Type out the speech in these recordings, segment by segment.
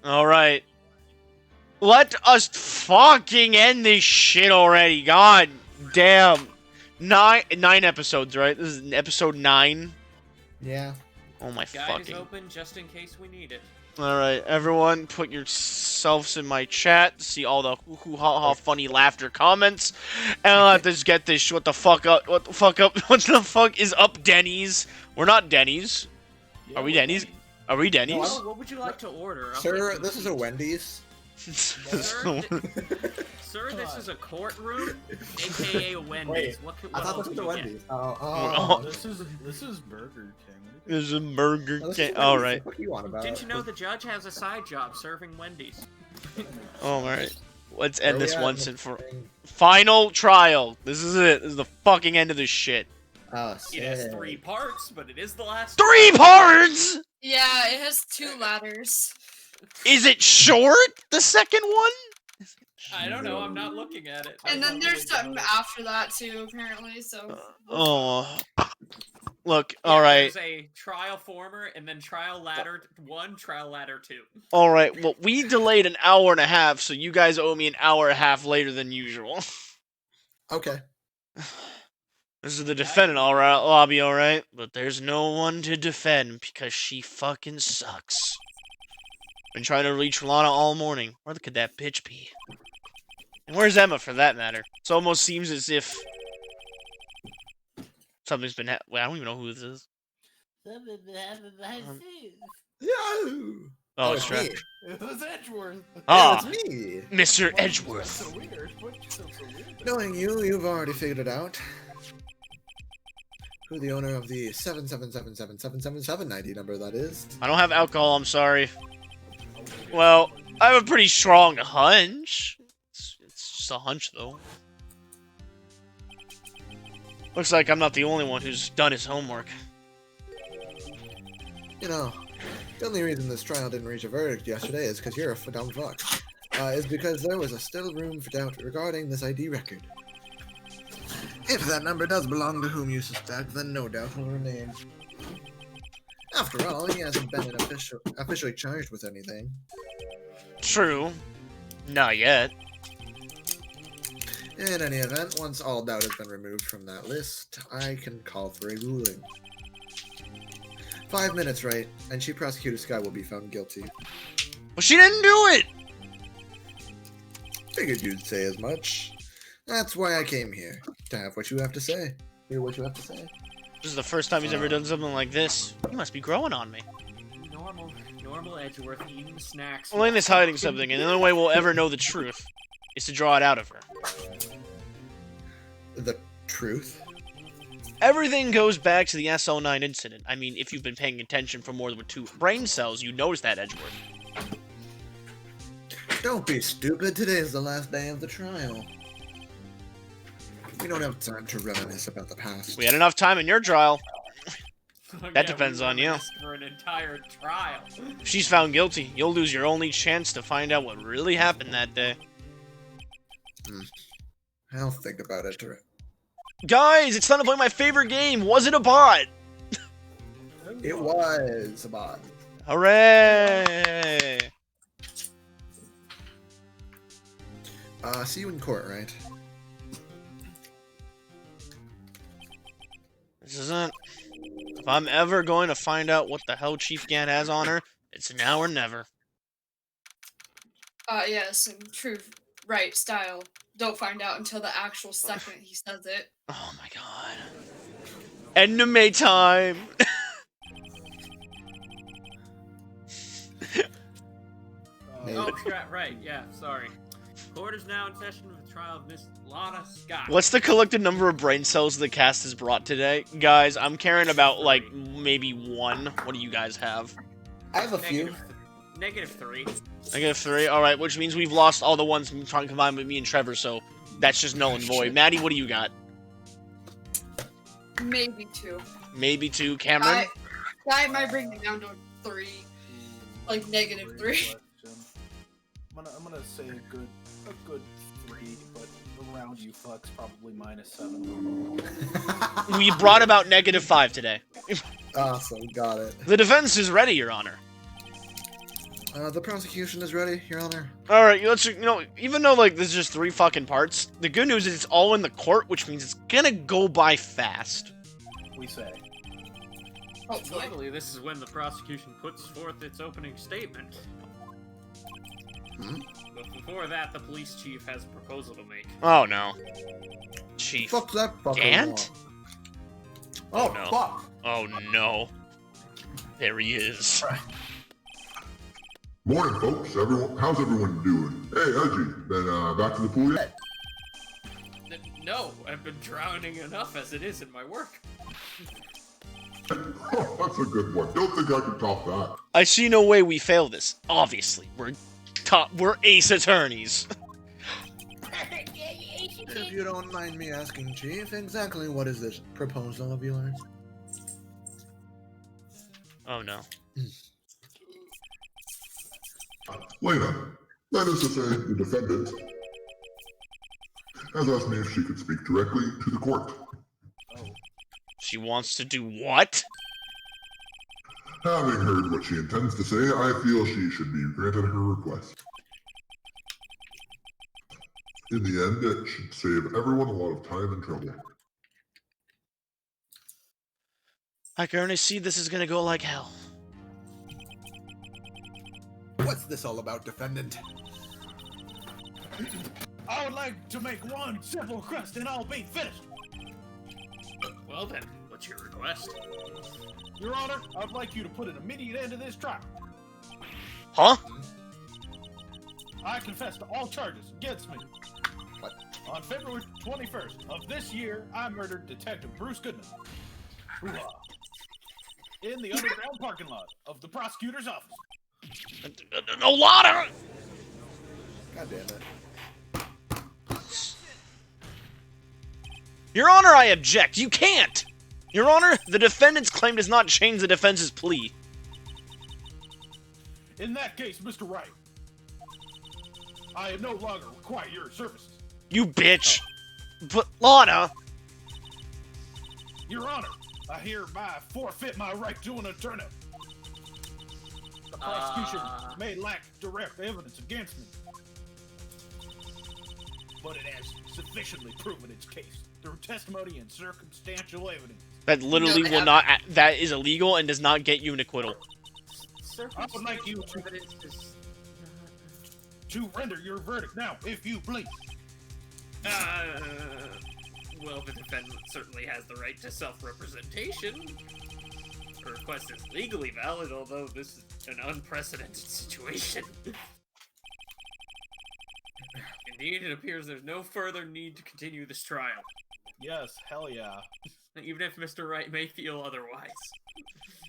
Alright. Let us fucking end this shit already. God damn. Nine episodes, right? This is episode 9. Yeah. Oh my Guide fucking. is open just in case we need it. Alright, everyone, put yourselves in my chat to see all the hoo ha ha funny laughter comments. And I'll have to get this. What the fuck up? What the fuck up? What the fuck is up, Denny's? We're not Denny's. Yeah, Are we we're Denny's? Are we Denny's? Oh, what would you like to order? Sir, this is a Wendy's. Sir, this is a courtroom, aka a Wendy's. Wait, What I thought else this was a would you Wendy's. Oh. This is Burger King. There's a Burger Oh, this is King. Wendy's. Alright. What do you want about? Didn't you know the judge has a side job serving Wendy's? Alright. Let's end Where this we at? once and for final trial. This is it. This is the fucking end of this shit. Oh, It has sick. 3 parts, but it is the last. 3 parts. Yeah, it has 2 ladders. Is it short? The second one? I don't know. I'm not looking at it. And then there's something after that too, apparently. So Oh. Look, Yeah, alright. There's a trial former, and then trial ladder 1, trial ladder 2. Alright, well, we delayed an hour and a half, so you guys owe me an hour and a half later than usual. Okay. This is the defendant lobby, alright? But there's no one to defend because she fucking sucks. Been trying to reach Lana all morning. Where could that bitch be? And where's Emma, for that matter? It almost seems as if something's been Wait, I don't even know who this is. Yahoo! Oh, it's me. Shrek. It was Edgeworth. Ah, Yeah, it's me. Mr. Why Edgeworth. so weird? Why'd you sound so weird? Knowing you, you've already figured it out. Who the owner of the 7777777 number that is. I don't have alcohol, I'm sorry. Well, I have a pretty strong hunch. It's just a hunch, though. Looks like I'm not the only one who's done his homework. You know, the only reason this trial didn't reach a verdict yesterday is because you're a dumb fuck. Is because there was still room for doubt regarding this ID record. If that number does belong to whom you suspect, then no doubt will remain. After all, he hasn't been officially charged with anything. True. Not yet. In any event, once all doubt has been removed from that list, I can call for a ruling. 5 minutes, right? And Chief Prosecutor Sky will be found guilty. But she didn't do it! Figured you'd say as much. That's why I came here, to have what you have to say. Hear what you have to say. This is the first time he's ever done something like this. He must be growing on me. Normal Edgeworth eating snacks. Elena's hiding something, and the only way we'll ever know the truth is to draw it out of her. The truth? Everything goes back to the SL9 incident. I mean, if you've been paying attention for more than 2 brain cells, you notice that, Edgeworth. Don't be stupid. Today is the last day of the trial. We don't have time to reminisce about the past. We had enough time in your trial. Yeah, That depends we on you. reminisced for an entire trial. If she's found guilty, you'll lose your only chance to find out what really happened that day. I'll think about it. Guys, it's time to play my favorite game. Was it a bot? It was a bot. Hooray! See you in court, right? This isn't... If I'm ever going to find out what the hell Chief Gan has on her, it's now or never. yes, in true right style. Don't find out until the actual second he says it. Oh my god. Anime time! Oh, crap, right, yeah, sorry. Court is now in session with the trial of Miss Lana Scott. What's the collected number of brain cells the cast has brought today? Guys, I'm carrying about, like, maybe 1. What do you guys have? I have a few. -3. -3? Alright, which means we've lost all the ones trying to combine with me and Trevor, so that's just null and void. Maddie, what do you got? Maybe 2. Maybe 2. Cameron? That might bring me down to 3. Like -3. I'm gonna say a good 3, but around you fucks probably -7. We brought about -5 today. Awesome, got it. The defense is ready, Your Honor. The prosecution is ready, Your Honor. All right, let's. Even though like this is just 3 fucking parts, the good news is it's all in the court, which means it's gonna go by fast. We say. Hopefully. Luckily, this is when the prosecution puts forth its opening statement. Hmm? But before that, the police chief has a proposal to make. Oh no, Chief. Fuck that fucker. Gant? Oh, no. fuck! Oh no. There he is. Morning, folks. How's everyone doing? Hey, Edgy, been back to the pool yet? No, I've been drowning enough as it is in my work. Oh, that's a good one. Don't think I can top that. I see no way we fail this. Obviously, we're ace attorneys. If you don't mind me asking, Chief, exactly what is this proposal of yours? Oh no. Lena, that is to say, the defendant has asked me if she could speak directly to the court. She wants to do what? Having heard what she intends to say, I feel she should be granted her request. In the end, it should save everyone a lot of time and trouble. I can already see this is gonna go like hell. What's this all about, defendant? I would like to make one simple request and I'll be finished. Well then, what's your request? Your Honor, I'd like you to put an immediate end to this trial. Huh? I confess to all charges against me. What? On February 21st of this year, I murdered Detective Bruce Goodman. Hoorah. In the underground parking lot of the prosecutor's office. A lot of. God damn it. Your Honor, I object. You can't. Your Honor, the defendant's claim does not change the defense's plea. In that case, Mr. Wright, I no longer require your services. You bitch. But Lana. Your Honor, I hereby forfeit my right to an attorney. The prosecution may lack direct evidence against me, but it has sufficiently proven its case through testimony and circumstantial evidence. That literally No, will not. That is illegal and does not get you an acquittal. I would like you to render your verdict now, if you please. Well, the defendant certainly has the right to self-representation. The request is legally valid, although this is an unprecedented situation. Indeed, it appears there's no further need to continue this trial, Yes, hell yeah. even if Mr. Wright may feel otherwise.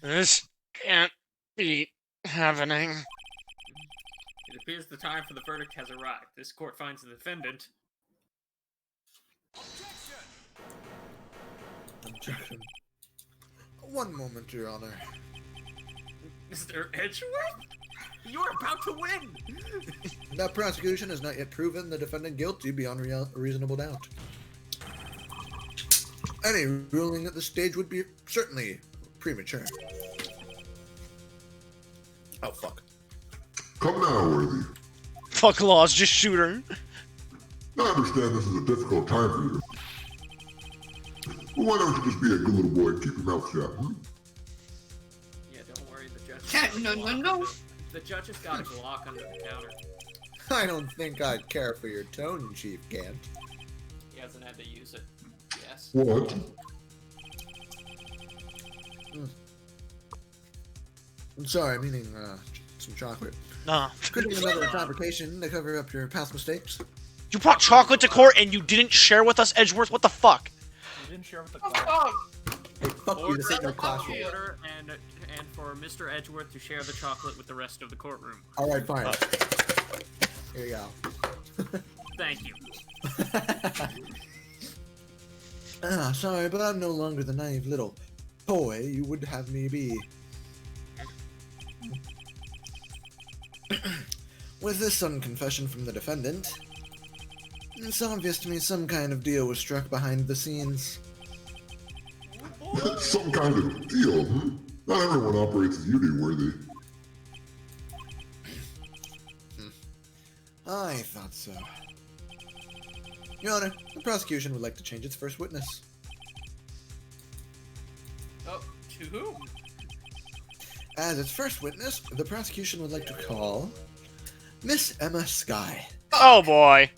This can't be happening. It appears the time for the verdict has arrived. This court finds the defendant... Objection. One moment, Your Honor. Mr. Edgeworth? You're about to win! The prosecution has not yet proven the defendant guilty beyond reasonable doubt. Any ruling at this stage would be certainly premature. Oh, fuck. Come now, Worthy. Fuck laws, just shoot her. I understand this is a difficult time for you. But why don't you just be a good little boy and keep your mouth shut, hmm? Yeah, don't worry, the judge... No. The judge has got a Glock under the counter. I don't think I'd care for your tone, Chief Gant. He hasn't had to use it. Yes. What? I'm sorry, meaning, some chocolate. Nah. Could be another fabrication to cover up your past mistakes. You brought chocolate to court and you didn't share with us, Edgeworth? What the fuck? You didn't share with the Oh, class. fuck. Hey, fuck you, this ain't no classroom. Order and for Mr. Edgeworth to share the chocolate with the rest of the courtroom. Alright, fine. Here you go. Thank you. Sorry, but I'm no longer the naive little toy you would have me be. With this sudden confession from the defendant, it's obvious to me some kind of deal was struck behind the scenes. Some kind of deal, hmm? Not everyone operates as you do, Worthy. I thought so. Your Honor, the prosecution would like to change its first witness. Oh, to whom? As its first witness, the prosecution would like to call Miss Emma Sky. Oh boy.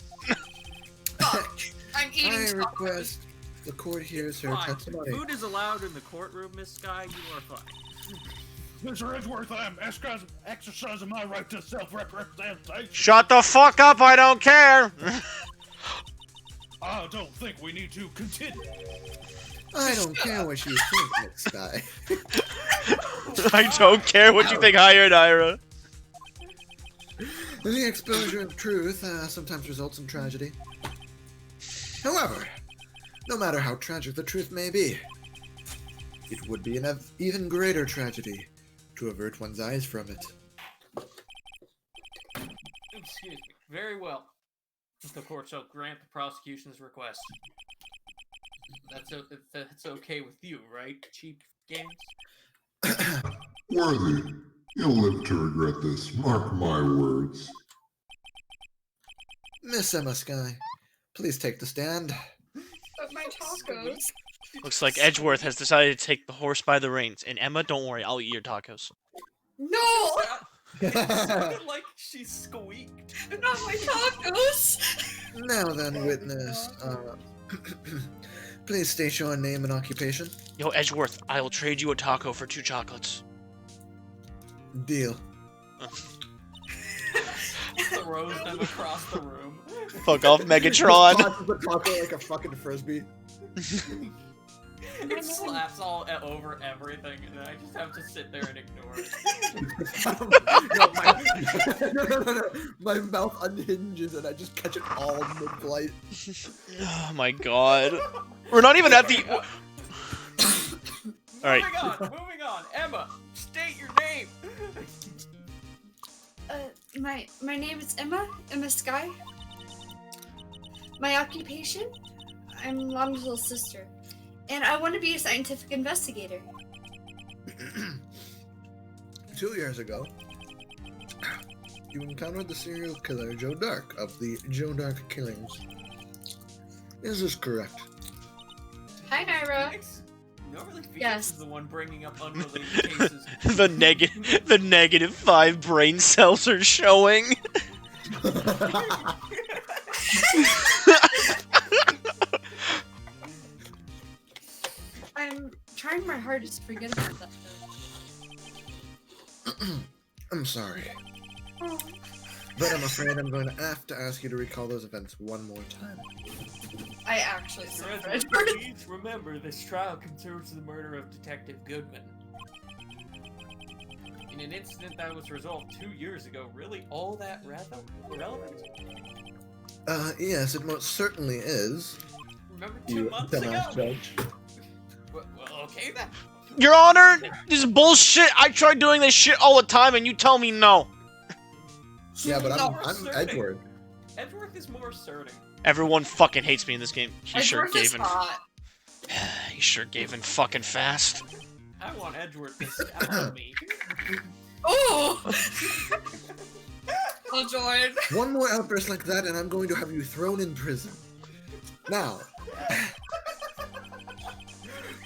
Fuck. I'm eating I tacos. request the court hears her Fine. testimony. Food is allowed in the courtroom, Miss Sky. You are fine. Mr. Edgeworth, I am exercising my right to self-representation. Shut the fuck up, I don't care. I don't think we need to continue. I don't care what you think, Miss Sky. I don't care what you think, Hired Ira. The exposure of truth sometimes results in tragedy. However, no matter how tragic the truth may be, it would be an even greater tragedy to avert one's eyes from it. Excuse me. Very well. The court shall grant the prosecution's request. That's okay with you, right, Chief Games? Worthy, you'll live to regret this. Mark my words. Miss Emma Sky, please take the stand. But my tacos. Looks like Edgeworth has decided to take the horse by the reins. And Emma, don't worry, I'll eat your tacos. No! It sounded like she squeaked. Not my tacos! Now then, witness, please state your name and occupation. Yo, Edgeworth, I will trade you a taco for 2 chocolates. Deal. Throws them across the room. Fuck off, Megatron. Tosses the taco like a fucking frisbee. It slaps all over everything, and I just have to sit there and ignore it. No. My mouth unhinges and I just catch it all mid-flight. Oh my god. We're not even at the... Alright. Moving on. Emma, state your name. My name is Emma Sky. My occupation? I'm Lana's little sister. And I want to be a scientific investigator. 2 years ago, you encountered the serial killer Joe Dark of the Joe Dark killings. Is this correct? Hi, Naira. Phoenix? Normally Phoenix Yes. is the one bringing up unrelated cases. the -5 brain cells are showing. I'm trying my hardest to forget about that, though. I'm sorry, Oh, but I'm afraid I'm going to have to ask you to recall those events one more time. I actually Mr. said Edwards, Fred. please remember this trial concerns the murder of Detective Goodman. In an incident that was resolved 2 years ago, really all that relevant? Yes, it most certainly is. Remember 2 You months dumbass ago? judge. Well, okay then. Your Honor, this is bullshit. I try doing this shit all the time and you tell me no. Yeah, but No, I'm asserting. Edward. Edgeworth is more asserting. Everyone fucking hates me in this game. He sure Edgeworth is gave in. hot. He sure gave in fucking fast. I want Edgeworth to stab me. Oh! I'll join. One more outburst like that, and I'm going to have you thrown in prison. Now,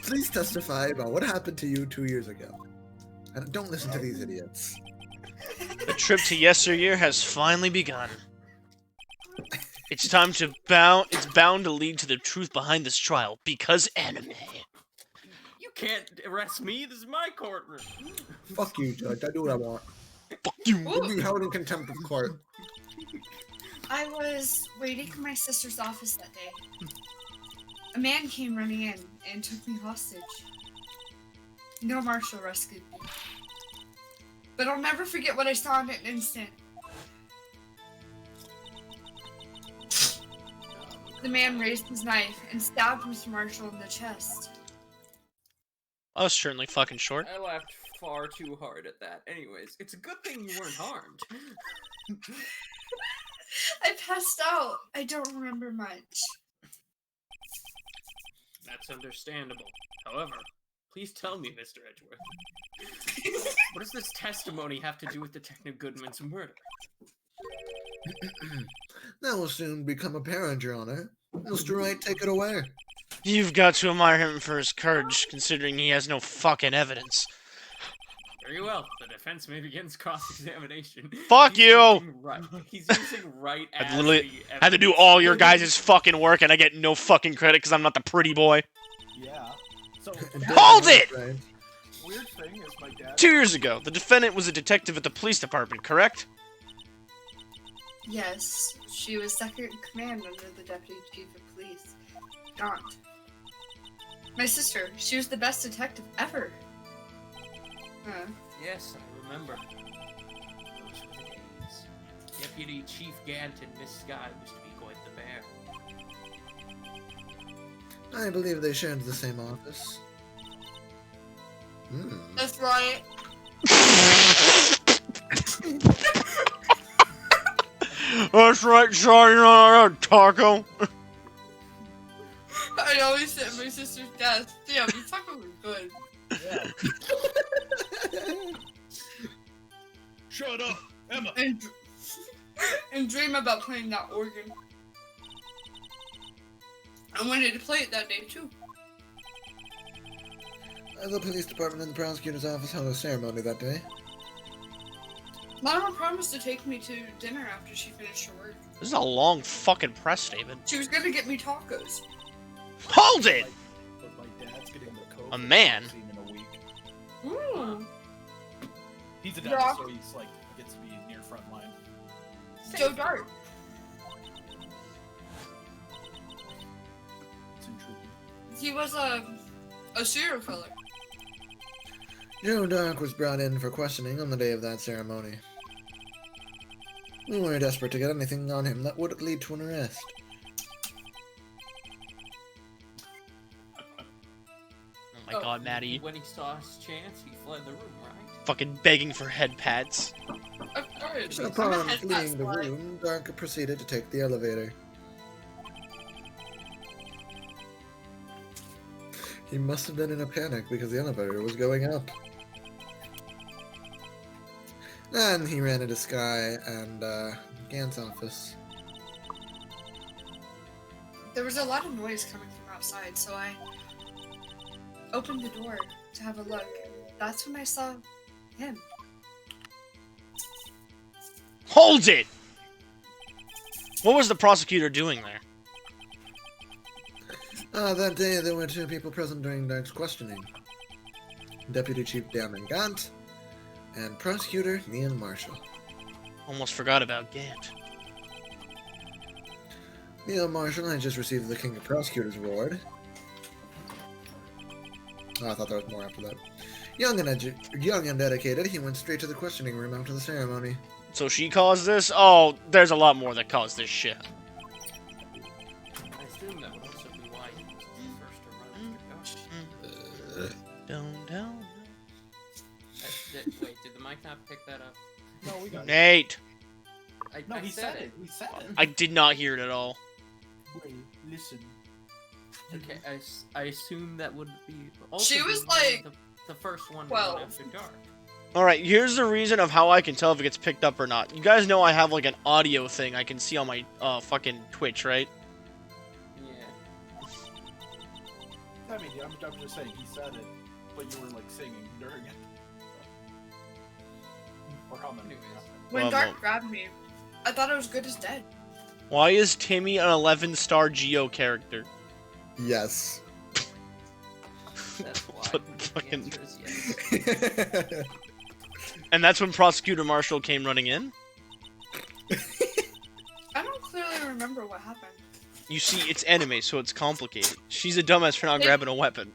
please testify about what happened to you 2 years ago. And don't listen to these idiots. The trip to yesteryear has finally begun. It's time to bound. It's bound to lead to the truth behind this trial because anime. You can't arrest me. This is my courtroom. Fuck you, Judge. I do what I want. Fuck you. You'll be held in contempt of court. I was waiting in my sister's office that day. A man came running in and took me hostage. No marshal rescued me. But I'll never forget what I saw in an instant. The man raised his knife and stabbed Mr. Marshall in the chest. I was certainly fucking short. I laughed far too hard at that. Anyways, it's a good thing you weren't harmed. I passed out. I don't remember much. That's understandable. However, please tell me, Mr. Edgeworth. What does this testimony have to do with Detective Goodman's murder? That will soon become apparent, Your Honor. Mr. Wright, take it away. You've got to admire him for his courage, considering he has no fucking evidence. Very well. The defense may begin cross-examination. Fuck you! He's using right I as literally the had to do evidence. all your guys' fucking work, and I get no fucking credit because I'm not the pretty boy. Yeah. So Hold it! Right. weird thing is my dad. 2 years ago, the defendant was a detective at the police department, correct? Yes, she was second in command under the deputy chief of police, Gaunt. My sister, she was the best detective ever. Yes, I remember. Those were the days. Deputy Chief Gant and Miss Sky used to be quite the pair. I believe they shared the same office. Hmm. That's right. That's right, sorry, taco. I always sit at my sister's desk. Damn, you fucking were good. Yeah. Shut up, Emma. And dream about playing that organ. I wanted to play it that day too. The police department and the prosecutor's office held a ceremony that day. Mama promised to take me to dinner after she finished her work. This is a long fucking press statement. She was gonna get me tacos. Hold it! But my dad's getting the COVID A man? vaccine in a week. Ooh. He's a Yeah. dentist, so he's like gets to be near front line. Joe Dart. It's intriguing. He was a serial killer. Joe Dark was brought in for questioning on the day of that ceremony. We were desperate to get anything on him that would lead to an arrest. Oh my god, Maddie. When he saw his chance, he fled the room, right? Fucking begging for head pads. Of course. I'm a Upon head fleeing the slut. room, Dark proceeded to take the elevator. He must have been in a panic because the elevator was going up. Then he ran into Sky and Gant's office. There was a lot of noise coming from outside, so I opened the door to have a look. That's when I saw him. Hold it! What was the prosecutor doing there? That day there were two people present during Dark's questioning. Deputy Chief Damon Gant and Prosecutor Neil Marshall. Almost forgot about Gant. Neil Marshall had just received the King of Prosecutors Award. Oh, I thought there was more after that. Young and dedicated, he went straight to the questioning room after the ceremony. So she caused this? Oh, there's a lot more that caused this shit. I assume that would also be why he was the first to run after Down. Wait, did the mic not pick that up? No, we got it. Nate! No, I he said it. He said it. I did not hear it at all. Wait, listen. Okay, I assume that would be. Also She was be like the first one to 12. run after dark. Alright, here's the reason of how I can tell if it gets picked up or not. You guys know I have like an audio thing I can see on my fucking Twitch, right? Yeah. I mean, I'm just saying he said it, but you were like singing during it. Or humming. Anyways. When Well, Dark well. grabbed me, I thought I was good as dead. Why is Timmy an 11-star Geo character? Yes. That's why. But The fucking- answer is yes. And that's when Prosecutor Marshall came running in? I don't clearly remember what happened. You see, it's anime, so it's complicated. She's a dumbass for not grabbing a weapon.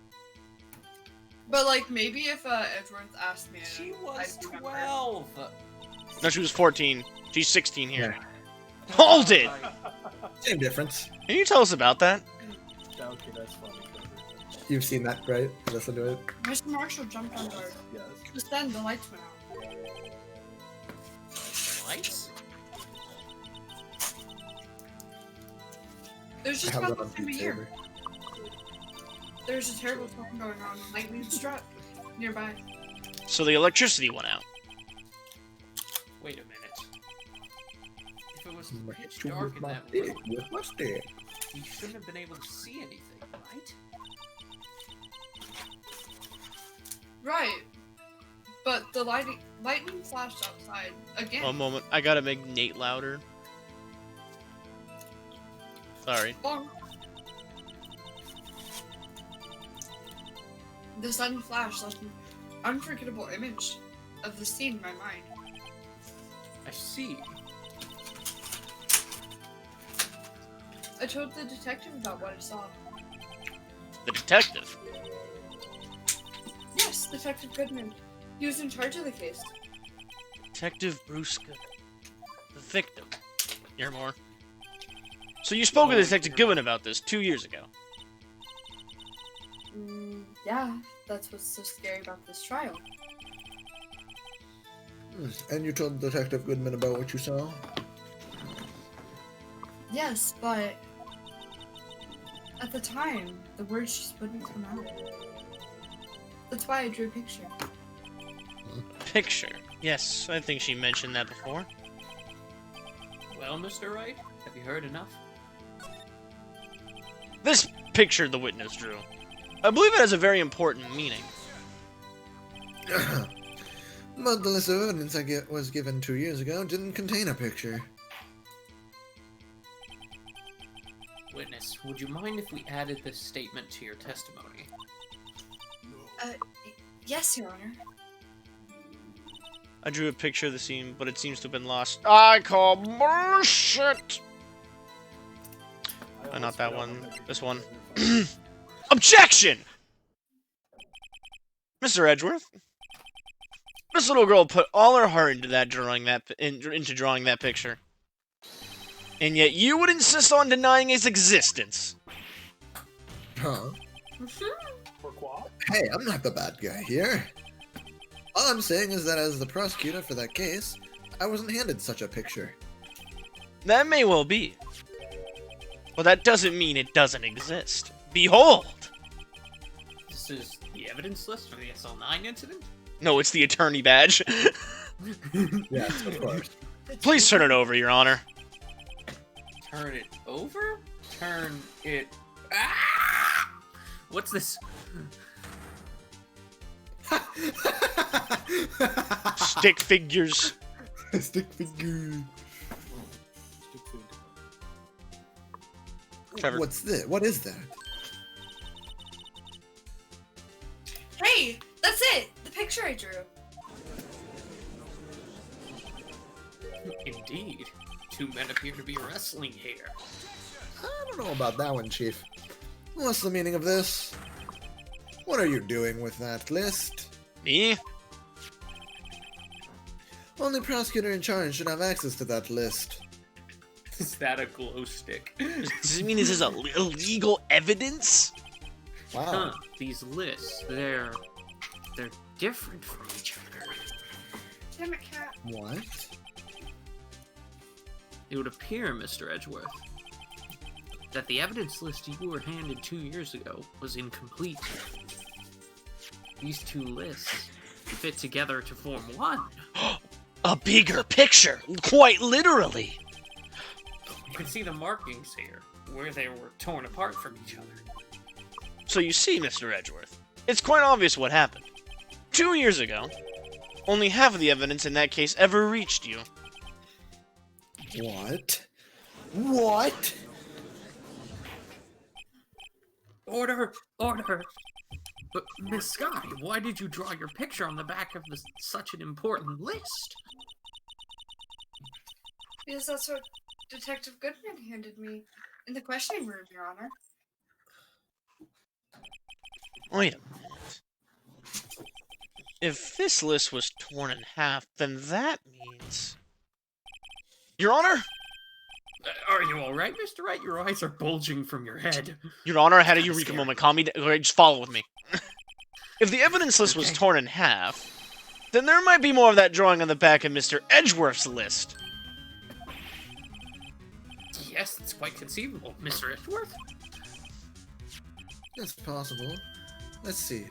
But like maybe if Edgeworth asked me, She I'd was remember. 12. No, she was 14. She's 16 here. Hold it! Right. Same difference. Can you tell us about that? Okay, that's funny. You've seen that, right? Listen to it. Mr. Marshall jumped on Dark. Yes. Just then the lights went out. Lights? There's I just have about that the on time of Beat year. Saber. There's a terrible storm going on. Lightning struck nearby. So the electricity went out. Wait a minute. if it was Smack pitch you dark with in my that dick, room, with my stick. you shouldn't have been able to see anything, right? Right. But the lightning flashed outside again. One moment. I gotta make Nate louder. Sorry. Bonk. The sudden flash left an unforgettable image of the scene in my mind. I see. I told the detective about what I saw. The detective. Yes, Detective Goodman. He was in charge of the case. Detective Bruce Goodman. The victim. Hear more? So you spoke with Detective Goodman about this 2 years ago. Yeah, that's what's so scary about this trial. And you told Detective Goodman about what you saw? Yes, but at the time, the words just wouldn't come out. That's why I drew a picture. Picture. Yes, I think she mentioned that before. Well, Mr. Wright, have you heard enough? This picture the witness drew. I believe it has a very important meaning. But the list of evidence was given 2 years ago didn't contain a picture. Witness, would you mind if we added this statement to your testimony? Yes, Your Honor. I drew a picture of the scene, but it seems to have been lost. I call bullshit! Not that one. This one. Objection! Mr. Edgeworth, this little girl put all her heart into into drawing that picture, and yet you would insist on denying its existence. Huh? Pourquoi? Hey, I'm not the bad guy here. All I'm saying is that as the prosecutor for that case, I wasn't handed such a picture. That may well be, but that doesn't mean it doesn't exist. Behold! This is the evidence list for the SL9 incident? No, it's the attorney badge. Yes, of course. Please turn it over, Your Honor. Turn it over? Turn it... Ah! What's this? Stick figures. Stick figure. Trevor. What's this? What is that? Hey, that's it! The picture I drew. Indeed. Two men appear to be wrestling here. I don't know about that one, Chief. What's the meaning of this? What are you doing with that list? Me? Only prosecutor in charge should have access to that list. Is that a glow stick? Does it mean this is illegal evidence? Wow. Huh, these lists, they're different from each other. Damn it, Cat. What? It would appear, Mr. Edgeworth, that the evidence list you were handed 2 years ago was incomplete. These two lists fit together to form one. A bigger picture, quite literally. You can see the markings here, where they were torn apart from each other. So you see, Mr. Edgeworth, it's quite obvious what happened. 2 years ago, only half of the evidence in that case ever reached you. What? What? Order! Order! But, Miss Sky, why did you draw your picture on the back of such an important list? Because that's what Detective Goodman handed me in the questioning room, Your Honor. Wait a minute. If this list was torn in half, then that means... Your Honor? Are you alright, Mr. Wright? Your eyes are bulging from your head. Your Honor, I had a Kinda eureka scary. moment. Calm me down. Okay, just follow with me. If the evidence list was Okay. torn in half, then there might be more of that drawing on the back of Mr. Edgeworth's list. Yes, it's quite conceivable, Mr. Edgeworth. It's possible. Let's see.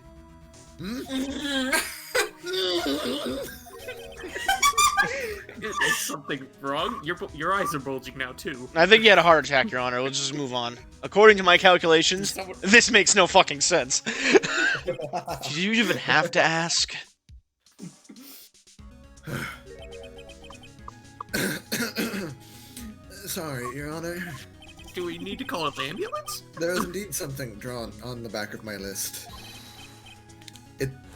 Is something wrong? Your eyes are bulging now too. I think you had a heart attack, Your Honor. Let's just move on. According to my calculations, Someone- this makes no fucking sense. Did you even have to ask? Sorry, Your Honor. Do we need to call an ambulance? There is indeed something drawn on the back of my list.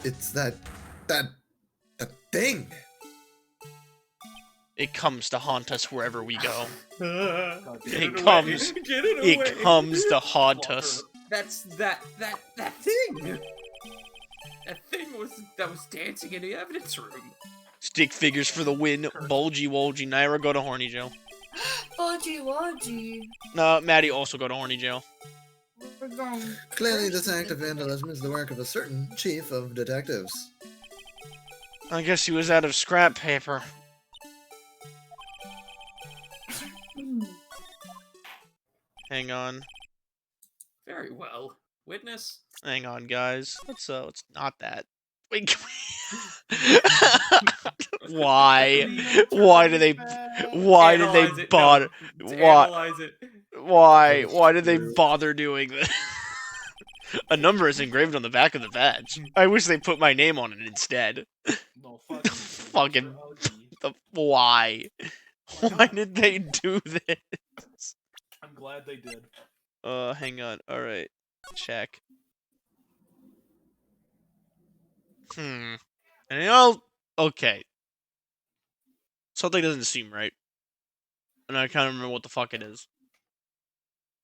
It's that thing. It comes to haunt us wherever we go. God damn It it. comes. Get it It away. comes to haunt us. That's that thing. That thing that was dancing in the evidence room. Stick figures for the win. Bulgy Wolgy. Naira, go to horny jail. Wodgy wodgy. No, Maddie also go to horny jail. We're going. Clearly, this act of vandalism is the work of a certain chief of detectives. I guess he was out of scrap paper. Hang on. Very well. Witness. Hang on, guys. It's not that. Wait, can we... Why? Why do they... Why did Analyze they it, bother... no, to Why? analyze it. Why? Why did they bother doing this? A number is engraved on the back of the badge. I wish they put my name on it instead. No, fuck you, Fucking- Mr. OG. Why? Why did they do this? I'm glad they did. Hang on. Alright. Check. And okay. Something doesn't seem right. And I can't remember what the fuck it is.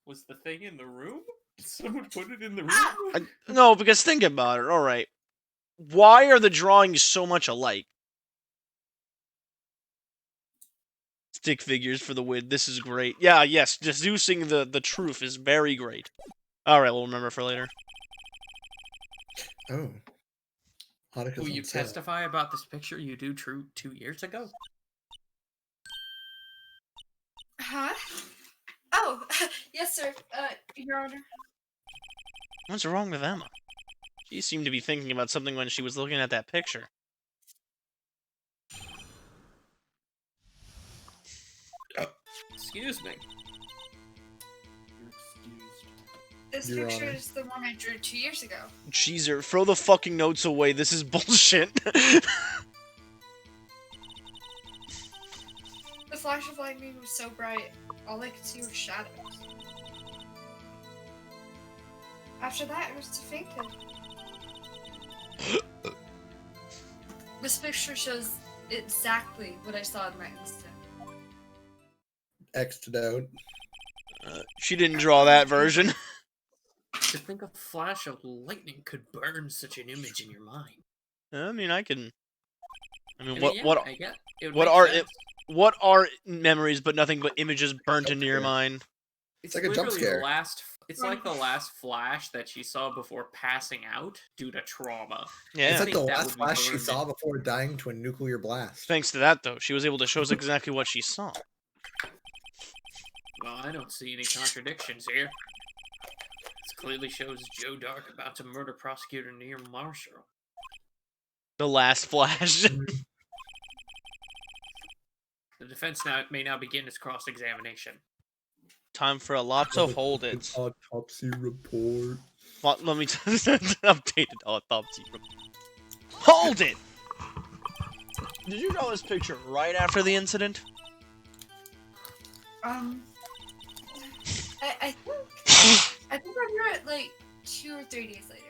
Was the thing in the room? Did someone put it in the room? No, because think about it. Alright. Why are the drawings so much alike? Stick figures for the win. This is great. Yeah, yes. Deducing the truth is very great. Alright, we'll remember for later. Oh. Hanukkah's Will on you sale. testify about this picture you drew 2 years ago? Huh? Oh, yes, sir. Your Honor. What's wrong with Emma? She seemed to be thinking about something when she was looking at that picture. Excuse me. You're excused. This Your picture Honor. is the one I drew 2 years ago. Jeezer, throw the fucking notes away. This is bullshit. The flash of lightning was so bright, all I could see were shadows. After that, it was defeated. This picture shows exactly what I saw in that instant. X'd out. She didn't draw that version. To think a flash of lightning could burn such an image in your mind. I mean, I can. I mean, I mean, what yeah, what I get it would what make are sense. what are memories but nothing but images burnt into your mind? It's like a jump literally scare. The last. It's like the last flash that she saw before passing out due to trauma. Yeah. It's like think the that last would be flash she burned saw in. before dying to a nuclear blast. Thanks to that, though, she was able to show us exactly what she saw. Well, I don't see any contradictions here. This clearly shows Joe Dark about to murder prosecutor Neil Marshall. The last flash. The defense may now begin its cross-examination. Time for a lots of hold it. Autopsy report. Let me updated autopsy. Hold it! Did you draw this picture right after the incident? I think I drew it like 2 or 3 days later.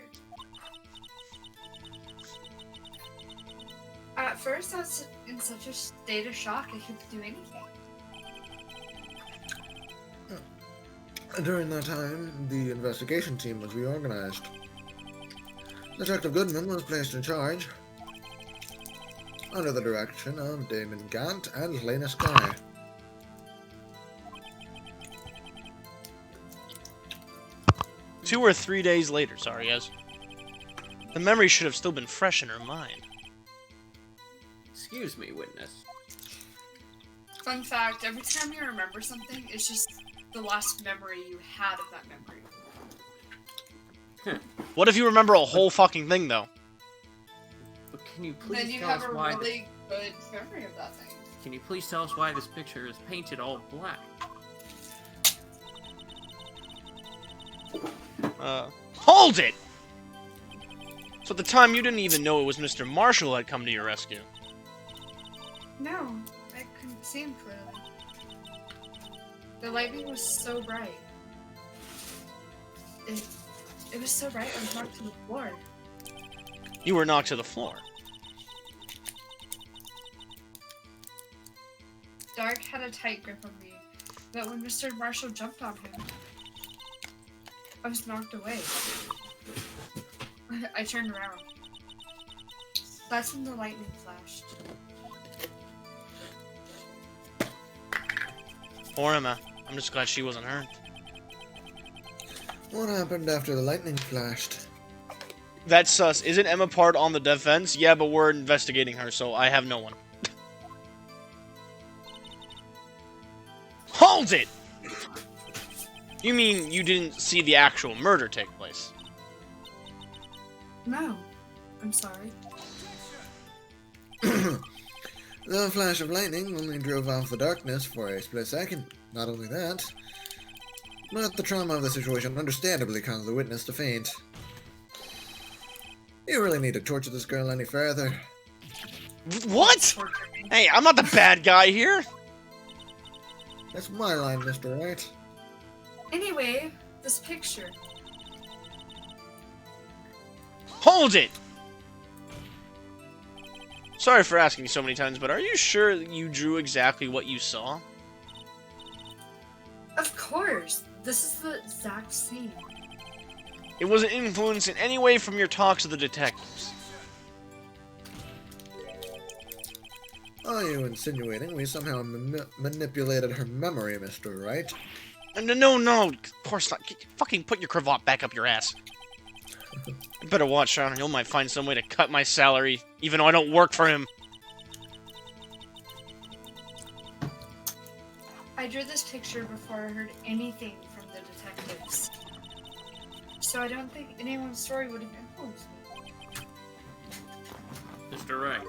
At first, I was in such a state of shock I couldn't do anything. During that time, the investigation team was reorganized. Detective Goodman was placed in charge, under the direction of Damon Gant and Lena Sky. Two or 3 days later, sorry, guys. The memory should have still been fresh in her mind. Excuse me, witness. Fun fact, every time you remember something, it's just the last memory you had of that memory. What if you remember a whole fucking thing, though? But can you Then please you tell have us a why? really good memory of that thing. Can you please tell us why this picture is painted all black? Hold it! So at the time, you didn't even know it was Mr. Marshall who had come to your rescue. No, I couldn't see him clearly. The lightning was so bright. It was so bright I was knocked to the floor. You were knocked to the floor. Dark had a tight grip on me, but when Mr. Marshall jumped on him, I was knocked away. I turned around. That's when the lightning flashed. Poor Emma. I'm just glad she wasn't hurt. What happened after the lightning flashed? That's sus. Isn't Emma part on the defense? Yeah, but we're investigating her, so I have no one. Hold it! You mean you didn't see the actual murder take place? No, I'm sorry. The flash of lightning only drove off the darkness for a split second. Not only that, but the trauma of the situation understandably caused the witness to faint. You really need to torture this girl any further. What? Torture me. Hey, I'm not the bad guy here. That's my line, Mr. Wright. Anyway, this picture. Hold it! Sorry for asking so many times, but are you sure that you drew exactly what you saw? Of course, this is the exact same. It wasn't influenced in any way from your talks with the detectives. Are you insinuating we somehow manipulated her memory, Mr. Wright? No, of course not. Fucking put your cravat back up your ass. You better watch out, or you might find some way to cut my salary, even though I don't work for him. I drew this picture before I heard anything from the detectives. So I don't think anyone's story would have influenced me. Mr. Wright,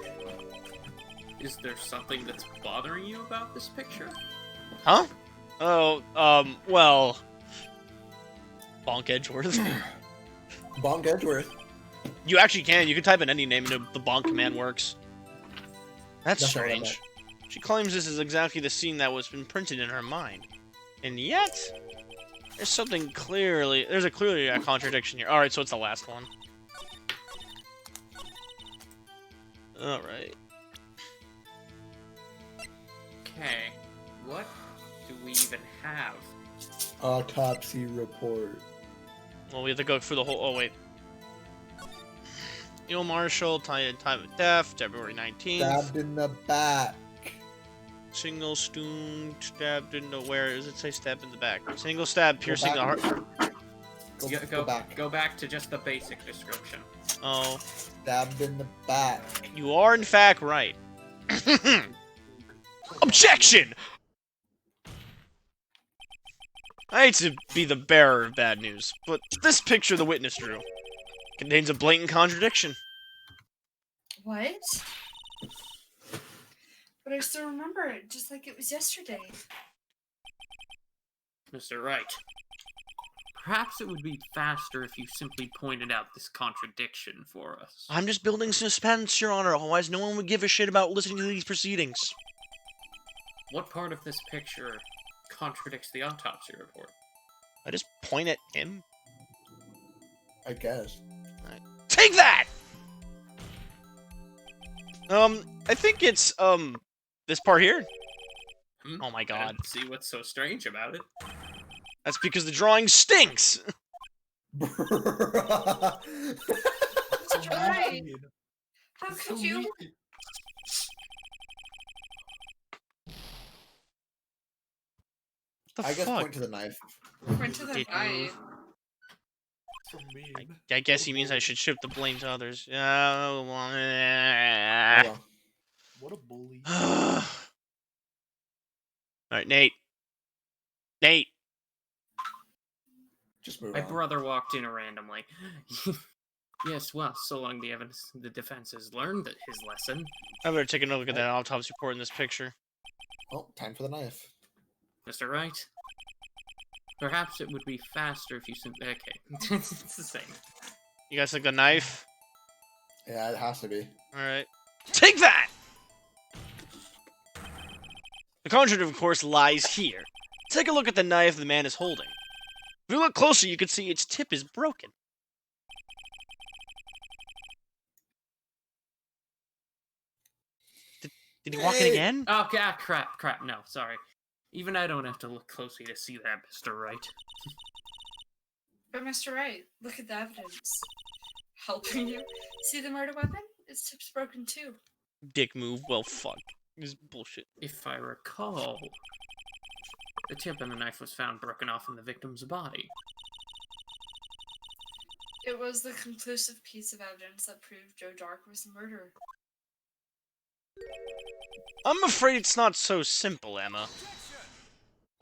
is there something that's bothering you about this picture? Huh? Oh, well... Bonk Edgeworth. Bonk Edgeworth. You actually can. You can type in any name and the bonk command works. That's That's not what I strange. She claims this is exactly the scene that was been printed in her mind. And yet, there's clearly a contradiction here. Alright, so it's the last one. Alright. Okay, what do we even have? Autopsy report. Well, we have to go through the whole... Oh, wait. Neil Marshall, time of death, February 19th. Stabbed in the back. Single stone stabbed in the... Where does it say stabbed in the back? Single stab piercing the heart... Go back to just the basic description. Oh. Stabbed in the back. You are, in fact, right. Objection! I hate to be the bearer of bad news, but this picture the witness drew contains a blatant contradiction. What? But I still remember it, just like it was yesterday. Mr. Wright, perhaps it would be faster if you simply pointed out this contradiction for us. I'm just building suspense, Your Honor, otherwise no one would give a shit about listening to these proceedings. What part of this picture contradicts the autopsy report? I just point at him. I guess. Take that! I think it's, this part here. Oh my I god. don't see what's so strange about it. That's because the drawing stinks! Right. How could you? The I guess fuck? point to the knife. Went to the Did guy. So mean. I guess he means I should shift the blame to others. Oh, well. What a bully. Alright, Nate. Nate! Just move My on. brother walked in randomly. Yes, well, so long the defense has learned his lesson. I better take another look at that autopsy report in this picture. Oh, time for the knife. Mr. Wright? Perhaps it would be faster if you simply... Okay, it's the same. You guys like the knife? Yeah, it has to be. Alright. Take that! The contract, of course, lies here. Take a look at the knife the man is holding. If you look closer, you can see its tip is broken. Did he walk in Hey! again? Okay, crap, no, sorry. Even I don't have to look closely to see that, Mr. Wright. But Mr. Wright, look at the evidence. Helping you. See the murder weapon? Its tip's broken too. Dick move. Well, fuck. This is bullshit. If I recall, the tip and the knife was found broken off in the victim's body. It was the conclusive piece of evidence that proved Joe Dark was the murderer. I'm afraid it's not so simple, Emma.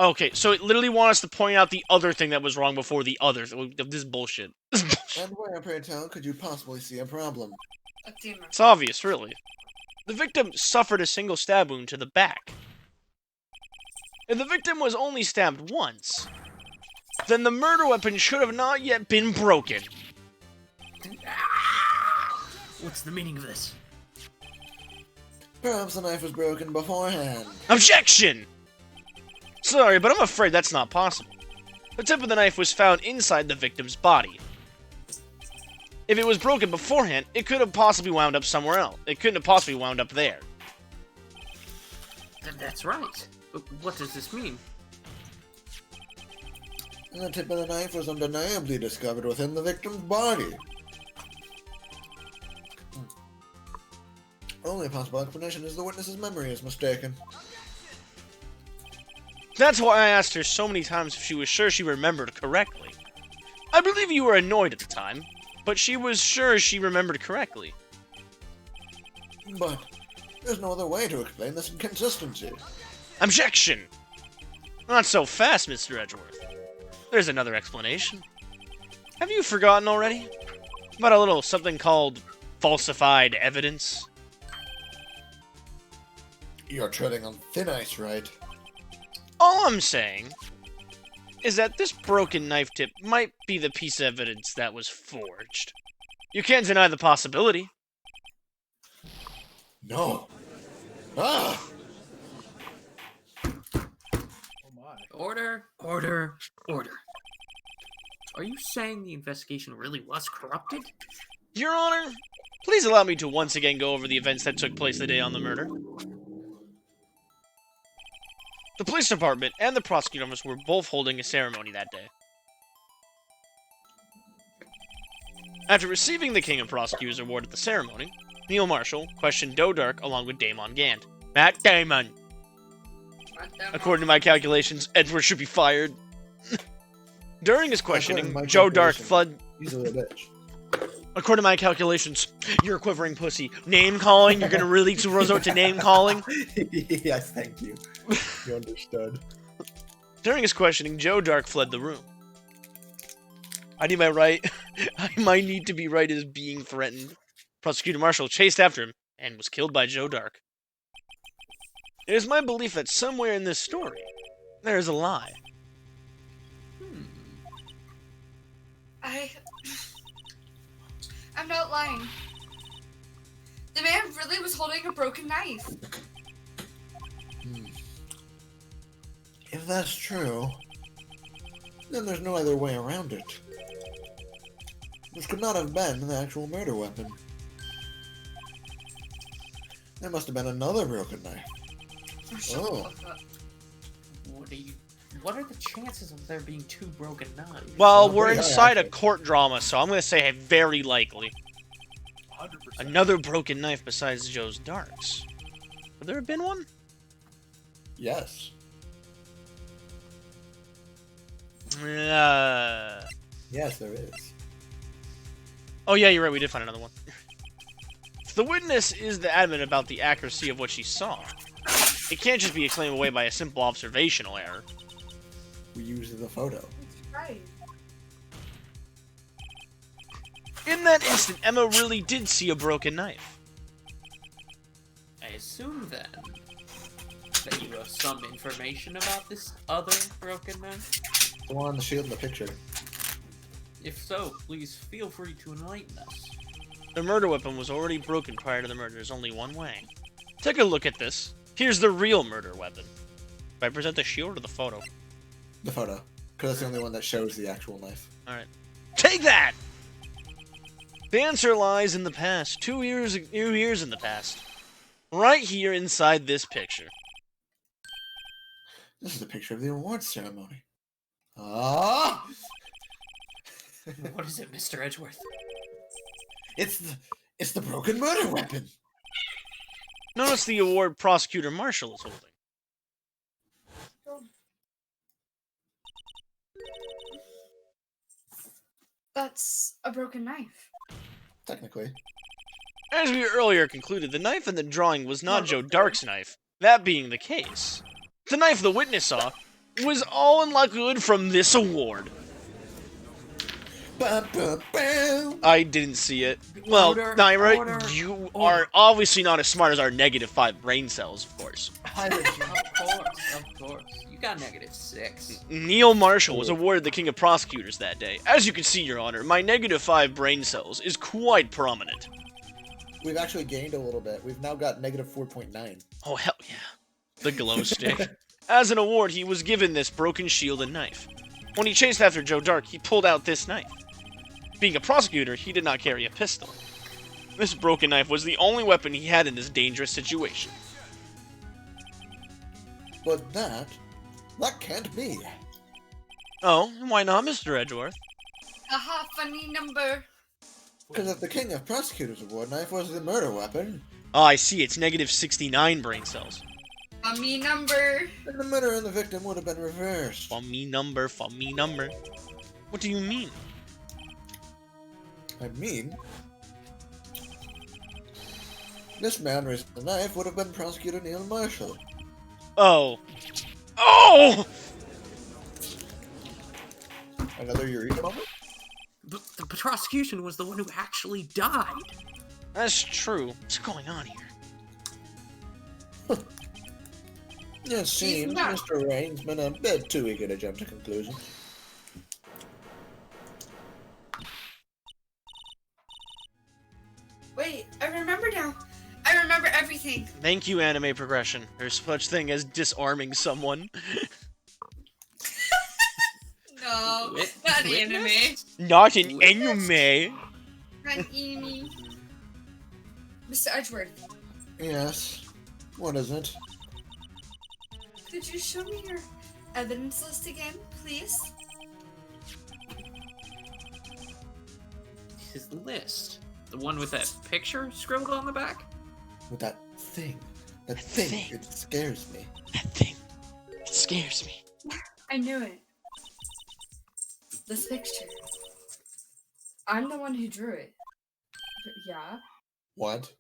Okay, so it literally wants us to point out the other thing that was wrong before the others. This is bullshit. This is bullshit. And where, pray tell, could you possibly see a problem? Edema. It's obvious, really. The victim suffered a single stab wound to the back. If the victim was only stabbed once, then the murder weapon should have not yet been broken. What's the meaning of this? Perhaps the knife was broken beforehand. Objection! Sorry, but I'm afraid that's not possible. The tip of the knife was found inside the victim's body. If it was broken beforehand, it could have possibly wound up somewhere else. It couldn't have possibly wound up there. That's right. But what does this mean? The tip of the knife was undeniably discovered within the victim's body. Only possible explanation is the witness's memory is mistaken. That's why I asked her so many times if she was sure she remembered correctly. I believe you were annoyed at the time, but she was sure she remembered correctly. But there's no other way to explain this inconsistency. Objection! Not so fast, Mr. Edgeworth. There's another explanation. Have you forgotten already? About a little something called falsified evidence? You're treading on thin ice, right? All I'm saying is that this broken knife tip might be the piece of evidence that was forged. You can't deny the possibility. No. Ah! Oh my. Order. Are you saying the investigation really was corrupted? Your Honor, please allow me to once again go over the events that took place the day on the murder. The police department and the prosecutor's office were both holding a ceremony that day. After receiving the King of Prosecutors award at the ceremony, Neil Marshall questioned Joe Dark along with Damon Gant. Matt Damon! According to my calculations, Edward should be fired. During his questioning, my Joe Dark calculation. fled... He's a little bitch. According to my calculations, you're a quivering pussy. Name calling? You're gonna really resort to name calling? Yes, thank you. You understood. During his questioning, Joe Dark fled the room. I might need to be right as being threatened. Prosecutor Marshall chased after him and was killed by Joe Dark. It is my belief that somewhere in this story, there is a lie. I'm not lying. The man really was holding a broken knife. If that's true, then there's no other way around it. This could not have been the actual murder weapon. There must have been another broken knife. Shut Oh. the fuck up. What are the chances of there being two broken knives? Well, Oh, we're pretty high, inside a actually. court drama, so I'm going to say very likely. 100%. Another broken knife besides Joe's Dark's. Would there have been one? Yes. Yes, there is. Oh yeah, you're right, we did find another one. If the witness is the adamant about the accuracy of what she saw, it can't just be explained away by a simple observational error. We used the photo. Right. In that instant, Emma really did see a broken knife. I assume then that you have some information about this other broken knife. The one on the shield in the picture. If so, please feel free to enlighten us. The murder weapon was already broken prior to the murder. There's only one way. Take a look at this. Here's the real murder weapon. If I present the shield or the photo? The photo. Because that's the only one that shows the actual knife. Alright. Take that! The answer lies in the past. 2 years in the past. Right here inside this picture. This is a picture of the awards ceremony. Ah! What is it, Mr. Edgeworth? It's the broken murder weapon. Notice the award Prosecutor Marshall is holding. That's a broken knife. Technically. As we earlier concluded, the knife in the drawing was not Joe Dark's knife. That being the case, the knife the witness saw was all in likelihood from this award. Bum, bum, bum. I didn't see it. Well, Order, Naira, order, you order. are obviously not as smart as our -5 brain cells, of course. Hi there, Jim. Of course. You got -6. Neil Marshall was awarded the King of Prosecutors that day. As you can see, Your Honor, my -5 brain cells is quite prominent. We've actually gained a little bit. We've now got -4.9. Oh, hell yeah. The glow stick. As an award, he was given this broken shield and knife. When he chased after Joe Dark, he pulled out this knife. Being a prosecutor, he did not carry a pistol. This broken knife was the only weapon he had in this dangerous situation. But that can't be. Oh, why not, Mr. Edgeworth? Aha, funny number. Because if the King of Prosecutors Award knife was the murder weapon, Oh, I see, it's -69 brain cells. Funny number. then the murder and the victim would have been reversed. Funny number, funny number. What do you mean? I mean, this man raising the knife would have been Prosecutor Neil Marshall. Oh. Oh! Another Eureka moment? But the prosecution was the one who actually died. That's true. What's going on here? It seems not- Mr. Rain's been a bit too eager to jump to conclusions. Wait, I remember now. I remember everything. Thank you, anime progression. There's such thing as disarming someone. No, Wit- not witness? anime. Not an anime. Not anime. Mr. Edgeworth, Yes. What is it? could you show me your evidence list again, please? His list. The one with that picture scribbled on the back? With that thing. That That thing. thing. It scares me. That thing. It scares me. I knew it. This picture. I'm the one who drew it. But yeah. What?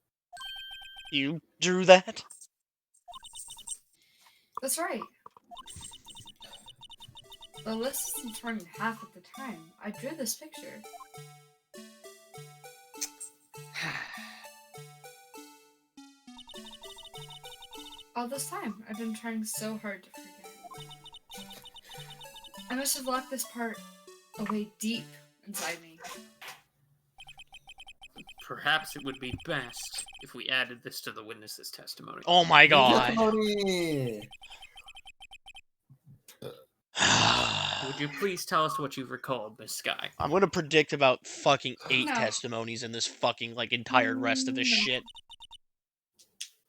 You drew that? That's right. The list isn't torn in half at the time. I drew this picture. All this time, I've been trying so hard to forget. I must have locked this part away deep inside me. Perhaps it would be best if we added this to the witness's testimony. Oh my god. Testimony! Would you please tell us what you've recalled, Miss Sky? I'm gonna predict about fucking 8 No. testimonies in this fucking, like, entire rest of this No. shit.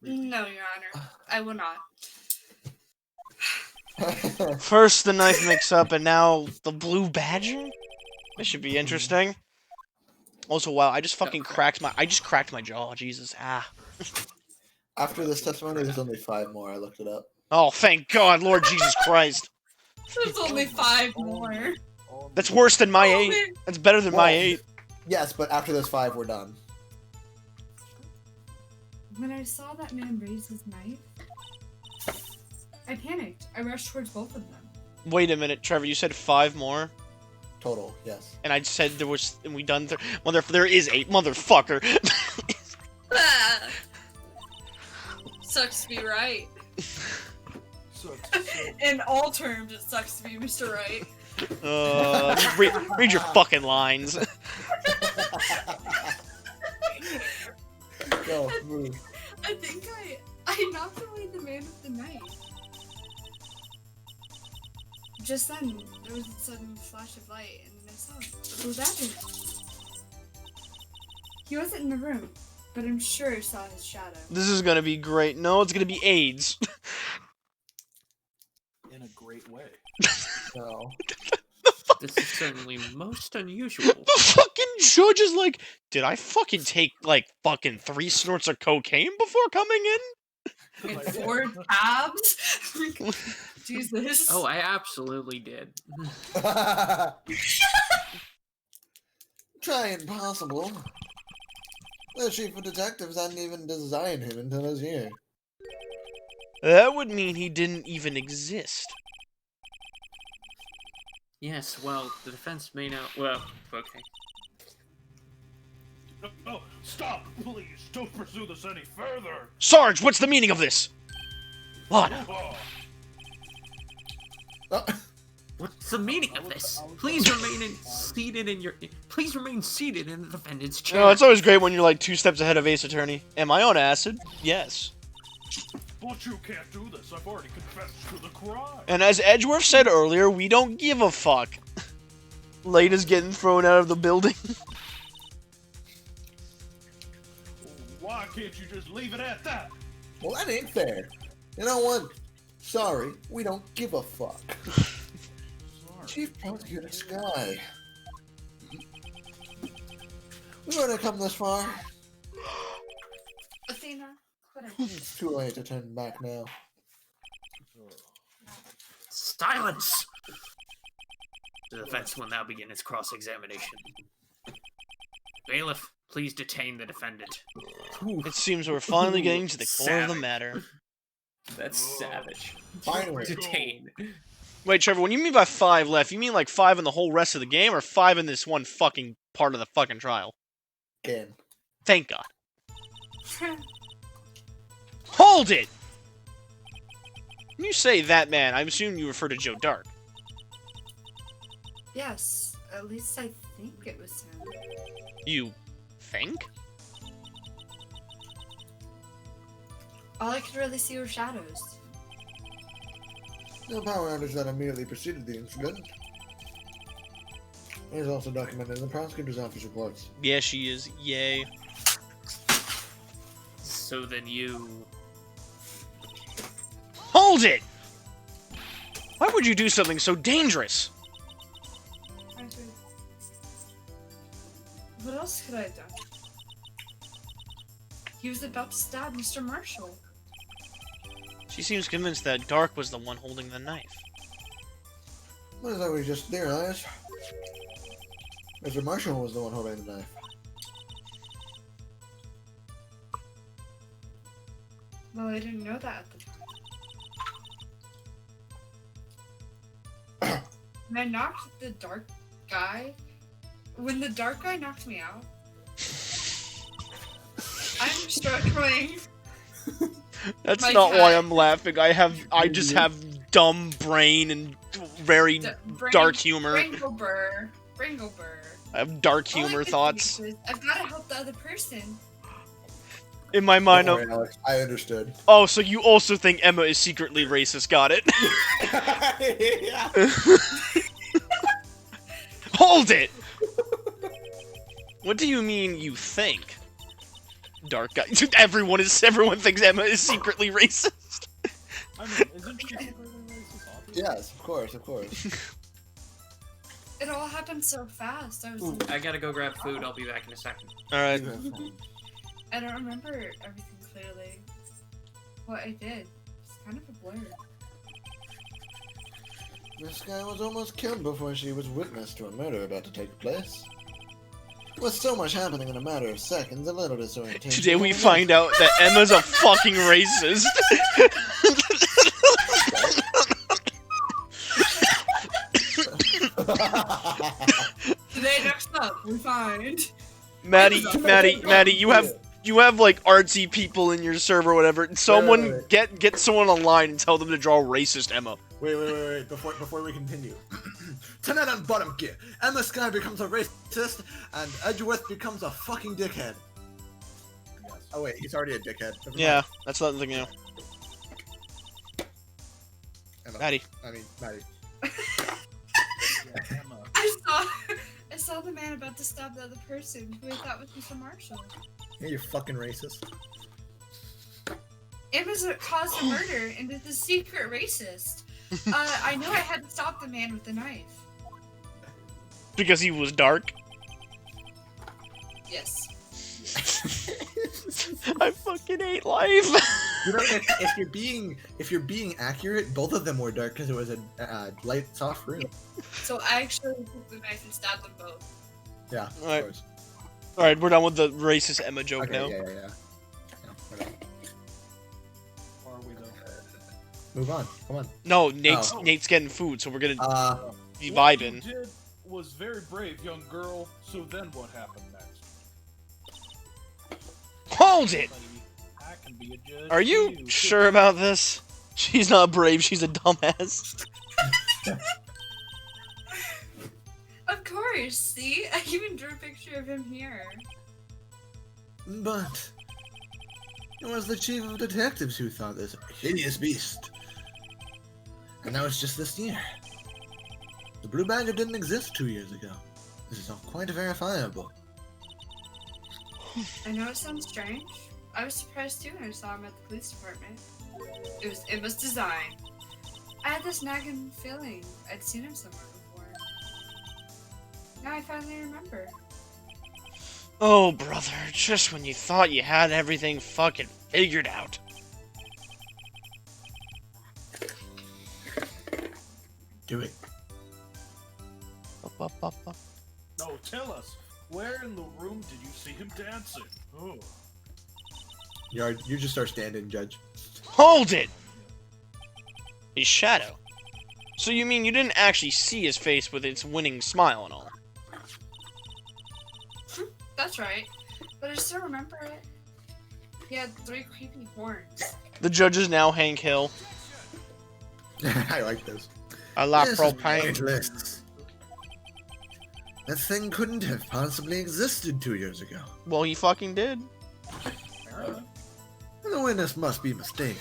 No, Your Honor. I will not. First the knife mix-up, and now the blue badger? This should be interesting. Also, wow, I just fucking cracked my jaw, Jesus. Ah. After this testimony, there's only 5 more. I looked it up. Oh, thank God, Lord Jesus Christ. There's only 5 more. That's worse than my 8. That's better than my Well, 8. Yes, but after this 5, we're done. When I saw that man raise his knife, I panicked. I rushed towards both of them. Wait a minute, Trevor, you said 5 more? Total, yes. And I said there was, and we done. Well, there is 8, motherfucker. Sucks to be right. Sucks. In all terms, it sucks to be Mr. Right. Read your fucking lines. Go, move. I think I knocked away the man with the knife. Just then, there was a sudden flash of light, and I saw him. It was Andrew. He wasn't in the room, but I'm sure I saw his shadow. This is gonna be great. No, it's gonna be AIDS. In a great way. No. This is certainly most unusual. The fucking judge is like, did I fucking take, like, fucking 3 snorts of cocaine before coming in? And 4 tabs? Jesus. Oh, I absolutely did. Try impossible. The chief of detectives hadn't even designed him until this year. That would mean he didn't even exist. Yes, well, the defense may not. Well, okay. Oh, stop! Please, don't pursue this any further! Sarge, what's the meaning of this? Lana. Oh, What's the meaning of this? Please remain seated in your. Please remain seated in the defendant's chair. No, it's always great when you're like 2 steps ahead of Ace Attorney. Am I on acid? Yes. but you can't do this. I've already confessed to the crime. And as Edgeworth said earlier, we don't give a fuck. Lada's getting thrown out of the building. Why can't you just leave it at that? Well, that ain't fair. You know what? Sorry, we don't give a fuck. Sorry. Chief Prosecutor Sky. We've already come this far. Athena, whatever. It's too late to turn back now. Silence! The defense will now begin its cross-examination. Bailiff, please detain the defendant. It seems we're finally getting to the core of the matter. That's savage. Finally. Detain. Wait, Trevor, when you mean by 5 left, you mean like 5 in the whole rest of the game, or 5 in this one fucking part of the fucking trial? Again. Thank God. Hold it! When you say that man, I assume you refer to Joe Dark. Yes, at least I think it was him. You think? All I could really see were shadows. No power outage that immediately preceded the incident. It is also documented in the prosecutor's office reports. Yeah, she is. Yay. So then you... Hold it! Why would you do something so dangerous? What else could I have done? He was about to stab Mr. Marshall. She seems convinced that Dark was the one holding the knife. What is that we just theorized? Mr. Marshall was the one holding the knife. Well, I didn't know that at the time. When I knocked the dark guy, when the dark guy knocked me out, I'm struggling. That's My not why cat. I'm laughing. I just have dumb brain and very dark humor. Bringlebur. I have dark All I humor could thoughts. think is, I've got to help the other person. In my mind, Don't worry, Alex. I understood. oh, so you also think Emma is secretly racist? Got it. Yeah. Hold it! What do you mean you think? Dark guy. Everyone thinks Emma is secretly racist. I mean, isn't she secretly racist? Obviously. Yes, of course. It all happened so fast. I was Ooh, I gotta go grab food. I'll be back in a second. Alright. You have fun. I don't remember everything clearly. What I did. It's kind of a blur. This guy was almost killed before she was witness to a murder about to take place. With so much happening in a matter of seconds, a little disorientation. Today we find out that Emma's a fucking racist. mind. Maddie, That's Maddie, not Maddie, cool. you have like artsy people in your server or whatever. Someone wait. get someone online and tell them to draw racist Emma. Wait. Before we continue. Tonight on Bottom Gear, Emma Sky becomes a racist, and Edgeworth becomes a fucking dickhead. Yes. Oh wait, he's already a dickhead. Never mind. Yeah, that's not the thing, Emma. Maddie. I mean, Maddie. Yeah, Emma. I saw the man about to stab the other person who I thought was Mr. Marshall. Yeah, you fucking racist. Emma's caused a murder and is a secret racist. I knew I had to stop the man with the knife. Because he was dark. Yes. I fucking hate life. You know, if you're being accurate, both of them were dark because it was a light, soft room. So I actually took the knife and stabbed them both. Yeah, Alright. of course. All right, we're done with the racist Emma joke Okay, now. yeah. Whatever. Are we though? Move on. Come on. No, Nate's Oh. Nate's getting food, so we're gonna be What you vibing. did was very brave, young girl. So then what happened next? Hold it. Buddy, I can be a judge Are you too. sure about this? She's not brave. She's a dumbass. Of course, see? I even drew a picture of him here. But it was the chief of detectives who thought this hideous beast. And that was just this year. The Blue Badger didn't exist 2 years ago. This is all quite verifiable. I know it sounds strange. I was surprised too when I saw him at the police department. It was designed. I had this nagging feeling I'd seen him somewhere before. Now I finally remember. Oh, brother, just when you thought you had everything fucking figured out. Do it. No, tell us. Where in the room did you see him dancing? Oh. You just start standing, Judge. Hold it! His shadow. So you mean you didn't actually see his face with its winning smile and all? That's right. But I still remember it. He had 3 creepy horns. The judge is now Hank Hill. I like this. A la This is propane. pointless. That thing couldn't have possibly existed 2 years ago. Well, he fucking did. Apparently. The witness must be mistaken.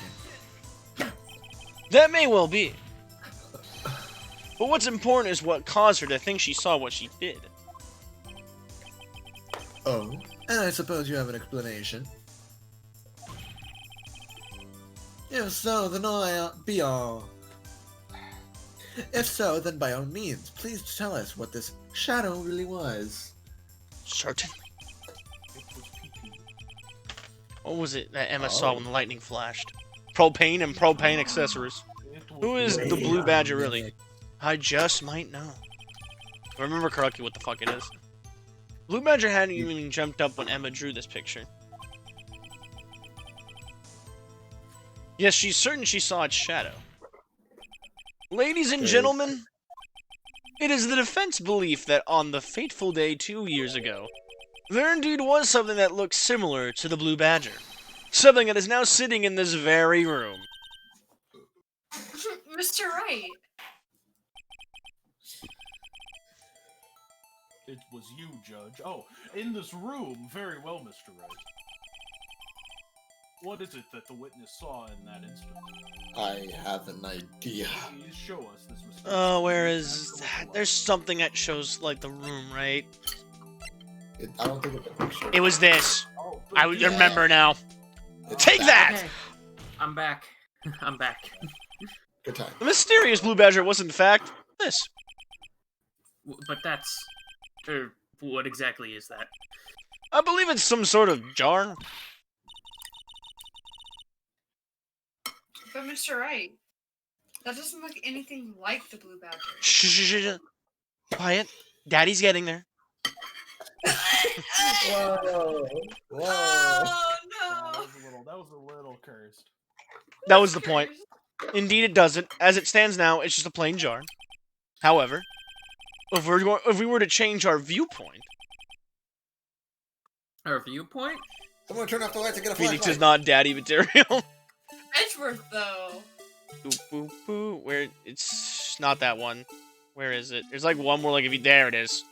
That may well be. But what's important is what caused her to think she saw what she did. Oh, and I suppose you have an explanation. If so, then If so, then by all means, please tell us what this shadow really was. Certainly. It was pee-pee. What was it that Emma saw when the lightning flashed? Propane and propane accessories. It was Who is the Wait Blue a Badger really? minute. I just might know. If I remember correctly what the fuck it is. Blue Badger hadn't even jumped up when Emma drew this picture. Yes, she's certain she saw its shadow. Ladies and Okay. gentlemen, it is the defense belief that on the fateful day 2 years ago, there indeed was something that looked similar to the Blue Badger. Something that is now sitting in this very room. Mr. Wright. It was you, Judge. Oh, in this room. Very well, Mr. Wright. What is it that the witness saw in that instant? I have an idea. Please show us this, Mr. Oh, where is that? There's something that shows, like, the room, right? I don't think it's a picture. It was this. Oh, I yeah. remember now. Take that! Okay, I'm back. I'm back. Good time. The mysterious Blue Badger was, in fact, this. But that's... what exactly is that? I believe it's some sort of jar. But Mr. Wright, that doesn't look anything like the Blue Badger. Shh, shh, shh, shh. Quiet. Daddy's getting there. Whoa! Whoa! Oh Yeah, no! that was a little cursed. That was the point. Indeed, it doesn't. As it stands now, it's just a plain jar. However, if we were to change our viewpoint, Her viewpoint? Someone turn off the lights and get a Phoenix is flashlight. not daddy material. Edgeworth, though. Boop, boop, boop. Where? It's not that one. Where is it? There's like one more, like, if you... There it is.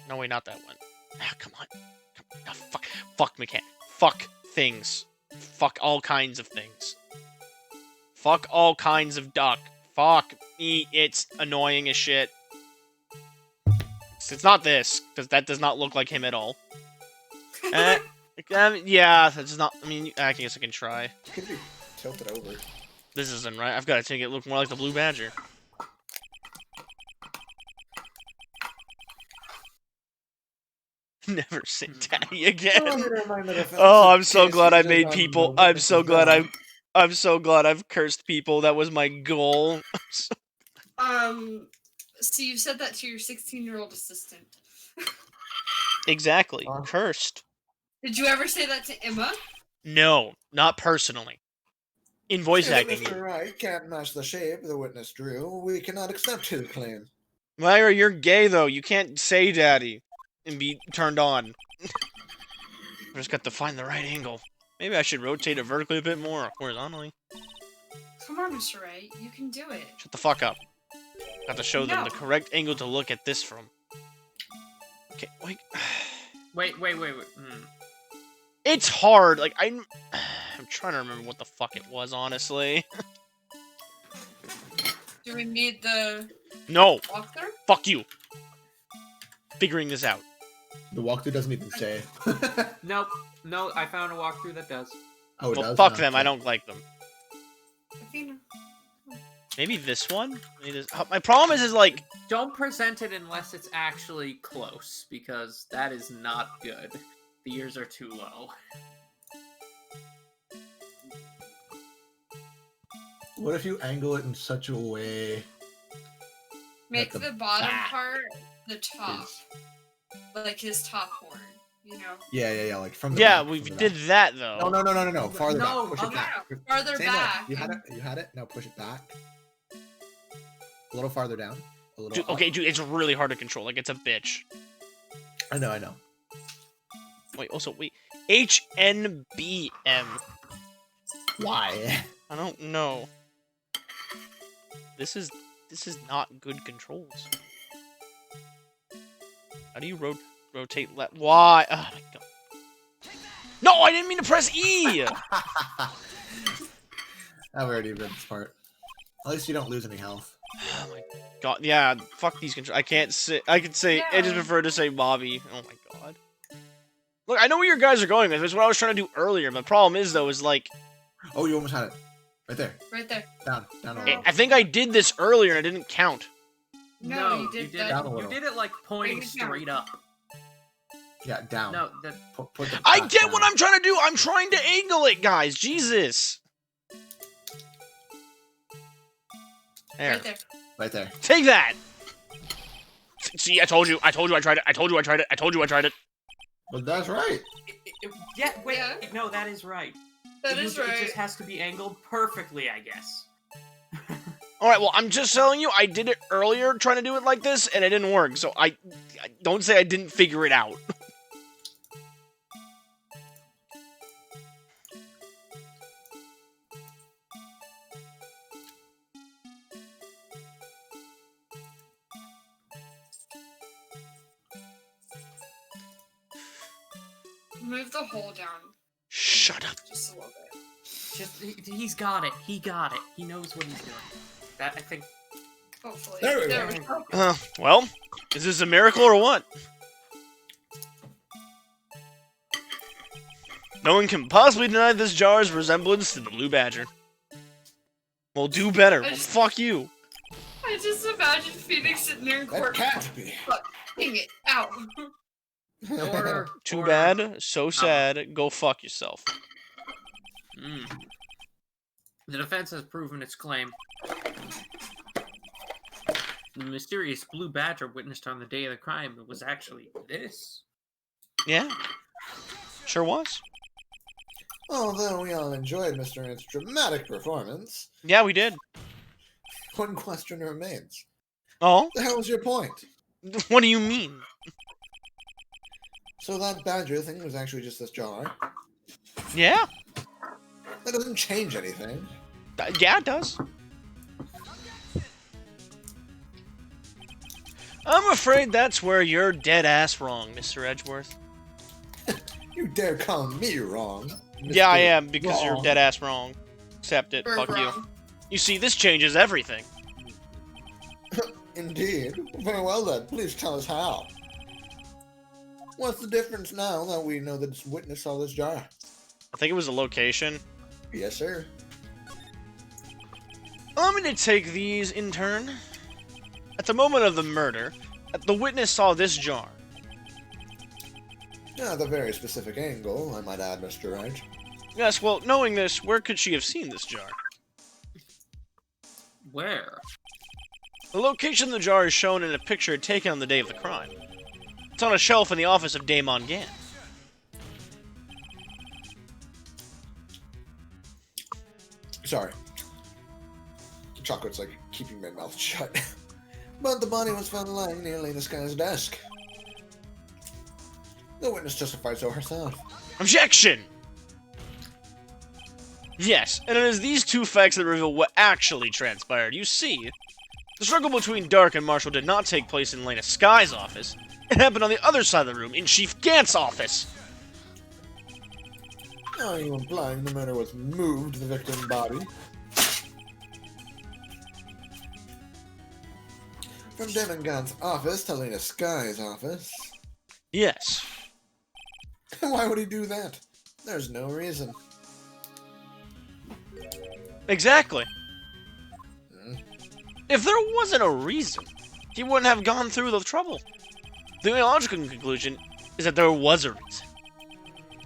No, wait, not that one. Ah, come on. Ah, fuck. Fuck mechanic. Fuck things. Fuck all kinds of things. Fuck all kinds of duck. Fuck me. It's annoying as shit. It's not this, because that does not look like him at all. Yeah, that's not... I mean, I guess I can try. It could be tilted over. This isn't right. I've got to make it look more like the Blue Badger. Never say daddy again. Oh, I'm so glad I made people. I'm so glad I've cursed people. That was my goal. So you've said that to your 16-year-old assistant. Exactly. Cursed. Did you ever say that to Emma? No, not personally. In voice acting. Mr. Wright can't match the shape the witness drew. We cannot accept his claim. Myra, you're gay though. You can't say daddy and be turned on. I just got to find the right angle. Maybe I should rotate it vertically a bit more, or horizontally. Come on, Mr. Wright. You can do it. Shut the fuck up. Got to show them the No. correct angle to look at this from. Okay, wait. Wait. It's hard. Like I'm trying to remember what the fuck it was, honestly. Do we need the No, walkthrough? fuck you. Figuring this out. The walkthrough doesn't even say. Nope. No, I found a walkthrough that does. Oh, it Well, does? fuck No, them. I okay. don't like them. Athena. Maybe this one. Maybe this... My problem is like Don't present it unless it's actually close, because that is not good. The ears are too low. What if you angle it in such a way? Make the the bottom back part the top. is- Like his top horn, you know? Yeah, like from the yeah, back, we from the did back. that though. No, farther No, back. Push it other- back. Farther Same way. back. You had it? You had it? Now push it back. A little farther down. A little Dude, up. okay, dude, it's really hard to control. Like it's a bitch. I know. Wait, also wait. HNBM. Why? I don't know. This is not good controls. How do you rotate left? Why? Oh my god. No, I didn't mean to press E. I've already read this part. At least you don't lose any health. Oh my god. Yeah, fuck these controls. I can't say. I could say. I just Yeah. prefer to say Bobby. Oh my god. Look, I know where you guys are going with. This is what I was trying to do earlier. But the problem is though, is like Oh, you almost had it. Right there. Right there. Down a No. little. I think I did this earlier and it didn't count. No, you did that. Down a You little. did it like pointing Bring it down. straight up. Yeah, down. No, that Put the I back get down. what I'm trying to do. I'm trying to angle it, guys. Jesus. There. Right there. Right there. Take that. See, I told you. I tried it. I told you I tried it. But that's right. yeah, wait, Yeah. no, that is right. That It is just- right. It just has to be angled perfectly, I guess. All right. Well, I'm just telling you. I did it earlier, trying to do it like this, and it didn't work. So I don't say I didn't figure it out. Move the hole down Shut up. just a little bit. Just he's got it. He got it. He knows what he's doing. That I think. Hopefully. There we go. go. Well, is this a miracle or what? No one can possibly deny this jar's resemblance to the Blue Badger. Well, do better. Well, fuck you. I just imagine Phoenix sitting there in That court. can't be. Dang it. Out. Order. Too order. bad. So sad. Go fuck yourself. Mm. The defense has proven its claim. The mysterious Blue Badger witnessed on the day of the crime was actually this. Yeah. Sure was. Although we all enjoyed Mr. Ant's dramatic performance, Yeah, we did. one question remains. Oh? The hell was your point? What do you mean? So that badger thing was actually just this jar. Yeah, That doesn't change anything. yeah, it does. I'm afraid that's where you're dead ass wrong, Mr. Edgeworth. You dare call me wrong? Yeah, I Mr. am, because you're Wrong. dead ass wrong. Accept it, Bird fuck you. wrong. You see, this changes everything. Indeed. Very well then. Please tell us how. What's the difference now that we know that this witness saw this jar? I think it was a location. Yes, sir. Allow me to take these in turn. At the moment of the murder, the witness saw this jar. Yeah, the very specific angle, I might add, Mr. Wright. Yes, well, knowing this, where could she have seen this jar? Where? The location of the jar is shown in a picture taken on the day of the crime. It's on a shelf in the office of Damon Gann. Sorry. Chocolate's like keeping my mouth shut. But the body was found lying near Lena Sky's desk. The witness justified so herself. Objection! Yes, and it is these two facts that reveal what actually transpired. You see, the struggle between Dark and Marshall did not take place in Lena Sky's office. It happened on the other side of the room, in Chief Gant's office. Are you implying the murder was moved to the victim's body? From Damon Gant's office to Lena Sky's office? Yes. Why would he do that? There's no reason. Exactly. Hmm. If there wasn't a reason, he wouldn't have gone through the trouble. The only logical conclusion is that there was a reason.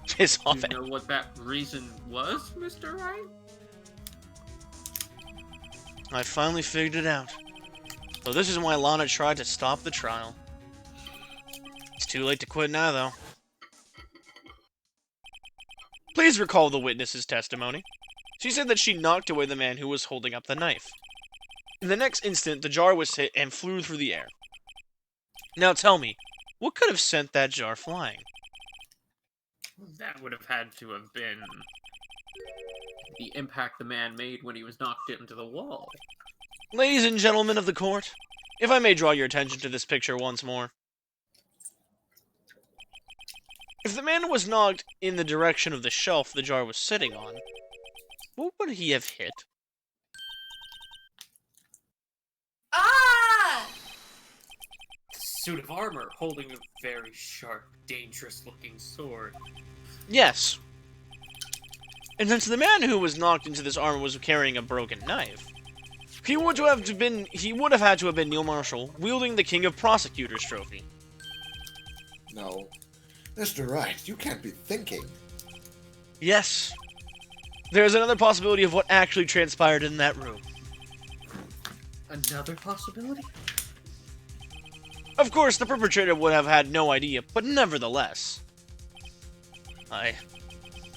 Piss Do off you know what that reason was, Mr. Wright? I finally figured it out. So this is why Lana tried to stop the trial. It's too late to quit now, though. Please recall the witness's testimony. She said that she knocked away the man who was holding up the knife. In the next instant, the jar was hit and flew through the air. Now tell me, what could have sent that jar flying? That would have had to have been the impact the man made when he was knocked into the wall. Ladies and gentlemen of the court, if I may draw your attention to this picture once more. If the man was knocked in the direction of the shelf the jar was sitting on, what would he have hit? Ah! Suit of armor holding a very sharp, dangerous-looking sword. Yes. And since the man who was knocked into this armor was carrying a broken knife, he would have had to have been Neil Marshall, wielding the King of Prosecutors trophy. No. Mr. Wright, you can't be thinking. Yes. There's another possibility of what actually transpired in that room. Another possibility? Of course, the perpetrator would have had no idea, but nevertheless. I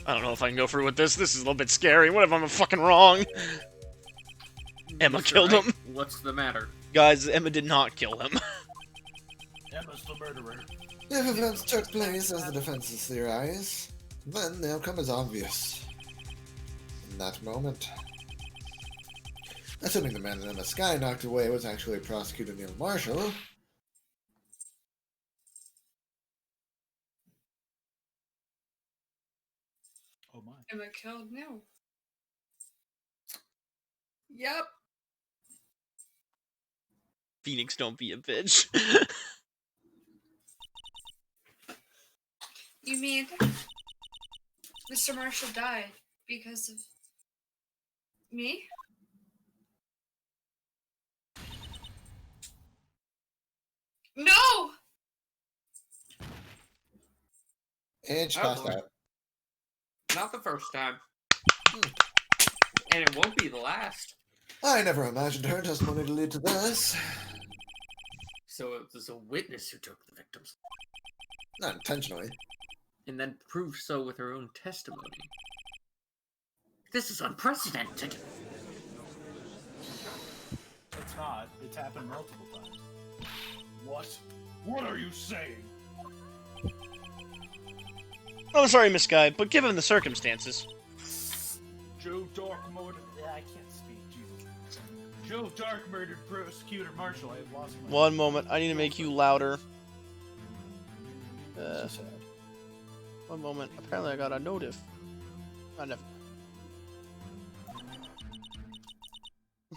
don't know if I can go through with this. This is a little bit scary. What if I'm fucking wrong? Emma Mr. killed Wright, him. What's the matter? Guys, Emma did not kill him. Emma's the murderer. If events took place as the defenses theorize, then the outcome is obvious. In that moment. Assuming the man that Emma Sky knocked away was actually Prosecutor Neil Marshall, Oh my. Emma killed Neil. Yep. Phoenix, don't be a bitch. You mean Mr. Marshall died because of me? No! Edge Oh, passed boy. out. Not the first time. And it won't be the last. I never imagined her testimony to lead to this. So it was a witness who took the victim's Not intentionally. and then proved so with her own testimony. This is unprecedented. It's not. It's happened multiple times. What? What are you saying? I'm sorry, Miss Guy, but given the circumstances, Joe Dark murdered. Yeah, I can't speak. Jesus. Joe Dark murdered Prosecutor Marshall. I have lost my. one moment, I need to make you louder. So sad. One moment. Apparently, I got a notif. Oh, never.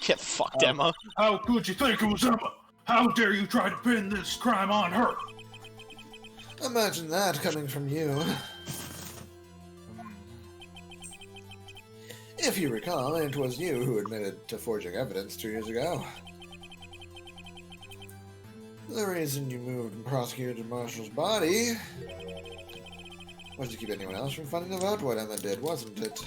Get fucked, Oh. Emma. How could you think it was Emma? How dare you try to pin this crime on her? Imagine that coming from you. If you recall, it was you who admitted to forging evidence 2 years ago. The reason you moved Prosecutor Marshall's body was to keep anyone else from finding out what Emma did, wasn't it?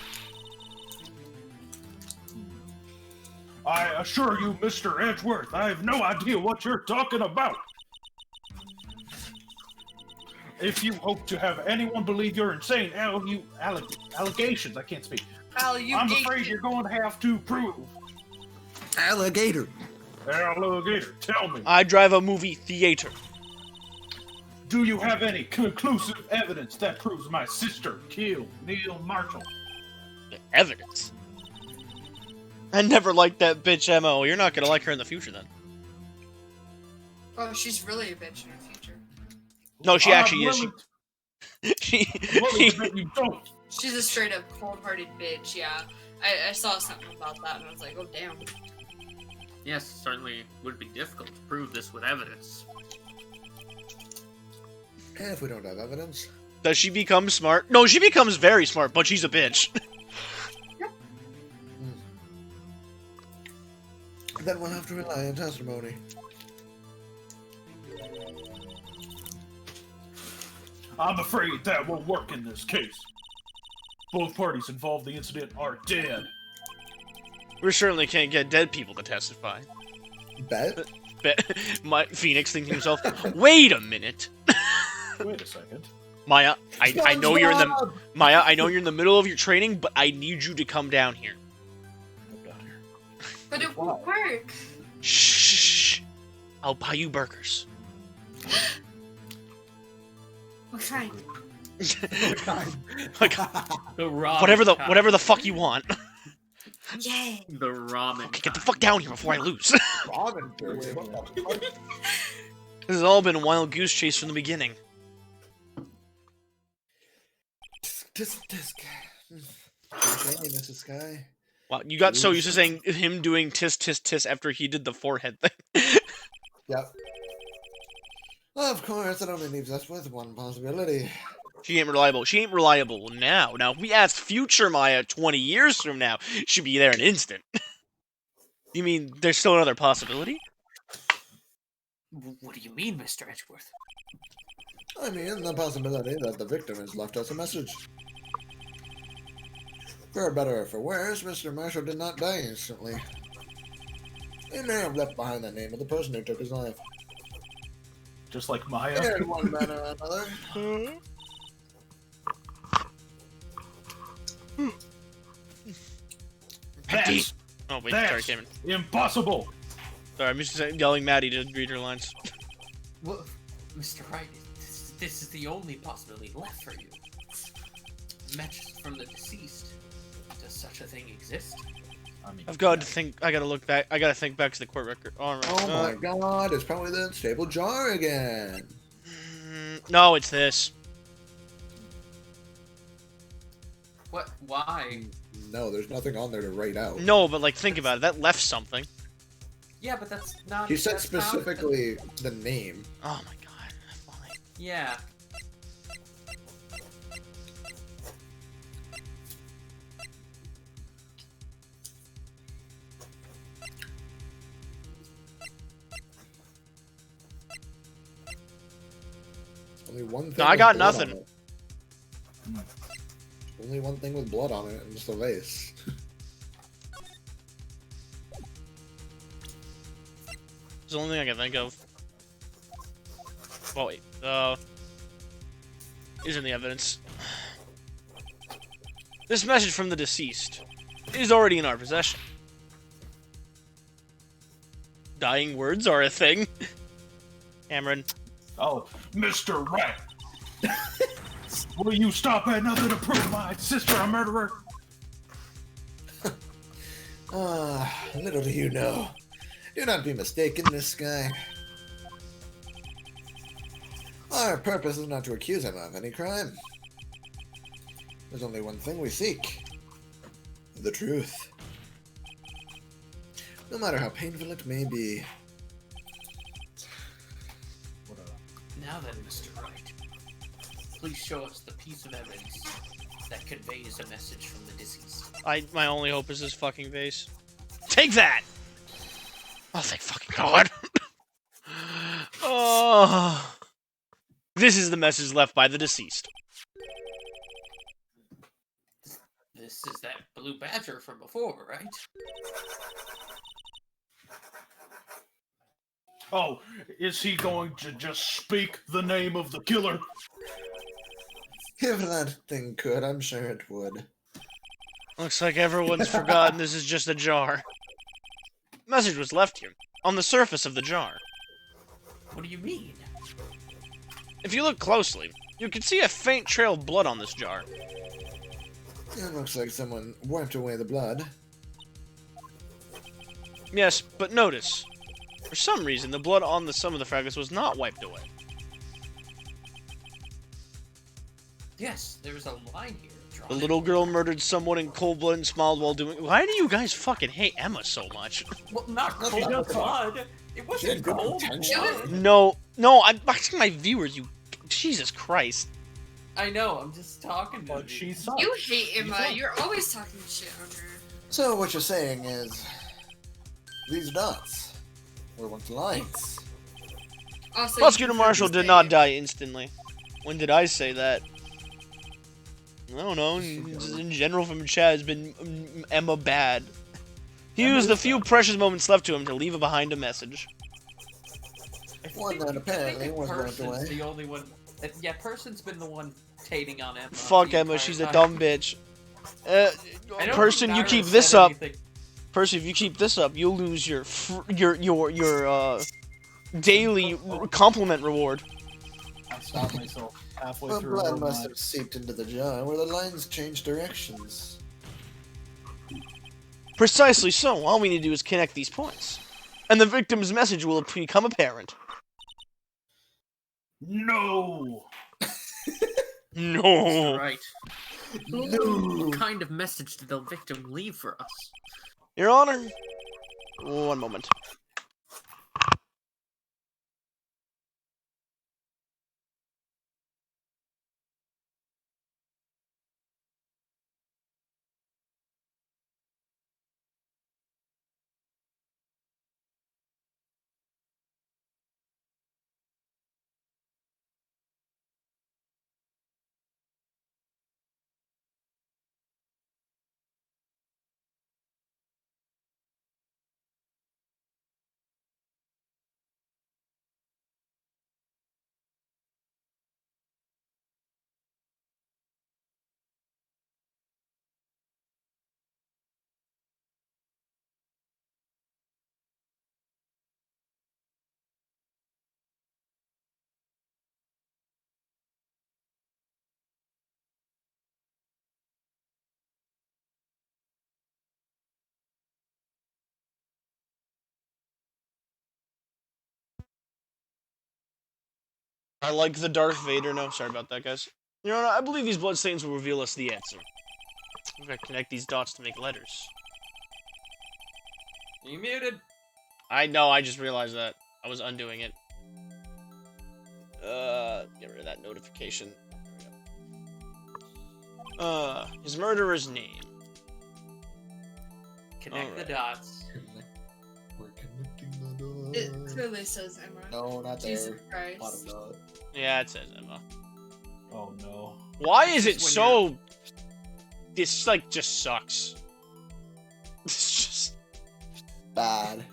I assure you, Mr. Edgeworth, I have no idea what you're talking about. If you hope to have anyone believe you're insane, allegations, I can't speak. I'm afraid you're going to have to prove. Alligator! Alligator, tell me, I drive a movie theater. do you have any conclusive evidence that proves my sister killed Neil Marshall? Evidence? I never liked that bitch Emma. Well, you're not gonna like her in the future, then. Oh, she's really a bitch in the future. No, she I'm actually is. willing- She, willing to bet you don't. She's a straight up cold-hearted bitch, yeah. I saw something about that and I was like, oh damn. Yes, certainly would be difficult to prove this with evidence. And if we don't have evidence, Does she become smart? No, she becomes very smart, but she's a bitch. then we'll have to rely on testimony. I'm afraid that won't work in this case. Both parties involved in the incident are dead. We certainly can't get dead people to testify. Bet? My Phoenix thinking to himself, wait a minute. Wait a second. Maya, I know you're in the SpongeBob! Maya, I know you're in the middle of your training, but I need you to come down here. Come down here. But it won't work. Shh. I'll buy you burgers. What kind? Like, The ramen. whatever the fuck you want. Yeah. The ramen. Okay, get the fuck down here before I lose. Ramen burger, what the fuck? This has all been a wild goose chase from the beginning. Tisk, tisk. Shame, Mrs. Sky. Wow, you got so used to saying him doing tis tis tis after he did the forehead thing. Yep. Of course, it only leaves us with one possibility. She ain't reliable. She ain't reliable now. Now, if we ask future Maya 20 years from now, she'd be there in an instant. You mean there's still another possibility? What do you mean, Mr. Edgeworth? I mean, the possibility that the victim has left us a message. For better or for worse, Mr. Marshall did not die instantly. He may have left behind the name of the person who took his life. Just like Maya. In one manner or another. That's, Oh, wait, sorry, that's Cameron. impossible. Sorry, I'm just yelling Maddie to read her lines. Well, Mr. Wright, this is the only possibility left for you. Matches from the deceased. Does such a thing exist? I mean, I've got to think. I gotta look back. I gotta think back to the court record. All right. Oh my god, it's probably the stable jar again. No, it's this. What? Why? No, there's nothing on there to write out. No, but like, think about it. That left something. Yeah, but that's not. He said that's not- specifically the name. Oh my god. Fine. Yeah. Only one thing. No, I with got blood on nothing. it. Only one thing with blood on it, and it's the lace. It's the only thing I can think of. Oh wait. Is in the evidence. This message from the deceased is already in our possession. Dying words are a thing. Cameron. oh, Mr. Rat. Will you stop at nothing to prove my sister a murderer? Little do you know. Do not be mistaken, Miss Sky. Our purpose is not to accuse him of any crime. There's only one thing we seek. The truth. No matter how painful it may be. Now then, Mr. Wright, please show us the piece of evidence that conveys a message from the deceased. My only hope is this fucking vase. Take that! Oh, thank fucking God. Oh. This is the message left by the deceased. This is that blue badger from before, right? Oh, is he going to just speak the name of the killer? If that thing could, I'm sure it would. Looks like everyone's forgotten this is just a jar. Message was left here, on the surface of the jar. What do you mean? If you look closely, you can see a faint trail of blood on this jar. It looks like someone wiped away the blood. Yes, but notice, for some reason, the blood on some of the fragments was not wiped away. Yes, there's a line here. The little girl murdered someone in cold blood and smiled while doing. Why do you guys fucking hate Emma so much? Well, not Nothing cold else. blood. It wasn't had good cold intentions. blood. No, I'm asking my viewers. You, Jesus Christ. I know. I'm just talking to But you. she sucks. You hate Emma. suck. You're always talking shit on her. So what you're saying is, these dots were once lines. Also, you Prosecutor can Marshall say- did not die instantly. When did I say that? I don't know. In general, from Chad has been Emma bad. He used the few precious moments left to him to leave behind a message. One that apparently was wiped Person's away. the only one. Yeah, Person's been the one hating on Emma. Fuck the Emma, entire she's a time. dumb bitch. I don't Person, think you Naira keep said this up. anything. Percy, if you keep this up, you'll lose your daily compliment reward. I stopped myself halfway The through. blood one must line. have seeped into the jar where the lines changed directions. Precisely so. All we need to do is connect these points, and the victim's message will become apparent. No. No. Right. No. What kind of message did the victim leave for us? Your Honor, one moment. I like the Darth Vader. No, sorry about that, guys. Your Honor, I believe these bloodstains will reveal us the answer. We've got to connect these dots to make letters. You muted. I know, I just realized that. I was undoing it. Get rid of that notification. There we go. His murderer's name. Connect the Alright. dots. We're connecting the It dots. clearly says Emma. No, not Jesus there. Christ. Bottom dot. Yeah, it says Emma. Oh no. Why This is it is when so... This, like, just sucks. Bad.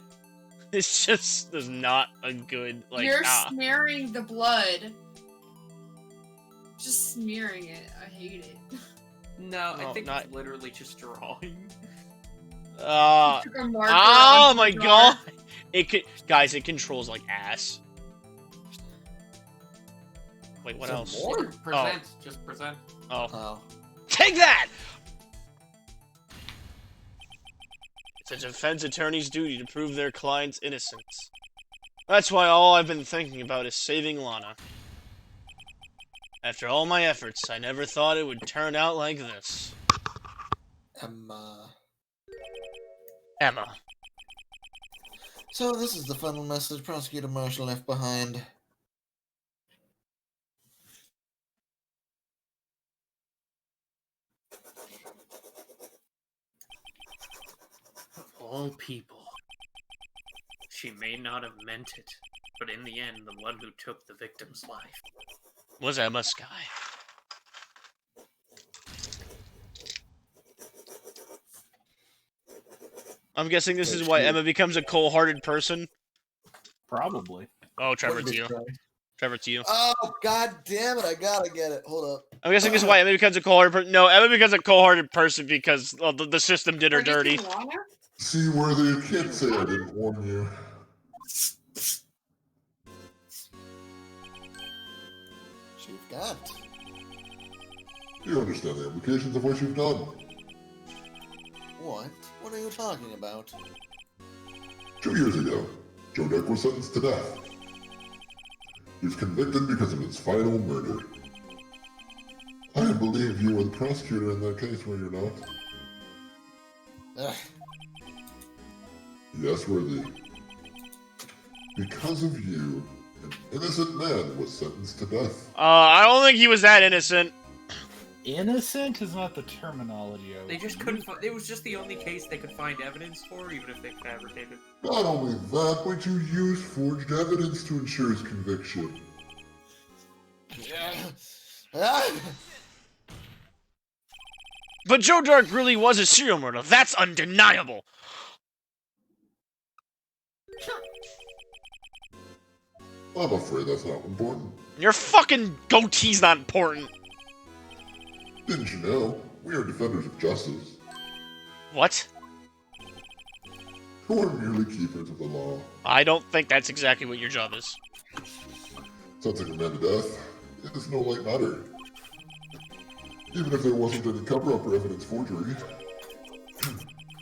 It's just, there's not a good, like, You're smearing the blood. Just smearing it. I hate it. No, I No, think not- it's literally just drawing. Took a marker Oh onto my the god! jar. It could, guys, it controls like ass. Wait, what Is there else? more? Present. Just present. Oh. Oh. Take that! It's a defense attorney's duty to prove their client's innocence. That's why all I've been thinking about is saving Lana. After all my efforts, I never thought it would turn out like this. Emma. Emma. So this is the final message Prosecutor Marshall left behind. Of all people. She may not have meant it, but in the end, the one who took the victim's life. Was Emma Sky. I'm guessing this is why Emma becomes a cold-hearted person. Probably. Oh, Trevor, Wouldn't it's be you. surprised. Trevor, it's you. Oh, god damn it, I gotta get it. Hold up. I'm guessing this is why Emma becomes a cold-hearted person. No, Emma becomes a cold-hearted person because the system did her dirty. Seaworthy, you can't say I didn't warn you. Chief Gant. You understand the implications of what you've done. What? What are you talking about? 2 years ago, Joe Deck was sentenced to death. He was convicted because of his final murder. I believe you were the prosecutor in that case, were you not? Ugh. Yes, Worthy. Because of you, an innocent man was sentenced to death. I don't think he was that innocent. Innocent is not the terminology I would They just use. couldn't. It was just the only case they could find evidence for, even if they fabricated. Not only that, but you used forged evidence to ensure his conviction. Ah! But Joe Dark really was a serial murderer. That's undeniable. I'm afraid that's not important. Your fucking goatee's not important. Didn't you know? We are defenders of justice. What? Who are merely keepers of the law. I don't think that's exactly what your job is. Sentencing a man to death is no light matter. Even if there wasn't any cover-up or evidence forgery.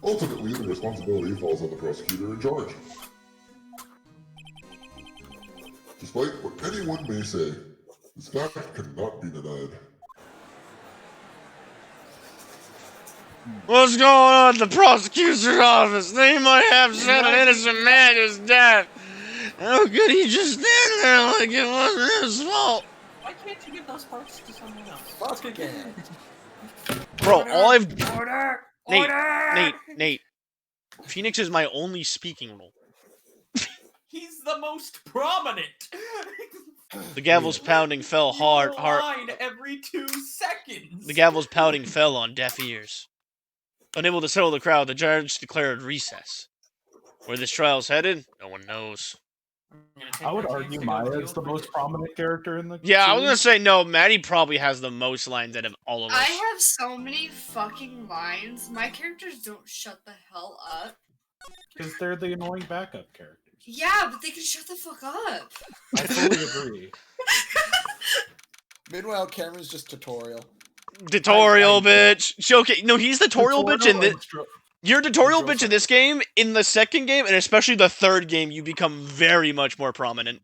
Ultimately, the responsibility falls on the prosecutor in charge. Despite what anyone may say, this fact cannot be denied. What's going on at the prosecutor's office? They might have sent an innocent man to his death. How could he just stand there like it wasn't his fault? Why can't you give those parts to someone else? Fuck again. Bro, all I've... Order! Nate. Phoenix is my only speaking role. He's the most prominent. The gavel's pounding fell hard. Line every 2 seconds. The gavel's pounding fell on deaf ears. Unable to settle the crowd, the judge declared recess. Where this trial's headed, no one knows. I would argue Maya is the most prominent character in the Yeah, I was series. gonna say no. Maddie probably has the most lines out of all of us. I have so many fucking lines. My characters don't shut the hell up. Because they're the annoying backup characters. Yeah, but they can shut the fuck up. I fully agree. Meanwhile, Cameron's just tutorial. Tutorial bitch. Showcase. No, he's the tutorial bitch in this. Tutorial You're a tutorial bitch in this game. In the second game, and especially the third game, you become very much more prominent.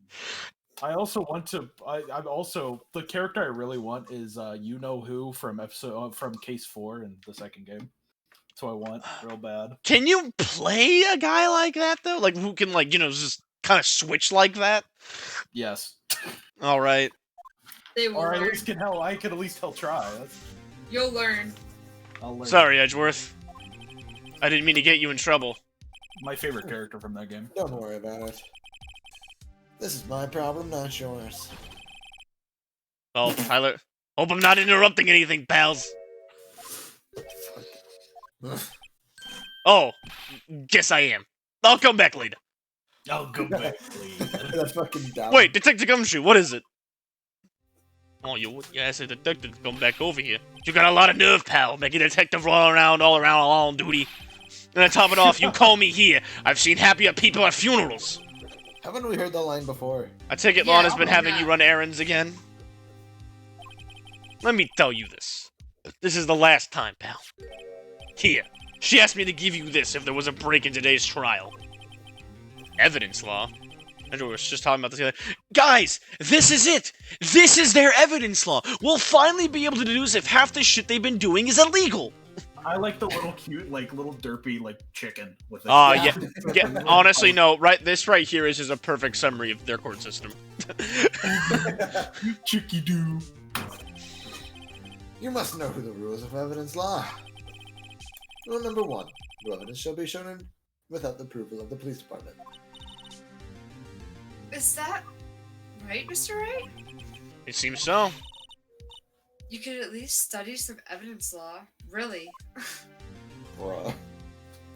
I also want to. I'm also the character I really want is you know who from from Case 4 in the second game. That's who I want real bad. Can you play a guy like that though? Like who can just kind of switch like that? Yes. All right. They will Or at learn. least I could at least help try. You'll learn. I'll learn. Sorry, Edgeworth. I didn't mean to get you in trouble. My favorite character from that game. Don't worry about it. This is my problem, not yours. Well, Tyler, hope I'm not interrupting anything, pals. Oh, guess I am. I'll come back later. I'll go back, please. That's fucking dumb. Wait, Detective Gumshoe, what is it? Oh, you asked a detective to come back over here. You got a lot of nerve, pal, making a detective all around, all on duty. And to top it off, you call me here. I've seen happier people at funerals. Haven't we heard that line before? I take it Yeah, Lana's been oh, having yeah. you run errands again? let me tell you this. This is the last time, pal. Here. She asked me to give you this if there was a break in today's trial. Evidence law? Andrew was just talking about this the other. Guys, this is it! This is their evidence law! We'll finally be able to deduce if half the shit they've been doing is illegal! I like the little cute, like little derpy, like chicken with it. Yeah. Honestly, no. This right here is just a perfect summary of their court system. Chicky doo. You must know who the rules of evidence law. Rule number 1. No evidence shall be shown in without the approval of the police department. Is that right, Mr. Wright? It seems so. You could at least study some evidence law. Really. Bruh.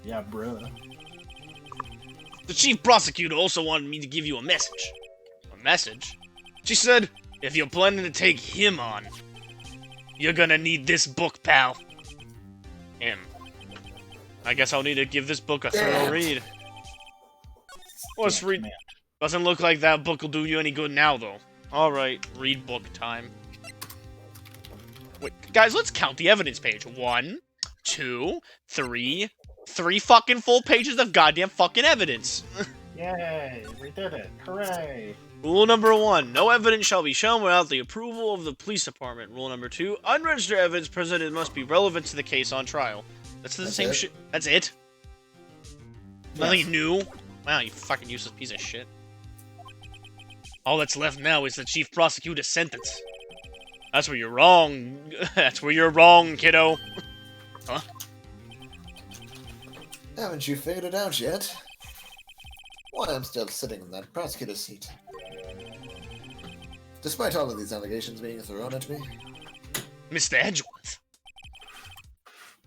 Yeah, bruh. The chief prosecutor also wanted me to give you a message. A message? She said, if you're planning to take him on, you're gonna need this book, pal. Him. I guess I'll need to give this book a thorough read. Let's read. Man. Doesn't look like that book will do you any good now, though. Alright, read book time. Wait, guys, let's count the evidence page. 1, 2, 3. 3 fucking full pages of goddamn fucking evidence. Yay, we did it. Hooray. Rule number 1. No evidence shall be shown without the approval of the police department. Rule number 2. Unregistered evidence presented must be relevant to the case on trial. That's the same shit. That's it? Nothing new? Wow, you fucking useless piece of shit. All that's left now is the chief prosecutor's sentence. That's where you're wrong. That's where you're wrong, kiddo. Huh? Haven't you figured it out yet? Why I'm still sitting in that prosecutor's seat. Despite all of these allegations being thrown at me, Mr. Edgeworth.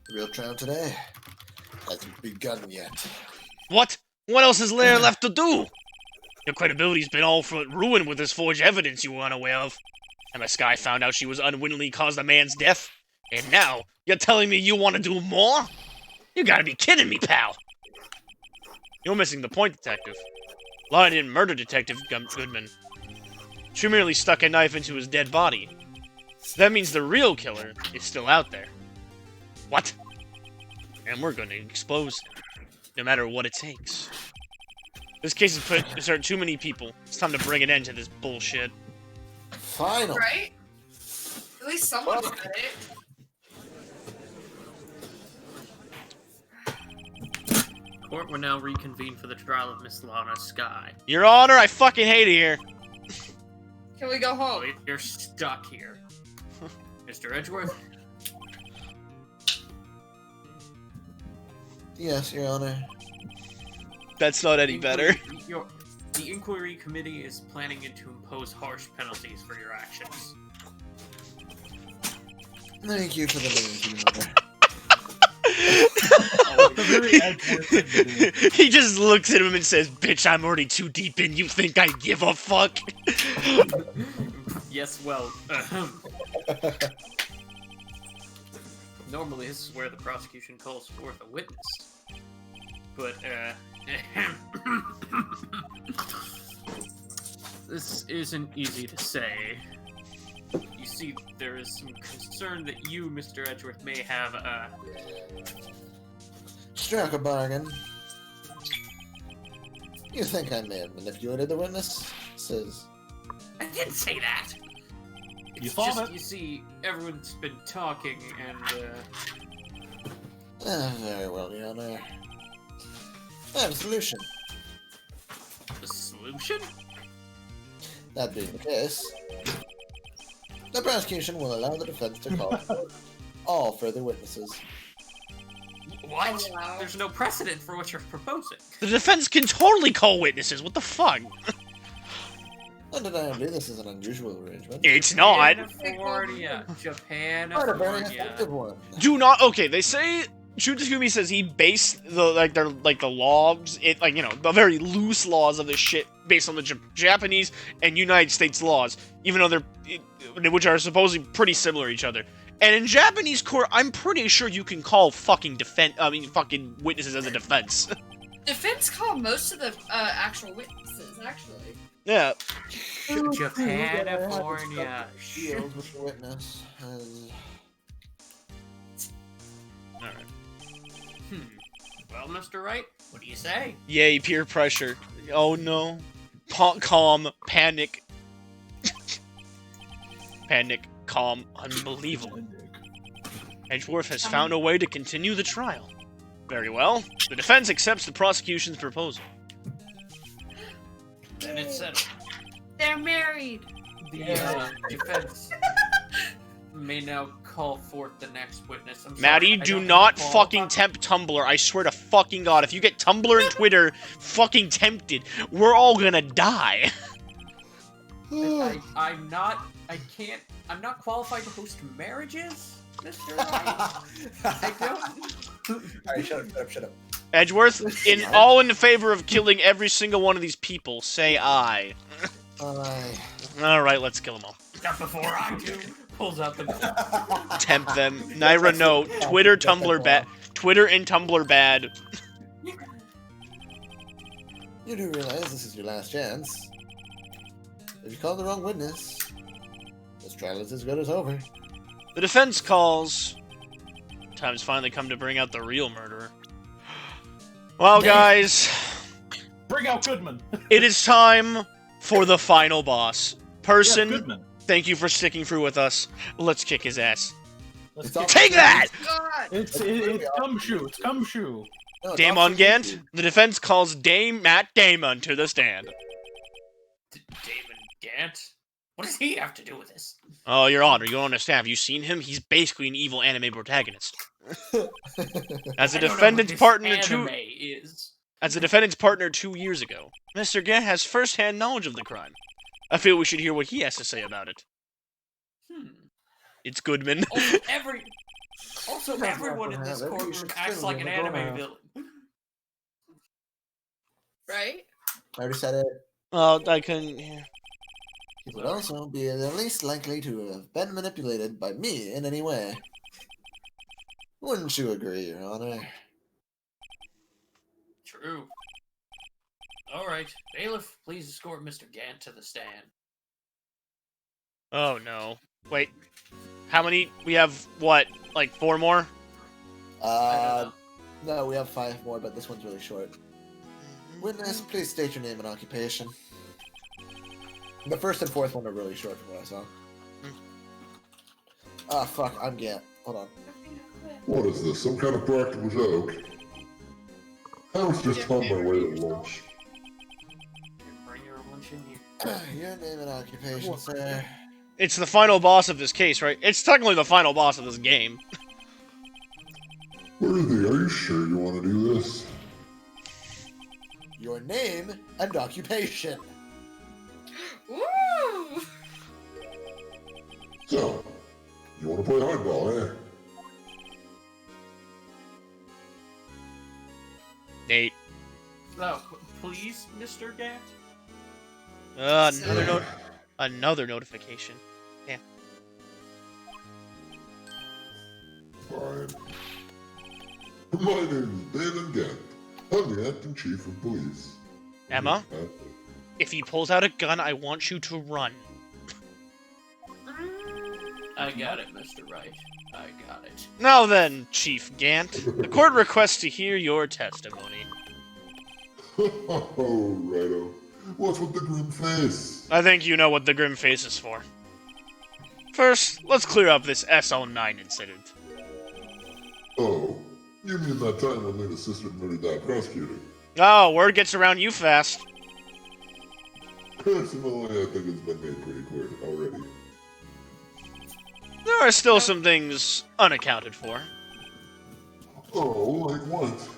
the real trial today hasn't begun yet. What? What else is there left to do? Your credibility's been all for ruined with this forged evidence you were unaware of. And the Sky found out she was unwittingly caused a man's death. And now, you're telling me you want to do more? You gotta be kidding me, pal! You're missing the point, Detective. Lana didn't murder Detective Goodman. She merely stuck a knife into his dead body. That means the real killer is still out there. What? And we're gonna expose him, no matter what it takes. This case has put hurt too many people. It's time to bring an end to this bullshit. Final. Right? At least someone said it. Court will now reconvene for the trial of Miss Lana Sky. Your Honor, I fucking hate it here. Can we go Oh, home? you're stuck here. Mr. Edgeworth? Yes, Your Honor. That's not any better. The Inquiry Committee is planning to impose harsh penalties for your actions. Thank you for the news, Your Honor. The very Edgeworth thing to do. He just looks at him and says, "Bitch, I'm already too deep in. You think I give a fuck?" Yes, well, normally this is where the prosecution calls forth a witness. But, this isn't easy to say. You see, there is some concern that you, Mr. Edgeworth, may have, Struck a bargain. You think I may have manipulated the witness? Says, I didn't say that! You It's saw just, it. you see, everyone's been talking, and, very well, Your Honor. I have a solution. the solution? That being the case, the prosecution will allow the defense to call all further witnesses. What? Oh, wow. There's no precedent for what you're proposing. The defense can totally call witnesses. What the fuck? Undeniably, this is an unusual arrangement. It's not. California, Japan, But a very California. effective one. Do not. Okay, they say Shutafumi says he based the laws, the very loose laws of this shit based on the Japanese and United States laws, even though which are supposedly pretty similar to each other. And in Japanese court, I'm pretty sure you can call fucking witnesses as a defense. Defense called most of the actual witnesses, actually. Yeah. Japanifornia. Deals with the witness. Alright. Well, Mr. Wright, what do you say? Yay, peer pressure. Oh no. Calm. Panic. Panic. Calm. Unbelievable. Edgeworth has found a way to continue the trial. Very well. The defense accepts the prosecution's proposal. Then it's settled. They're married. The defense may now call forth the next witness. I'm sorry, Maddie, I do don't not recall- fucking tempt Tumblr. I swear to fucking God, if you get Tumblr and Twitter fucking tempted, we're all gonna die. I'm not qualified to host marriages, Mr. Wright. I don't. Alright, shut up. Edgeworth, all in favor of killing every single one of these people, say aye. Alright, let's kill them all. Not before I do. Pulls out the. Tempt them. Naira, no. Twitter, Tumblr bad. Twitter and Tumblr bad. You do realize this is your last chance. If you call the wrong witness, this trial is as good as over. The defense calls. Time's finally come to bring out the real murderer. Well, guys, Bring out Goodman. it is time for the final boss. Person, Goodman. thank you for sticking through with us. Let's kick his ass. Let's It's all- Take that! God. It's Gumshoe. It's Gumshoe. No, it's Damon also- Gant, the defense calls Dame Matt Damon to the stand. Damon Gant. What does he have to do with this? Oh, Your Honor, you don't understand. Have you seen him? He's basically an evil anime protagonist. As a I don't know what defendant's this partner anime is. As a defendant's partner 2 years ago, Mr. Gant has first-hand knowledge of the crime. I feel we should hear what he has to say about it. It's Goodman. Also, everyone in this courtroom acts like an anime villain. Right? I already said it. Oh, I couldn't. Yeah. He would also be the least likely to have been manipulated by me in any way. Wouldn't you agree, Your Honor? True. Alright, bailiff, please escort Mr. Gant to the stand. Oh no. Wait. How many? We have what? Like 4 more? No, we have 5 more, but this one's really short. Witness, please state your name and occupation. The first and fourth one are really short from what I saw. Ah, fuck, I'm Gant. Hold on. What is this, some kind of practical joke? I was just on my way to lunch. Bring your lunch in here. Your name and occupation, sir. It's the final boss of this case, right? It's technically the final boss of this game. Worthy, are you sure you want to do this? Your name and occupation. Woo! So, you want to play hardball, eh? Nate. No, please, Mr. Gant? Another notification. Damn. Fine. My name is Damon Gant. I'm the acting chief of police. Emma, if he pulls out a gun, I want you to run. I got it, Mr. Wright. I got it. Now then, Chief Gant, the court requests to hear your testimony. Oh, righto. What's with the grim face? I think you know what the grim face is for. First, let's clear up this SL9 incident. Oh, you mean that time when Lena's sister murdered that prosecutor? Oh, word gets around you fast. Personally, I think it's been made pretty clear already. There are still some things unaccounted for. Oh, like what?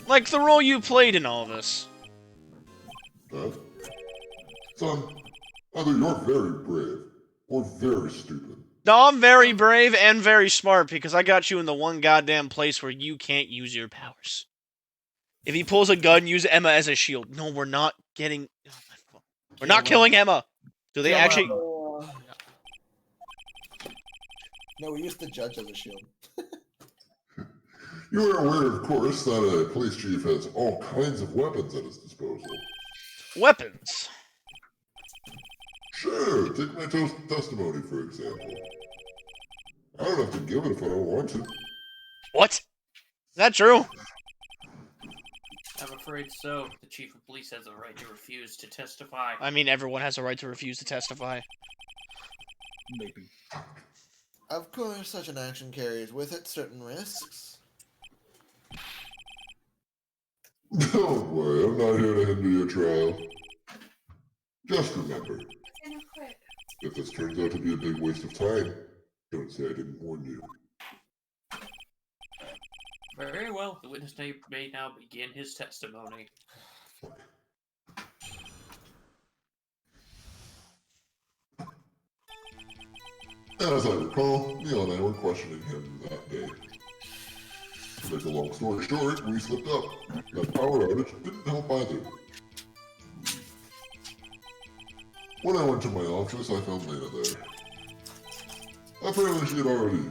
Like the role you played in all this. Huh? Son, either you're very brave, or very stupid. No, I'm very brave and very smart because I got you in the one goddamn place where you can't use your powers. If he pulls a gun, use Emma as a shield. No, we're not getting... We're not killing Emma. Do they actually... No, we used the judge as a shield. You are aware, of course, that a police chief has all kinds of weapons at his disposal. Weapons. Sure, take my testimony, for example. I don't have to give it if I don't want to. What? Is that true? I'm afraid so. The chief of police has the right to refuse to testify. I mean, everyone has a right to refuse to testify. Maybe. Of course, such an action carries with it certain risks. Don't worry, I'm not here to hinder your trial. Just remember, Then I quit. if this turns out to be a big waste of time, don't say I didn't warn you. Very well. The witness may now begin his testimony. As I recall, Neil and I were questioning him that day. To make a long story short, we slipped up. That power outage didn't help either. When I went to my office, I found Lena there. Apparently she had already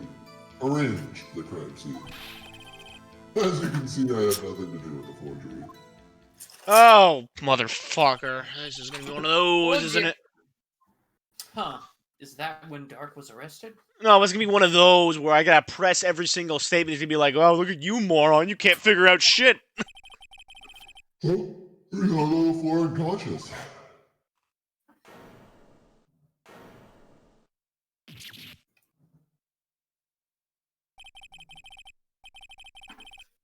arranged the crime scene. As you can see, I had nothing to do with the forgery. Oh, motherfucker. This is gonna be one of those, isn't it? Huh. Is that when Dark was arrested? No, it's gonna be one of those where I gotta press every single statement. It's gonna be like, oh, look at you, moron. You can't figure out shit. Oh, you're a little floor unconscious.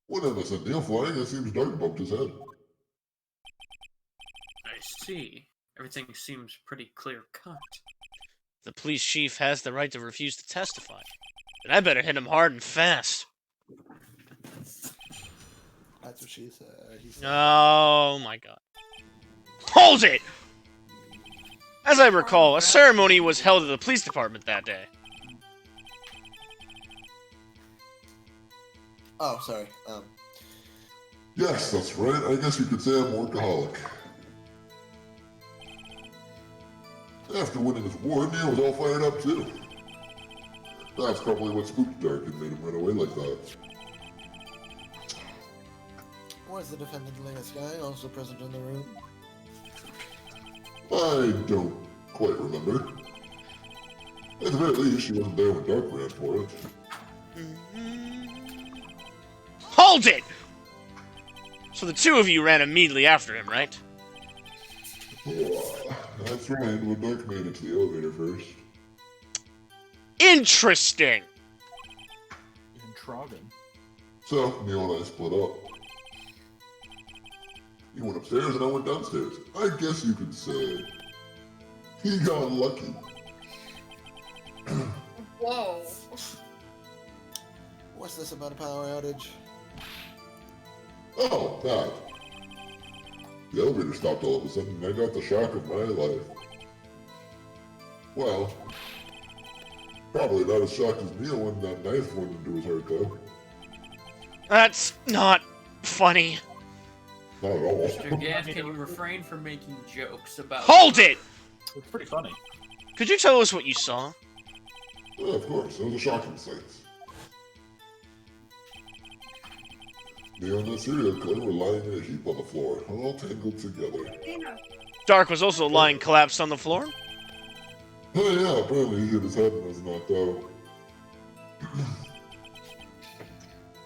When I sent Neil flying, it seems Dark bumped his head. I see. Everything seems pretty clear-cut. The police chief has the right to refuse to testify. And I better hit him hard and fast. That's what she said. He said. Oh my god. Hold it! As I recall, a ceremony was held at the police department that day. Oh, sorry. Yes, that's right. I guess you could say I'm a workaholic. After winning his award, Neil was all fired up too. That's probably what spooked Dark and made him run away like that. Was the defendant Lena Sky also present in the room? I don't quite remember. At the very least, she wasn't there when Dark ran for it. Hold it! So the two of you ran immediately after him, right? That's right, when Dark made it to the elevator first. Interesting! In Troggin. So, Neil and I split up. He went upstairs and I went downstairs. I guess you could say he got lucky. Whoa. What's this about a power outage? Oh, that. The elevator stopped all of a sudden and I got the shock of my life. Well, probably not as shocked as Neil when that knife went into his heart, though. That's not funny. Not at all. Mr. Gaff, can you refrain from making jokes about... Hold it! It's pretty funny. Could you tell us what you saw? Yeah, of course, it was a shocking sight. Neil and the serial killer were lying in a heap on the floor, all tangled together. Lena. Dark was also lying collapsed on the floor? Oh yeah, apparently he hit his head and was knocked out.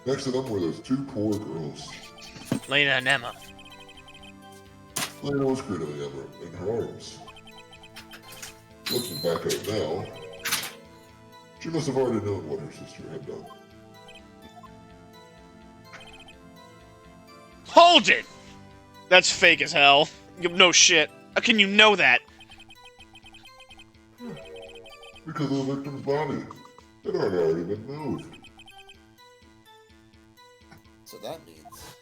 Next to them were those two poor girls. Lena and Emma. Lena was cradling Emma in her arms. Looking back at it now, she must have already known what her sister had done. Hold it! That's fake as hell. No shit. How can you know that? Because of the victim's body. It had already been moved. So that means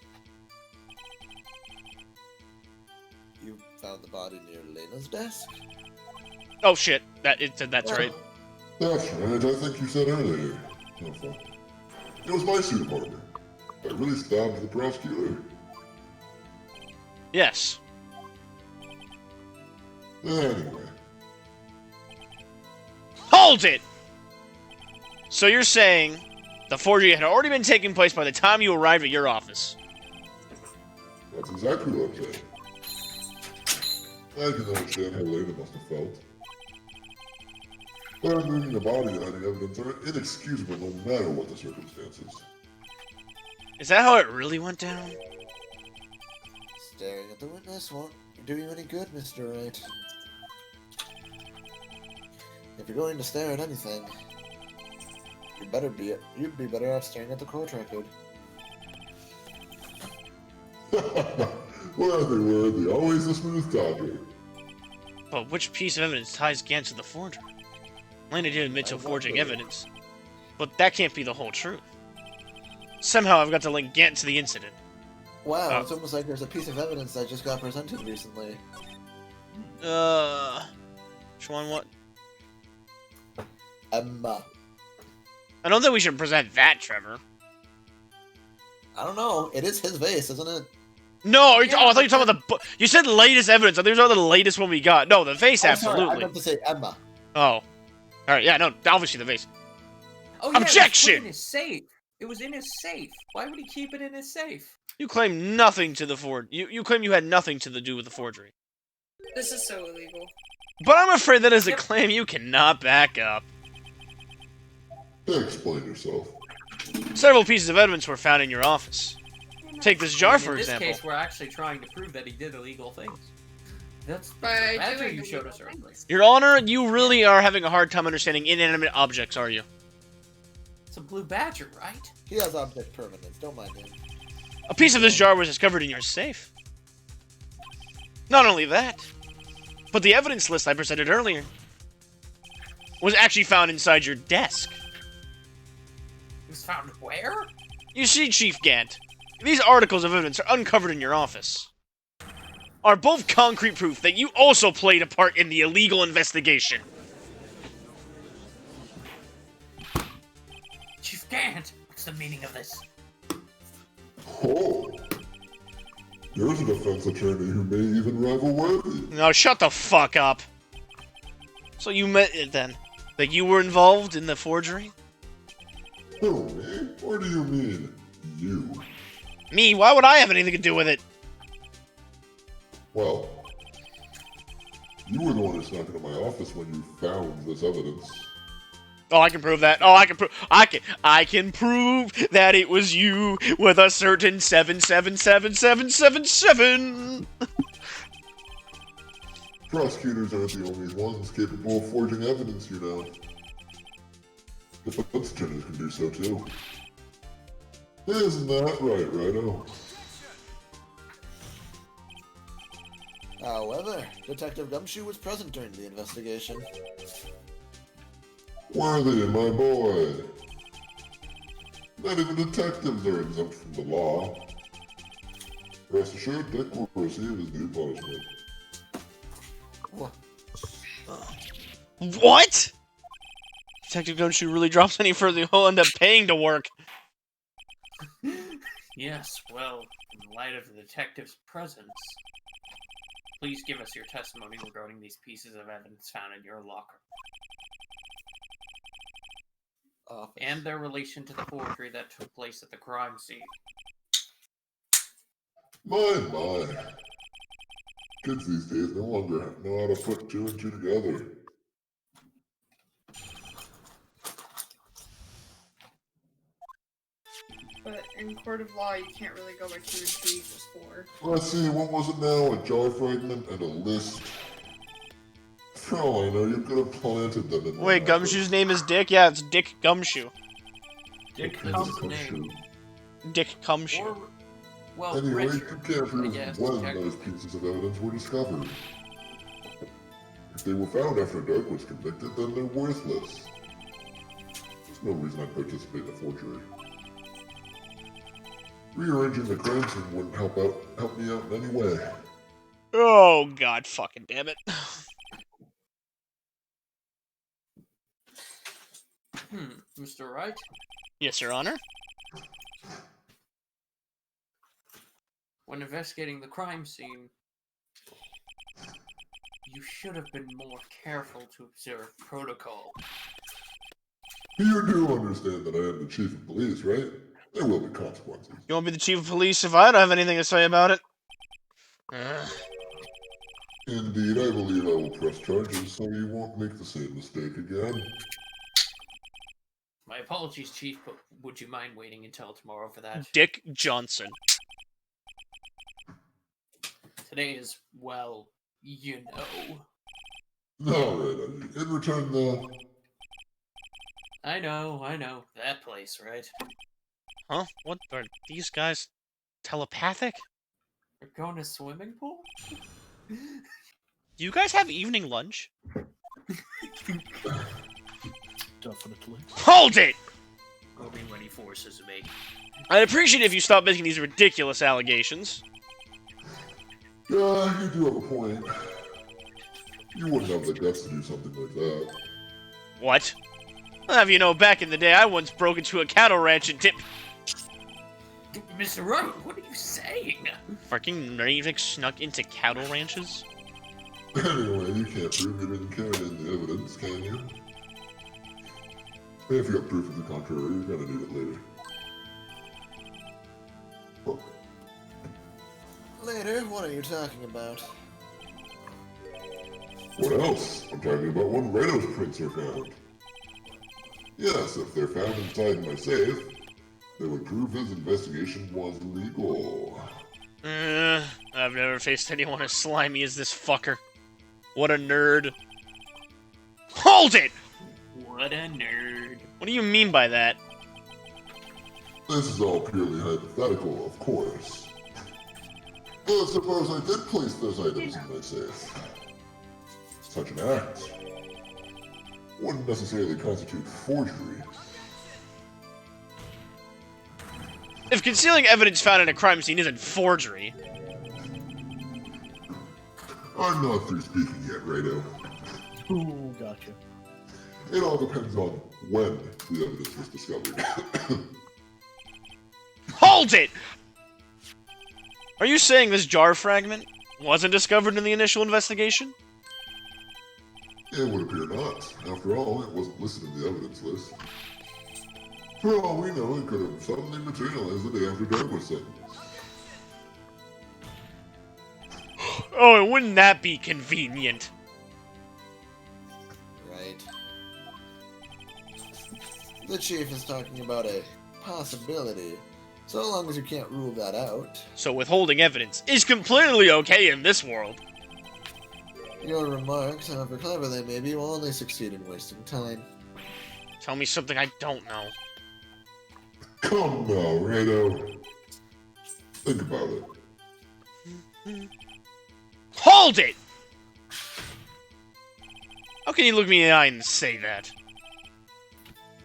you found the body near Lena's desk? Oh shit. That's right. That's right, I think you said earlier. No fun. It was my suit partner. I really stabbed the prosecutor. Yes. Anyway, Hold it! So you're saying The forgery had already been taking place by the time you arrived at your office. That's exactly what I'm saying. I can understand how Lena must have felt. But moving the body and hiding evidence are inexcusable no matter what the circumstances. Is that how it really went down? Staring at the witness won't do you any good, Mr. Wright. If you're going to stare at anything, you'd be better off staring at the court record. Well, they were the always the smooth talker. But which piece of evidence ties Gant to the forgery? Lena did admit to forging evidence, but that can't be the whole truth. Somehow I've got to link Gant to the incident. Wow, it's almost like there's a piece of evidence that just got presented recently. Which one? What? Emma. I don't think we should present that, Trevor. I don't know. It is his vase, isn't it? No, I thought you were talking about the book. You said latest evidence. I think it was the latest one we got. No, the vase, Oh, absolutely. sorry, I meant to say Emma. Oh. Alright, yeah, no, obviously the vase. Oh, yeah, Objection! It was in his safe. It was in his safe. Why would he keep it in his safe? You claim nothing to the you claim you had nothing to do with the forgery. This is so illegal. But I'm afraid that is a Yep. claim you cannot back up. Explain yourself. Several pieces of evidence were found in your office. Take this jar, for in example. this case, we're actually trying to prove that he did illegal things. That's the By badger doing you showed illegal us earlier. things. Your Honor, you really are having a hard time understanding inanimate objects, are you? It's a blue badger, right? He has object permanence, don't mind him. A piece of this jar was discovered in your safe. Not only that, but the evidence list I presented earlier was actually found inside your desk. It was found where? You see, Chief Gant, these articles of evidence are uncovered in your office. Are both concrete proof that you also played a part in the illegal investigation. Chief Gant, what's the meaning of this? Oh. There's a defense attorney who may even rival Worthy. Now shut the fuck up. So you meant it then? That you were involved in the forgery? Who, me? Or do you mean you? Me? Why would I have anything to do with it? Well, you were the one who snuck into my office when you found this evidence. Oh, I can prove that. Oh, I can prove that it was you with a certain 777777. Prosecutors aren't the only ones capable of forging evidence, you know. Defense attorneys can do so too. Isn't that right, Rhino? However, Detective Gumshoe was present during the investigation. Worthy, my boy. Not even detectives are exempt from the law. Rest assured, Dick will receive his due punishment. What? Detective Gumshoe really drops any further, he'll end up paying to work. Yes, well, in light of the detective's presence, please give us your testimony regarding these pieces of evidence found in your locker, and their relation to the forgery that took place at the crime scene. My. Kids these days no longer know how to put two and two together. But in court of law, you can't really go by 2 and 2 equals 4. Let's see, what was it now? A jar fragment and a list? For all I know, you could have planted them in Wait, Gumshoe's name is Dick? Yeah, it's Dick Gumshoe. Dick That's is his his name. Dick Gumshoe. Or, well, Anyway, you Richard, can't I prove guess, when technically. those pieces of evidence were discovered. If they were found after Dirk was convicted, then they're worthless. There's no reason I'd participate in a forgery. Rearranging the crime scene wouldn't help me out in any way. Oh, God fucking damn it. Mr. Wright? Yes, Your Honor? When investigating the crime scene, you should have been more careful to observe protocol. You do understand that I am the chief of police, right? There will be consequences. You won't be the chief of police if I don't have anything to say about it. Indeed, I believe I will press charges so you won't make the same mistake again. My apologies, Chief, but would you mind waiting until tomorrow for that? Dick Johnson. Today is, well, you know. Alright, in return though, I know. That place, right? Huh? What are these guys telepathic? We're going to swimming pool? Do you guys have evening lunch? Definitely. Hold it! Only when he forces me. I'd appreciate it if you stopped making these ridiculous allegations. yeah, you do have a point. You wouldn't have the guts to do something like that. What? I'll have you know, back in the day, I once broke into a cattle ranch and tipped... Mr. Wright, what are you saying? Fucking Ravik snuck into cattle ranches? Anyway, you can't prove you didn't carry in the evidence, can you? If you got proof of the contrary, you're gonna need it later. Oh, Later, what are you talking about? what else? I'm talking about when Rhinos prints are found. Yes, if they're found inside my safe, they would prove his investigation was legal. I've never faced anyone as slimy as this fucker. What a nerd. Hold it! What a nerd. What do you mean by that? This is all purely hypothetical, of course. But suppose I did place those items in my safe. Such an act wouldn't necessarily constitute forgery. If concealing evidence found in a crime scene isn't forgery... I'm not through speaking yet, Rado. Ooh, gotcha. It all depends on when the evidence was discovered. Hold it! Are you saying this jar fragment wasn't discovered in the initial investigation? It would appear not. After all, it wasn't listed in the evidence list. For all we know, it could have suddenly materialized the day after Dark was sentenced. Oh, and wouldn't that be convenient? Right. The chief is talking about a possibility. So long as you can't rule that out. So withholding evidence is completely okay in this world. Your remarks, however clever they may be, will only succeed in wasting time. Tell me something I don't know. Come now, Rado. Think about it. Hold it! How can you look me in the eye and say that?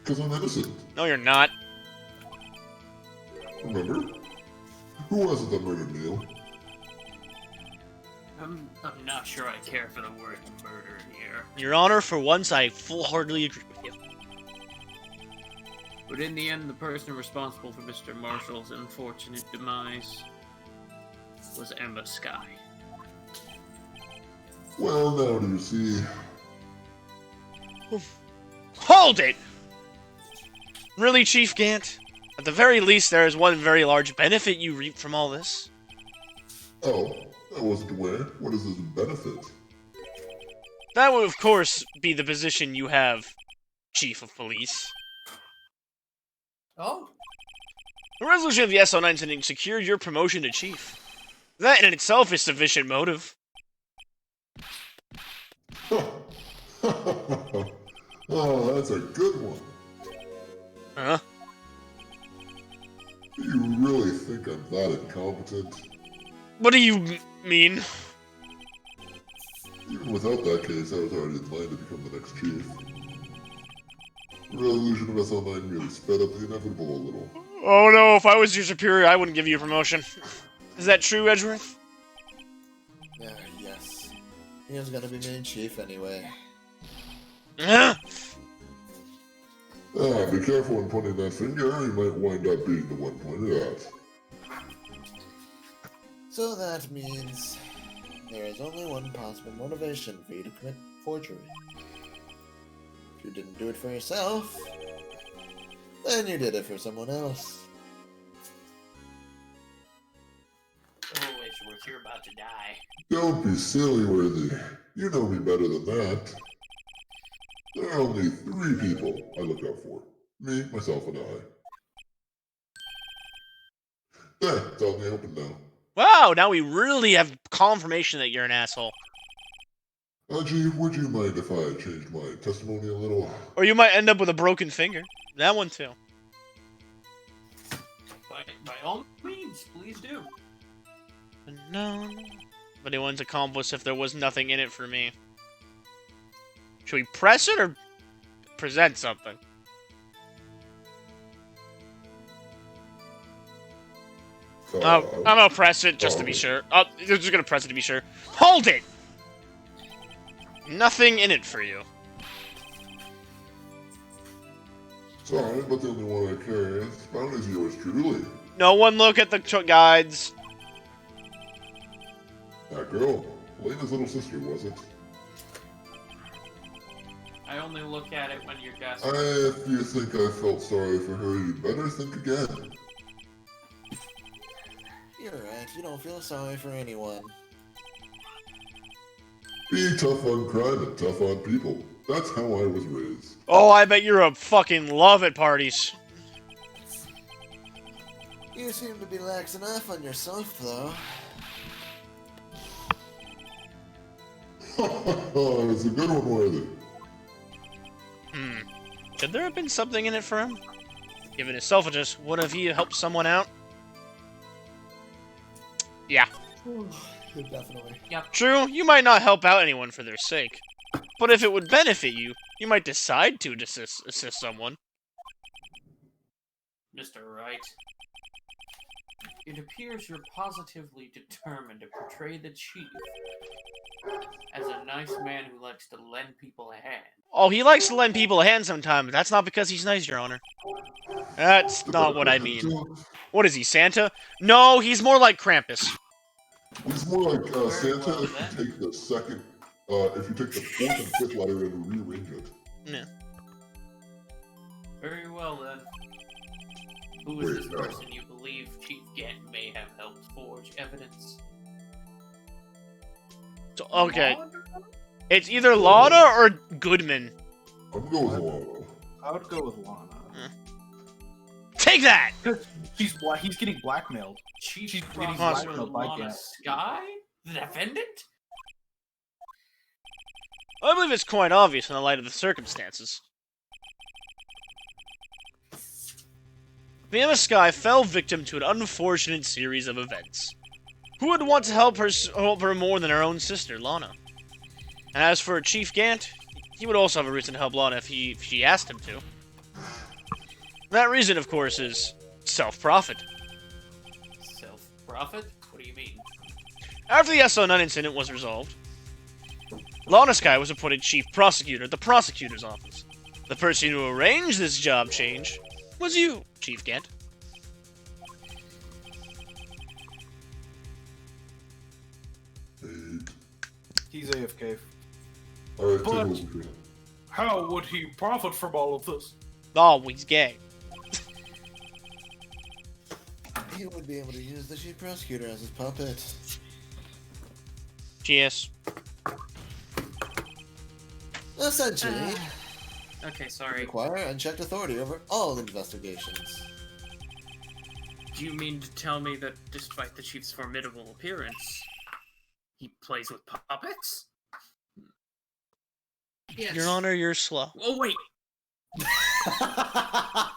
Because I'm innocent. No, you're not. Remember? Who was it that murdered Neil? I'm not sure I care for the word murder here. Your Honor, for once, I full-heartedly agree with you. But in the end, the person responsible for Mr. Marshall's unfortunate demise was Emma Skye. Well, now do you see? Hold it! Really, Chief Gant? At the very least, there is one very large benefit you reap from all this. Oh, I wasn't aware. What is this benefit? That would, of course, be the position you have, Chief of Police. Oh, The resolution of the SO9 incident secured your promotion to Chief. That in itself is sufficient motive. Oh, that's a good one. Huh? You really think I'm that incompetent? What do you mean? Even without that case, I was already in line to become the next chief. The resolution of SL9 merely sped up the inevitable a little. Oh no, if I was your superior, I wouldn't give you a promotion. Is that true, Edgeworth? Yes. He was gonna be main chief anyway. Huh? Be careful when pointing that finger, you might wind up being the one pointed out. So that means there is only one possible motivation for you to commit forgery. If you didn't do it for yourself, Then you did it for someone else. Oh, Edgeworth, you're about to die. Don't be silly, Worthy. You know me better than that. There are only 3 people I look out for. Me, myself, and I. There, it's out in the open now. Wow, now we really have confirmation that you're an asshole. Aji, would you mind if I changed my testimony a little? Or you might end up with a broken finger. That one too. By all means, please do. No. But anyone's accomplice if there was nothing in it for me. Should we press it or present something? I'm gonna press it just to be sure. Oh, you're just gonna press it to be sure. Hold it! Nothing in it for you. Sorry, but the only one I carry is found is yours truly. No one look at the guides. That girl, Lena's little sister, was it? I only look at it when you're guessing. If you think I felt sorry for her, you'd better think again. You're right, you don't feel sorry for anyone. Be tough on crime and tough on people. That's how I was raised. Oh, I bet you're a fucking love at parties. You seem to be lax enough on yourself, though. It's a good one, Worthy. Could there have been something in it for him? Given his selfishness, would have he helped someone out? Yeah. Definitely. True, you might not help out anyone for their sake. But if it would benefit you, you might decide to assist someone. Mr. Wright. It appears you're positively determined to portray the chief as a nice man who likes to lend people a hand. Oh, he likes to lend people a hand sometimes, but that's not because he's nice, Your Honor. That's not what I mean. What is he, Santa? No, he's more like Krampus. He's more like Very Santa well, if then. you take the second, if you take the 4th and 5th letter and rearrange it. Yeah. Very well then. Who is Wait, this no. person you believe Chief Gant may have helped forge evidence? So, okay. It's either Lana or Goodman. I'm going with Lana. I would go with Lana. Take that! He's getting blackmailed. Chief She's Prosecutor getting blackmailed by Lana Gant. Sky? The defendant? I believe it's quite obvious in the light of the circumstances. Fiamma Sky fell victim to an unfortunate series of events. Who would want to help her more than her own sister, Lana? And as for Chief Gant, he would also have a reason to help Lana if she asked him to. That reason, of course, is self-profit. Self-profit? What do you mean? After the SO9 incident was resolved, Lana Sky was appointed Chief Prosecutor at the Prosecutor's Office. The person who arranged this job change was you, Chief Gant. He's AFK. Alright, But- take over. How would he profit from all of this? Oh, he's gay. He would be able to use the chief prosecutor as his puppet. GS. Essentially, Okay, sorry. require unchecked authority over all investigations. Do you mean to tell me that despite the chief's formidable appearance, he plays with puppets? Yes. Your Honor, you're slow. Oh, wait!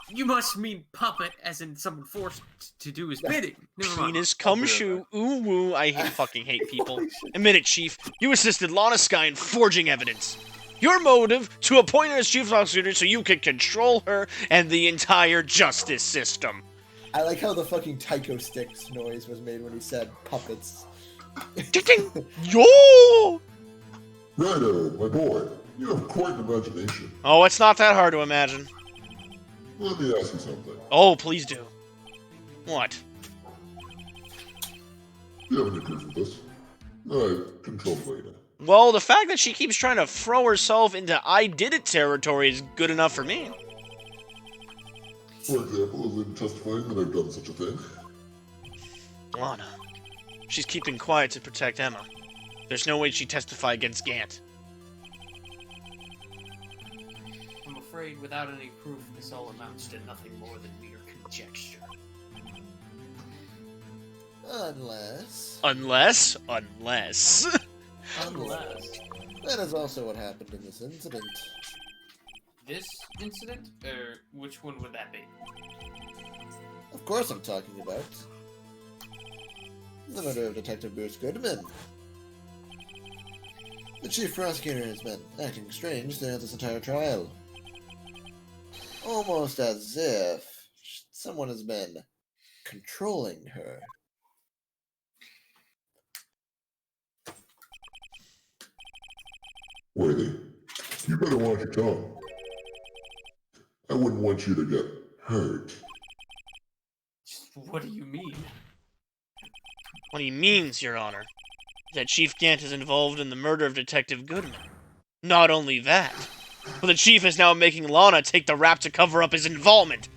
You must mean puppet as in someone forced to do his bidding. Never mind. Penis cum shoe. Ooh woo. I fucking hate people. Admit it, Chief. You assisted Lana Sky in forging evidence. Your motive to appoint her as Chief Prosecutor so you could control her and the entire justice system. I like how the fucking taiko sticks noise was made when he said puppets. Ding! Yo! Righto, my boy. You have quite an imagination. Oh, it's not that hard to imagine. Let me ask you something. Oh, please do. What? Do you have any proof of this? I control Lena. Well, the fact that she keeps trying to throw herself into I did it territory is good enough for me. For example, as in testifying that I've done such a thing. Lana. She's keeping quiet to protect Emma. There's no way she'd testify against Gant. I'm afraid without any proof, this all amounts to nothing more than mere conjecture. Unless... Unless? Unless That is also what happened in this incident. this incident, or which one would that be? Of course I'm talking about the murder of Detective Bruce Goodman. The chief prosecutor has been acting strange throughout this entire trial. Almost as if someone has been controlling her. Worthy, you better watch your tongue. I wouldn't want you to get hurt. What do you mean? What he means, Your Honor, is that Chief Gant is involved in the murder of Detective Goodman. Not only that, but the Chief is now making Lana take the rap to cover up his involvement.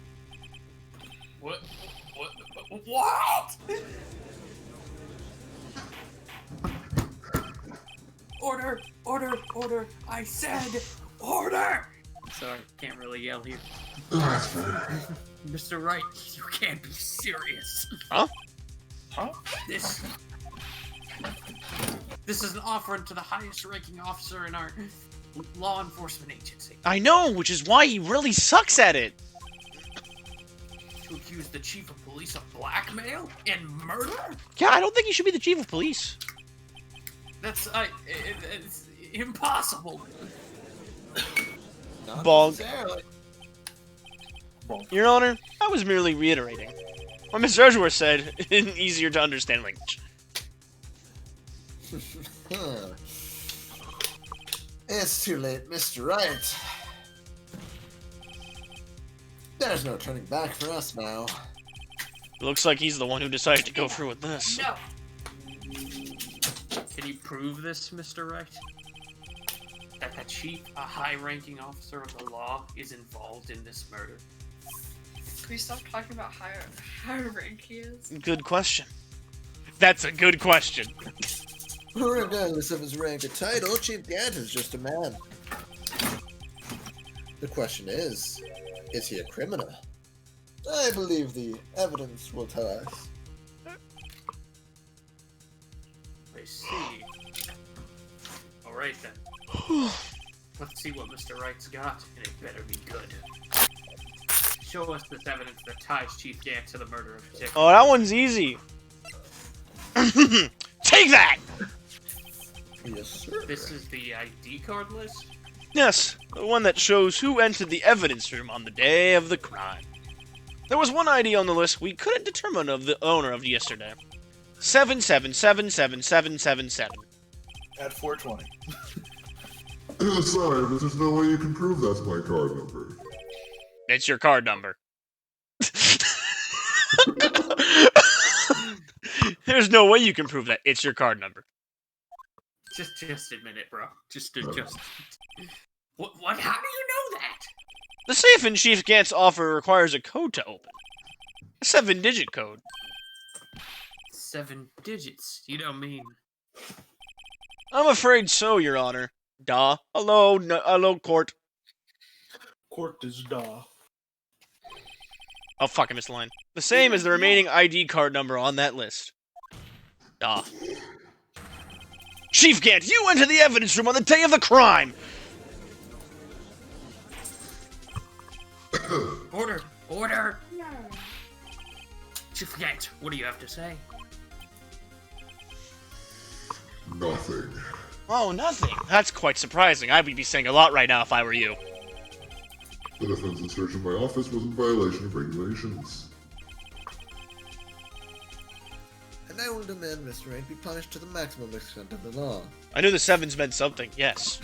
What? What? Order! Order! I said order! Sorry, can't really yell here. That's fair. Mr. Wright, you can't be serious. Huh? Huh? This is an offering to the highest ranking officer in our law enforcement agency. I know, which is why he really sucks at it. To accuse the chief of police of blackmail and murder? Yeah, I don't think he should be the Chief of Police. That's it's impossible. Not Bog. necessarily. Your Honor, I was merely reiterating what Mr. Edgeworth said in easier to understand language. Huh. It's too late, Mr. Wright. There's no turning back for us now. It looks like he's the one who decided to go through with this. No. Can you prove this, Mr. Wright? That the chief, a high-ranking officer of the law, is involved in this murder? Can we stop talking about how rank he is? Good question. That's a good question. Regardless of his rank or title, Chief Gant is just a man. The question is he a criminal? I believe the evidence will tell us. I see. Alright then. Let's see what Mr. Wright's got, and it better be good. Show us this evidence that ties Chief Gant to the murder of Dick. Oh, that one's easy. Take that! Yes, sir. This is the ID card list? Yes, the one that shows who entered the evidence room on the day of the crime. There was one ID on the list we couldn't determine of the owner of yesterday. 77777777. At 420. Sorry, but there's no way you can prove that's my card number. It's your card number. There's no way you can prove that. It's your card number. Just admit it, bro. What? How do you know that? The safe in Chief Gant's offer requires a code to open. A 7-digit code. 7 digits. You don't mean... I'm afraid so, Your Honor. Hello, court. Court is da. Oh, fuck, I missed the line. The same as the remaining ID card number on that list. Chief Gant, you went to the evidence room on the day of the crime! Order! No. Chief Gant, what do you have to say? Nothing. Oh, nothing. That's quite surprising. I would be saying a lot right now if I were you. The defense's search of my office was in violation of regulations. And I will demand Mr. Wright be punished to the maximum extent of the law. I knew the 7s meant something, yes.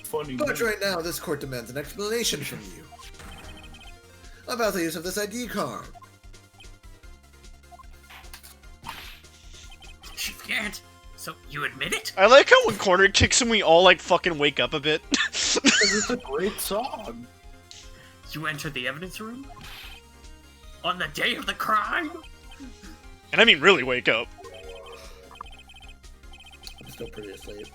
Funny. But right now, this court demands an explanation from you about the use of this ID card. Chief Gant, so you admit it? I like how when Corner kicks him, we all, like, fucking wake up a bit. It's a great song. You entered the evidence room? On the day of the crime? And I mean really wake up. I'm still pretty asleep.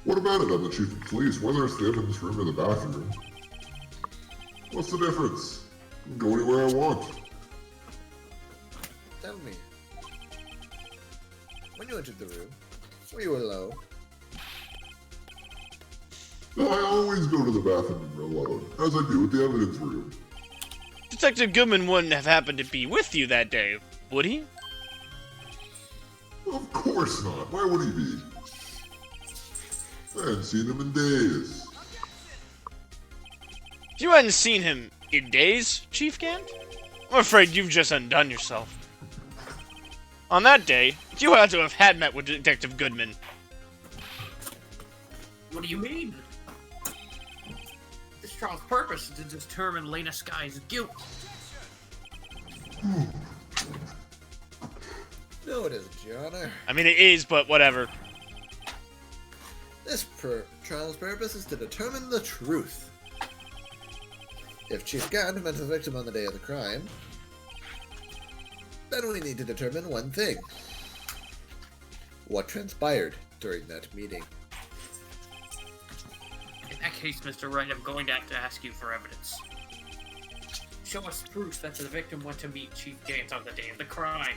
What about it? I'm the chief of police, whether it's the evidence room or the bathroom. What's the difference? I can go anywhere I want. Tell me. When you entered the room, were you alone? I always go to the bathroom alone, as I do with the evidence room. Detective Goodman wouldn't have happened to be with you that day, would he? Of course not. Why would he be? I hadn't seen him in days. You hadn't seen him in days, Chief Gant? I'm afraid you've just undone yourself. On that day, you had to have had met with Detective Goodman. What do you mean? This trial's purpose is to determine Lena Sky's guilt. No, it isn't, Your Honor. I mean, it is, but whatever. This trial's purpose is to determine the truth. If Chief Gant met the victim on the day of the crime, then we need to determine one thing. What transpired during that meeting? In that case, Mr. Wright, I'm going to have to ask you for evidence. Show us proof that the victim went to meet Chief Gant on the day of the crime.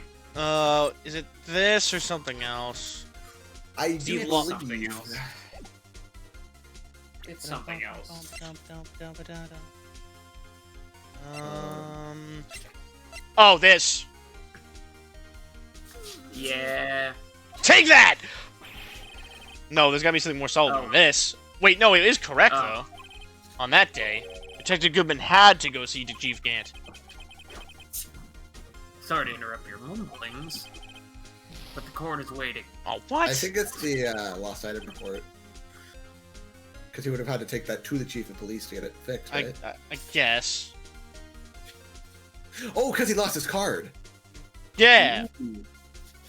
Is it this or something else? I do It's believe something else. It's something else. Oh, this. Yeah. Take that! No, there's gotta be something more solid Oh. than this. Wait, no, it is correct, Oh. though. On that day, Detective Goodman had to go see Chief Gant. Sorry to interrupt your mumblings, but the court is waiting. Oh, what? I think it's the lost item report. Because he would have had to take that to the chief of police to get it fixed, right? I guess. Oh, because he lost his card. Yeah.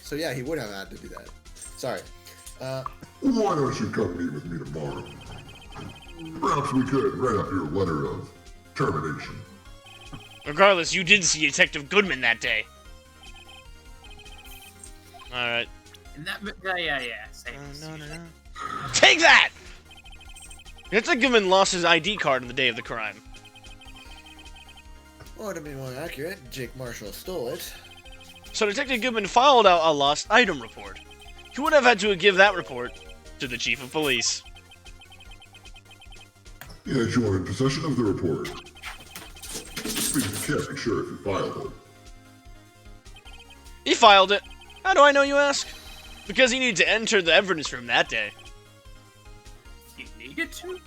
So yeah, he would have had to do that. Sorry. Why don't you come meet with me tomorrow? Perhaps we could write up your letter of termination. Regardless, you did see Detective Goodman that day. Alright. And that, yeah. Same. No. Take that! Detective Goodman lost his ID card on the day of the crime. Or to be more accurate, Jake Marshall stole it. So Detective Goodman filed out a lost item report. He would have had to give that report to the Chief of Police. Yes, you are in possession of the report. But you can't be sure if you filed it. He filed it. How do I know, you ask? Because he needed to enter the evidence room that day. You needed to?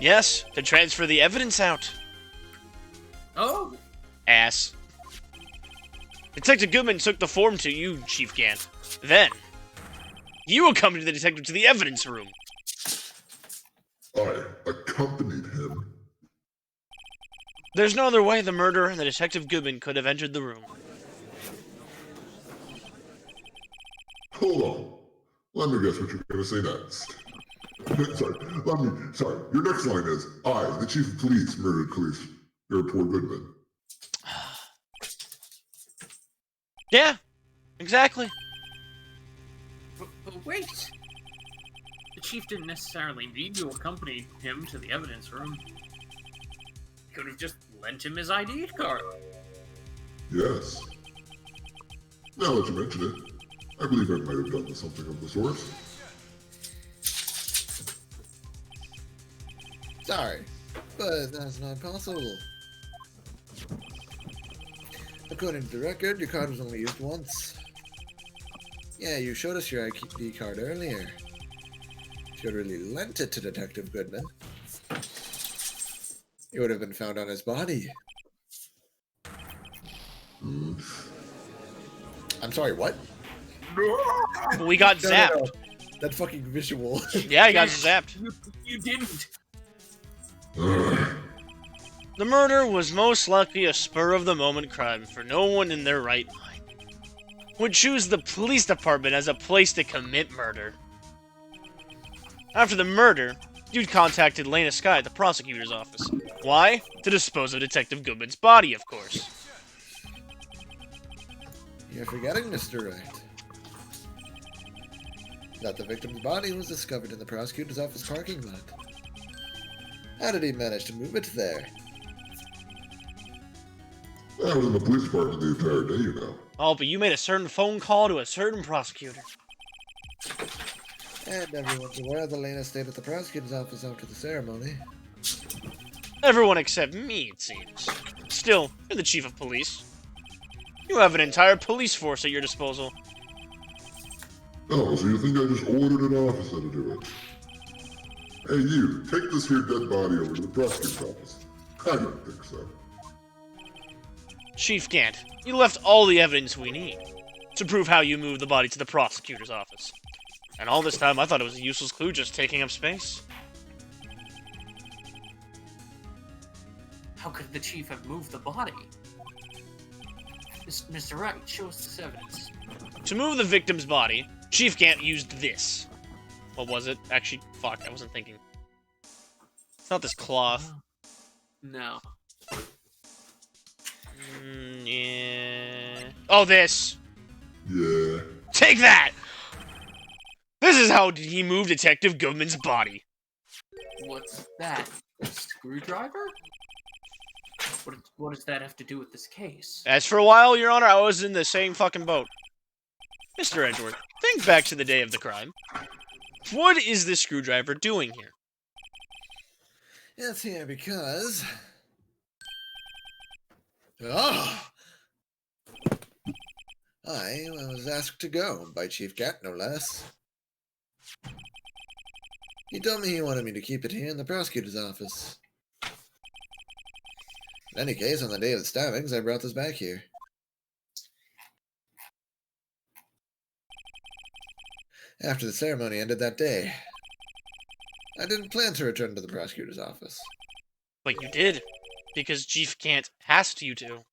Yes, to transfer the evidence out. Oh, Ass. Detective Goodman took the form to you, Chief Gant. Then, you accompanied the detective to the evidence room. I accompanied him. There's no other way the murderer and the Detective Goodman could have entered the room. Hold on. Let me guess what you're going to say next. Sorry. Your next line is, I, the chief of police, murdered your poor Goodman. Yeah, exactly. but wait. The chief didn't necessarily need to accompany him to the evidence room. He could have just lent him his ID card. Yes. Now that you mention it, I believe I might have done something of the sort. Sorry, but that's not possible. According to the record, your card was only used once. Yeah, you showed us your ID card earlier. If you had really lent it to Detective Goodman, it would have been found on his body. I'm sorry, what? But we got zapped. No. That fucking visual. Yeah, he got zapped. You didn't. The murder was most likely a spur-of-the-moment crime, for no one in their right mind would choose the police department as a place to commit murder. After the murder, you'd contacted Lena Sky at the prosecutor's office. Why? To dispose of Detective Goodman's body, of course. You're forgetting, Mr. Wright, that the victim's body was discovered in the prosecutor's office parking lot. How did he manage to move it there? I was in the police department the entire day, you know. Oh, but you made a certain phone call to a certain prosecutor. And everyone's aware that Lena stayed at the prosecutor's office after the ceremony. Everyone except me, it seems. Still, you're the chief of police. You have an entire police force at your disposal. Oh, so you think I just ordered an officer to do it? Hey, you, take this here dead body over to the prosecutor's office. I don't think so. Chief Gant, you left all the evidence we need to prove how you moved the body to the prosecutor's office. And all this time, I thought it was a useless clue just taking up space. How could the chief have moved the body? Mr. Wright, show us this evidence. To move the victim's body, Chief Gant used this. What was it? Actually, fuck, I wasn't thinking. It's not this cloth. No. Yeah. Oh, this! Yeah. Take that! This is how he moved Detective Goodman's body. What's that? A screwdriver? What does that have to do with this case? As for a while, Your Honor, I was in the same fucking boat. Mr. Edgeworth, think back to the day of the crime. What is this screwdriver doing here? It's here because... Oh! I was asked to go by Chief Gant, no less. He told me he wanted me to keep it here in the prosecutor's office. In any case, on the day of the stabbings, I brought this back here. After the ceremony ended that day, I didn't plan to return to the prosecutor's office. But you did, because Chief Gant asked you to.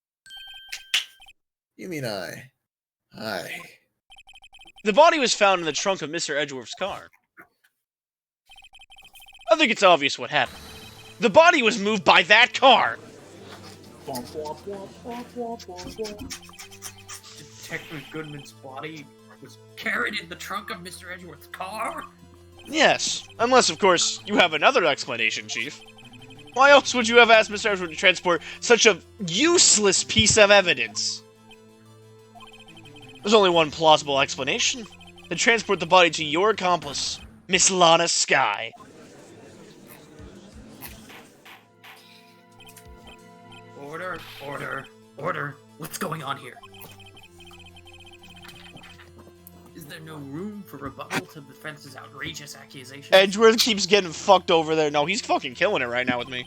You mean I? The body was found in the trunk of Mr. Edgeworth's car. I think it's obvious what happened. The body was moved by that car! Detective Goodman's body was carried in the trunk of Mr. Edgeworth's car? Yes, unless, of course, you have another explanation, Chief. Why else would you have asked Mr. Edgeworth to transport such a useless piece of evidence? There's only one plausible explanation. To transport the body to your accomplice, Miss Lana Sky. Order. What's going on here? Is there no room for rebuttal to the defense's outrageous accusation? Edgeworth keeps getting fucked over there. No, he's fucking killing it right now with me.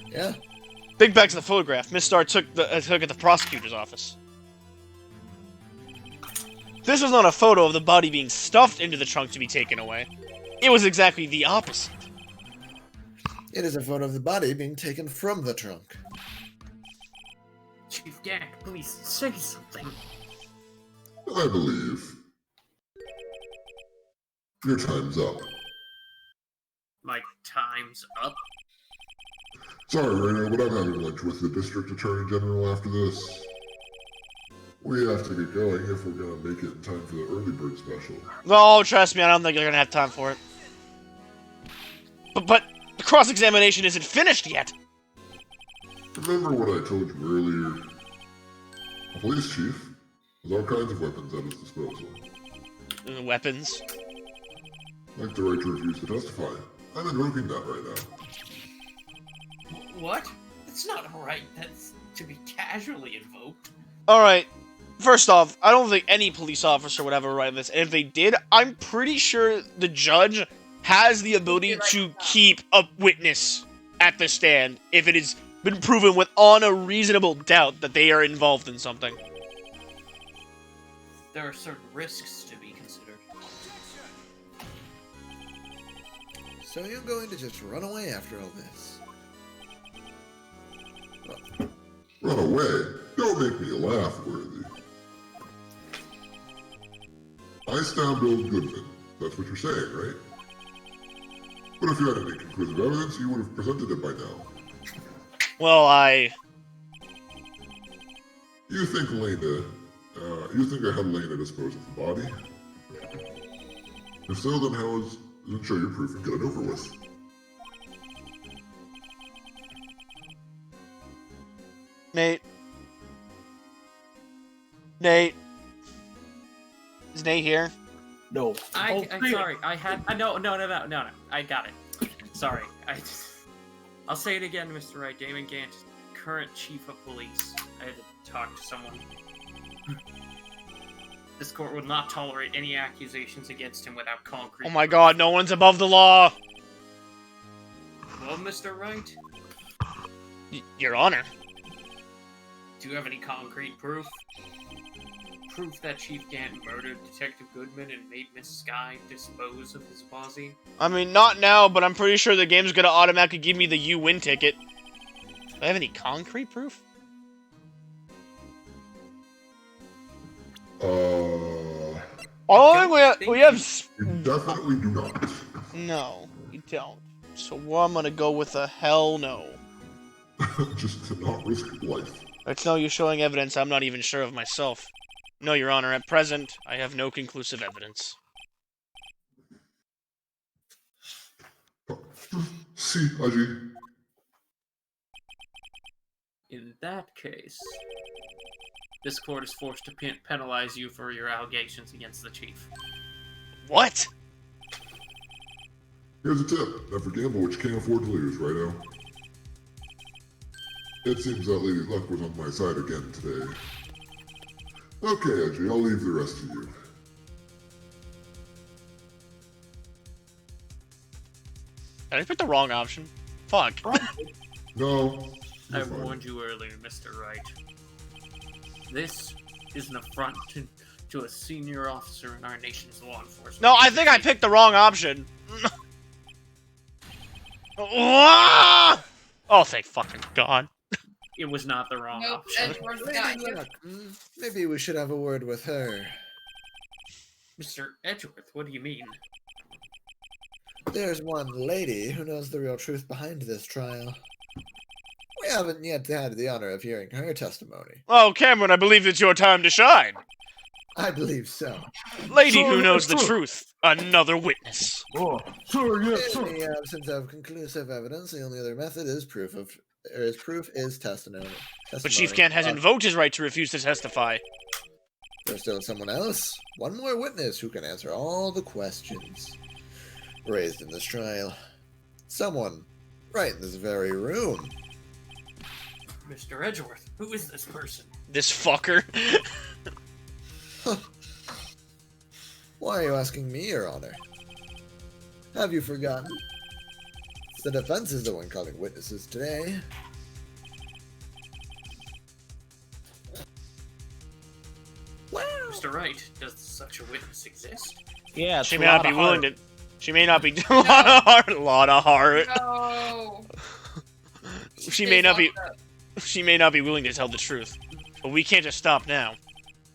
Yeah. Think back to the photograph Miss Starr took at the prosecutor's office. This was not a photo of the body being stuffed into the trunk to be taken away. It was exactly the opposite. It is a photo of the body being taken from the trunk. Chief Gant, please say something. I believe your time's up. My time's up? Sorry, Rainer, but I'm having lunch with the District Attorney General after this. We have to get going if we're gonna make it in time for the early bird special. No, trust me, I don't think you're gonna have time for it. But the cross-examination isn't finished yet! Remember what I told you earlier? A police chief has all kinds of weapons at his disposal. Weapons? Like the right to refuse to testify. I'm invoking that right now. What? It's not a right that's to be casually invoked. Alright, first off, I don't think any police officer would have a right on this, and if they did, I'm pretty sure the judge has the ability to keep a witness at the stand if it has been proven on a reasonable doubt that they are involved in something. There are certain risks to be considered. So you're going to just run away after all this? Run away? Don't make me laugh, Worthy. I stabbed old Goodman. That's what you're saying, right? But if you had any conclusive evidence, you would have presented it by now. Well, You think I had Lena dispose of the body? If so, then how isn't show your proof and get it over with? Nate. Nate. Is Nate here? No. I'm sorry. I had no. I got it. Sorry. I'll say it again, Mr. Wright. Damon Gant, current chief of police. I had to talk to someone. This court will not tolerate any accusations against him without concrete. Oh my god, no one's above the law! Well, Mr. Wright, Your Honor. do you have any concrete proof? Proof that Chief Gant murdered Detective Goodman and made Miss Sky dispose of his body? I mean, not now, but I'm pretty sure the game's gonna automatically give me the you-win ticket. Do I have any concrete proof? Oh, we have... You definitely do not. No, you don't. So I'm gonna go with a hell no. Just to not risk life. It's no use showing evidence I'm not even sure of myself. No, Your Honor, at present, I have no conclusive evidence. See, Aji. In that case, this court is forced to penalize you for your allegations against the chief. What? Here's a tip. Never gamble what you can't afford to lose, righto? It seems that Lady Luck was on my side again today. Okay, Edgy, I'll leave the rest to you. Did I pick the wrong option? Fuck. No. I you're fine. warned you earlier, Mr. Wright. This is an affront to a senior officer in our nation's law enforcement. No, I think I picked the wrong option. Oh, thank fucking God. It was not the wrong Nope, option. Edgeworth Lady got you. Luck, maybe we should have a word with her. Mr. Edgeworth, what do you mean? There's one lady who knows the real truth behind this trial. We haven't yet had the honor of hearing her testimony. Oh, Cameron, I believe it's your time to shine. I believe so. Lady who knows the truth. Another witness. Oh, sure, yeah, In sure. the absence of conclusive evidence, the only other method is proof is testimony. But Chief Gant has invoked his right to refuse to testify. There's still someone else. One more witness who can answer all the questions raised in this trial. Someone right in this very room. Mr. Edgeworth, who is this person? This fucker. Why are you asking me, Your Honor? Have you forgotten? The defense is the one calling witnesses today. Mr. Wright, does such a witness exist? Yeah, She may not be willing to. She may not be. A lot of heart. A lot of heart. No. She may not be. She may not be willing to tell the truth, but we can't just stop now.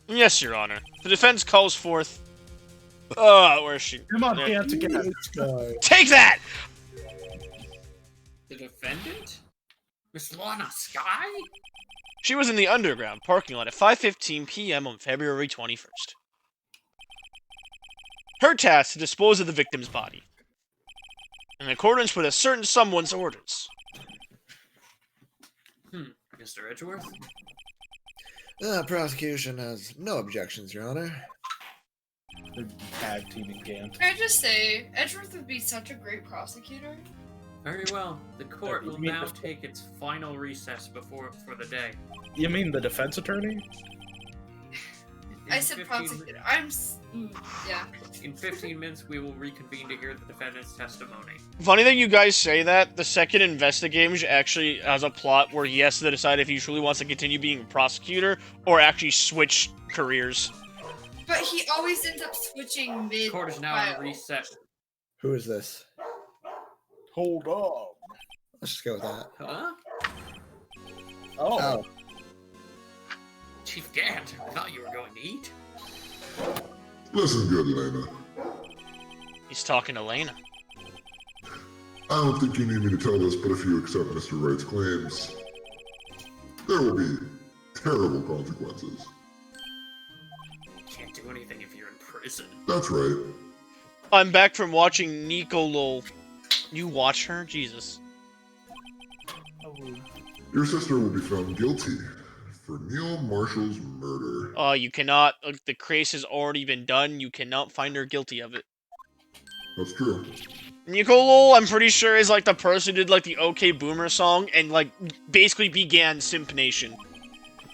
Yes, Your Honor. The defense calls forth. Where is she? Come on, There. dance again. Take that! The defendant? Miss Lana Sky? She was in the underground parking lot at 5:15 p.m. on February 21st. Her task to dispose of the victim's body, in accordance with a certain someone's orders. Mr. Edgeworth? The prosecution has no objections, Your Honor. They're tag teaming Gant. Can I just say, Edgeworth would be such a great prosecutor. Very well. The court you will mean now the- take its final recess for the day. You mean the defense attorney? I In said 15 prosecutor. Yeah. In 15 minutes, we will reconvene to hear the defendant's testimony. Funny that you guys say that. The second investigator actually has a plot where he has to decide if he truly wants to continue being a prosecutor or actually switch careers. But he always ends up switching The mid. court is now in reset. Who is this? Hold on. Let's just go with that. Huh? Oh, Oh, Chief Gant, I thought you were going to eat. Listen good, Lena. He's talking to Lena. I don't think you need me to tell this, but if you accept Mr. Wright's claims, there will be terrible consequences. Can't do anything if you're in prison. That's right. I'm back from watching Nico Lol. You watch her? Jesus. Your sister will be found guilty for Neil Marshall's murder. You cannot. The case has already been done. You cannot find her guilty of it. That's true. Nico Lol, I'm pretty sure, is like the person who did like the OK Boomer song and like basically began Simp Nation.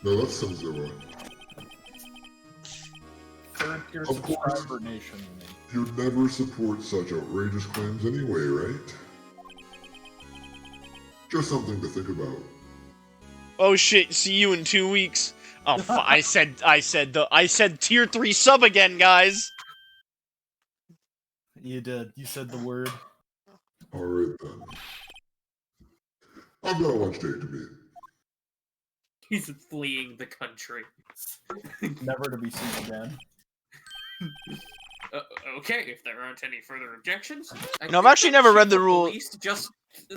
No, that's SimZilla. Third tier Of course. subscriber nation. You'd never support such outrageous claims anyway, right? Just something to think about. Oh shit! See you in 2 weeks. Oh, I said tier 3 sub again, guys. You did. You said the word. Alright then. I've got a lunch date to meet. He's fleeing the country. Never to be seen again. Okay, if there aren't any further objections. No, I've actually never read the chief of rule- police just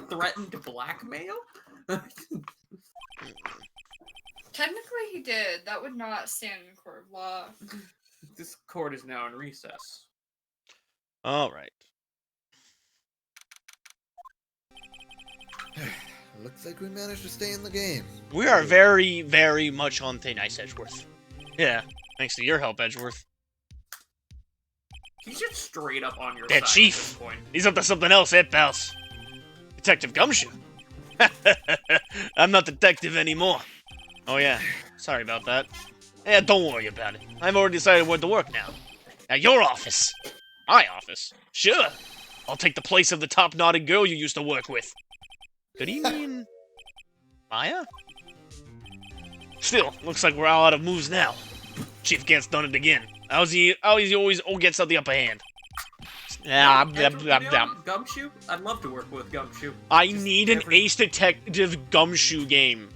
threatened blackmail? Technically, he did. That would not stand in court of law. This court is now in recess. All right. Looks like we managed to stay in the game. We are very, very much on thin ice, Edgeworth. Yeah, thanks to your help, Edgeworth. He's just straight up on your That side chief. at this point. He's up to something else, pals. Detective Gumshoe. I'm not detective anymore. Oh yeah, sorry about that. Yeah, don't worry about it. I've already decided where to work now. At your office. My office? Sure. I'll take the place of the top-knotted girl you used to work with. Good evening, Maya? Still, looks like we're all out of moves now. Chief Gant's done it again. How's he always gets out the upper hand? Yeah, Gumshoe? I'd love to work with Gumshoe. I Just need an every- Ace Detective Gumshoe game.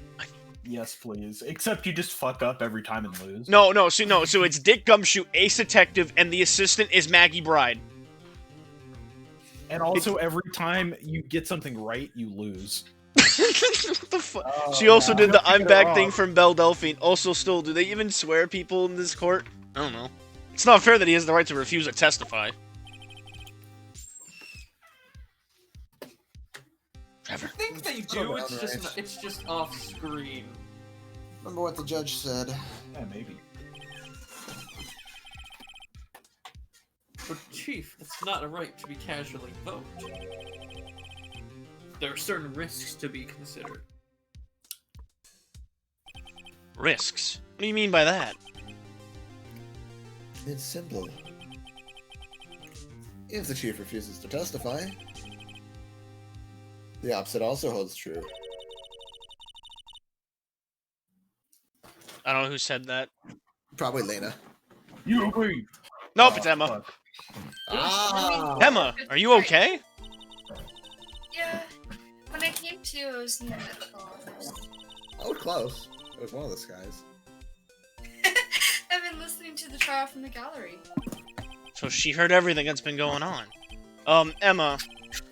Yes, please. Except you just fuck up every time and lose. No, so it's Dick Gumshoe, Ace Detective, and the assistant is Maggie Bride. And also, every time you get something right, you lose. What the fuck? Oh, She also yeah. did the Don't I'm get it back wrong. thing from Belle Delphine. Also, still, do they even swear people in this court? I don't know. It's not fair that he has the right to refuse to testify. Trevor. I think they So do, it's down, just right? it's just off screen. Remember what the judge said. Yeah, maybe. But Chief, it's not a right to be casually invoked. There are certain risks to be considered. Risks? What do you mean by that? It's simple. If the chief refuses to testify, the opposite also holds true. I don't know who said that. Probably Lena. You agree. Nope, Oh, it's Emma. fuck. Ah! Emma, are you okay? Yeah. When I came to, I was in the medical office. Oh, close. It was one of the skies. I've been listening to the trial from the gallery. So she heard everything that's been going on. Emma,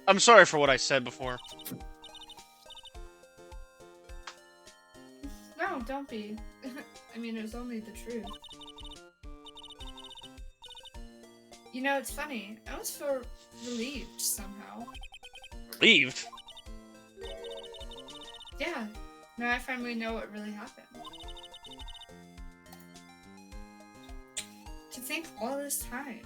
I'm sorry for what I said before. No, don't be. I mean, it was only the truth. You know, it's funny. I almost feel relieved somehow. Relieved? Yeah. Now I finally know what really happened. To think all this time.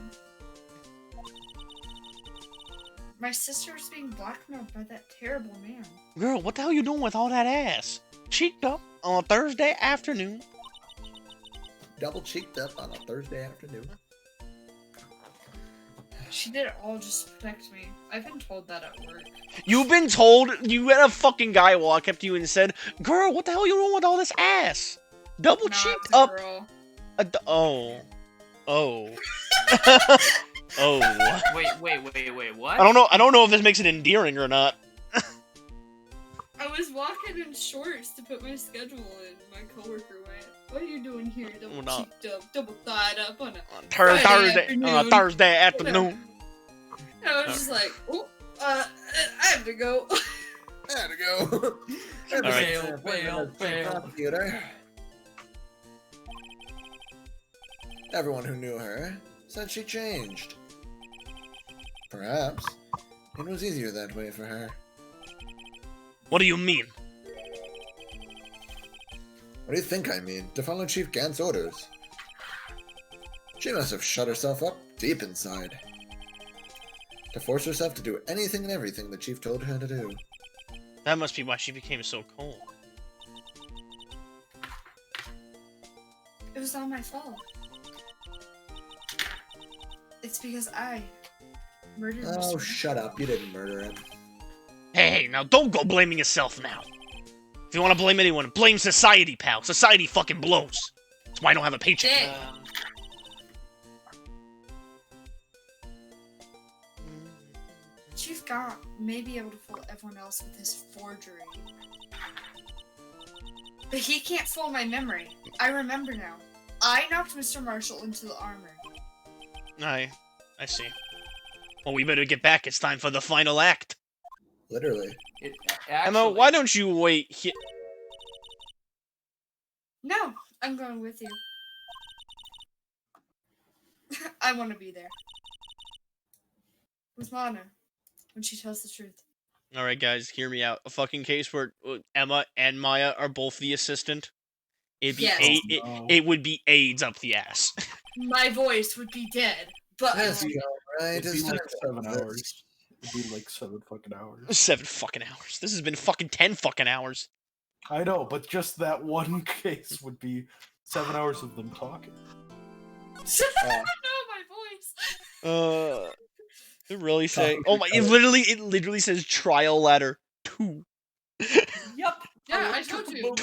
My sister was being blackmailed by that terrible man. Girl, what the hell you doing with all that ass? Cheeked up on a Thursday afternoon. Double cheeked up on a Thursday afternoon. She did it all just to protect me. I've been told that at work. You've been told, you had a fucking guy walk up to you and said, girl, what the hell you doing with all this ass? Double Not cheeked the up. girl. Oh. Oh. Oh. Wait, what? I don't know if this makes it endearing or not. I was walking in shorts to put my schedule in. My coworker went, "What are you doing here? Double Well, no. cheeked up, double thighed up on a Thursday afternoon." Thursday afternoon. And I was just like, oh, I have to go. There we go. All right. Fail. Theater. Everyone who knew her said she changed. Perhaps it was easier that way for her. What do you mean? What do you think I mean? To follow Chief Gant's orders. She must have shut herself up deep inside. To force herself to do anything and everything the Chief told her to do. That must be why she became so cold. It was all my fault. It's because I murdered Oh, Mr. shut up. You didn't murder him. Hey, now don't go blaming yourself now. If you want to blame anyone, blame society, pal. Society fucking blows. That's why I don't have a paycheck. Hey. Chief Gaunt may be able to fool everyone else with his forgery. But he can't fool my memory. I remember now. I knocked Mr. Marshall into the armor. I see. Well, we better get back. It's time for the final act. Literally. Emma, why don't you wait here? No, I'm going with you. I want to be there. With Lana, when she tells the truth. Alright, guys, hear me out. A fucking case where Emma and Maya are both the assistant. It'd be Yes. it would be AIDS up the ass. My voice would be dead, but Let's go, right? It'd be It's time like to 7 end this. hours. It'd be like 7 fucking hours. 7 fucking hours. This has been fucking 10 fucking hours. I know, but just that one case would be 7 hours of them talking. no, my voice. It really say? Oh my! It literally says trial ladder 2. Yep. Yeah, I told you.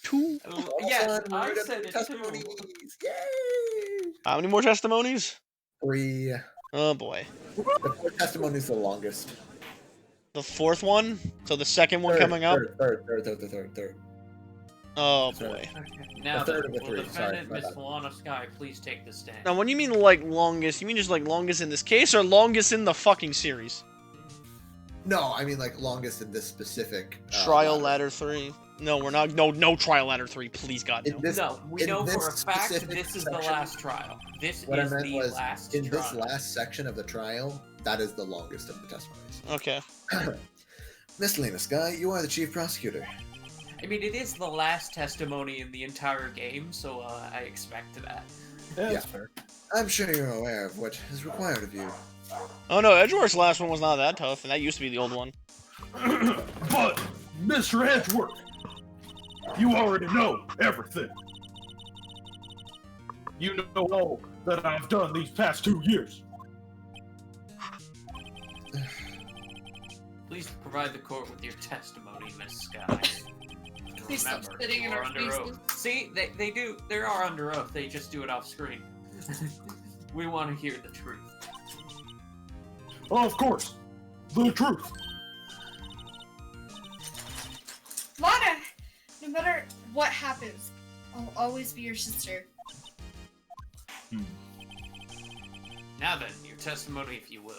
Two. Yes, Awesome, I we're said gonna it testimonies. too. Yay! How many more testimonies? 3. Oh boy. The 4th testimony is the longest. The 4th one? So the second one coming up? Third. Oh Sorry. boy. Okay. Now The third then, of the will three, sorry, defendant my Miss bad. Milana Sky please take the stand? Now when you mean like longest, you mean just like longest in this case or longest in the fucking series? No, I mean like longest in this specific Trial ladder 3. No, we're not. No trial ladder 3. Please God no. In this, No, we in know for a this fact specific this is the section- last trial. This What I is meant the was last in trial. this last section of the trial, that is the longest of the testimonies. Okay. Miss Lena Sky, you are the chief prosecutor. I mean, it is the last testimony in the entire game, so I expect that. Yeah, Yeah. that's fair. I'm sure you're aware of what is required of you. Oh no, Edgeworth's last one was not that tough, and that used to be the old one. But, Mr. Edgeworth, you already know everything. You know all that I've done these past 2 years. Please provide the court with your testimony, Miss Sky. Please stop Remember, spitting you in are our under faces. oath. See, they do. They are under oath. They just do it off screen. We want to hear the truth. Of course, the truth. Lana, no matter what happens, I'll always be your sister. Now then, your testimony, if you will.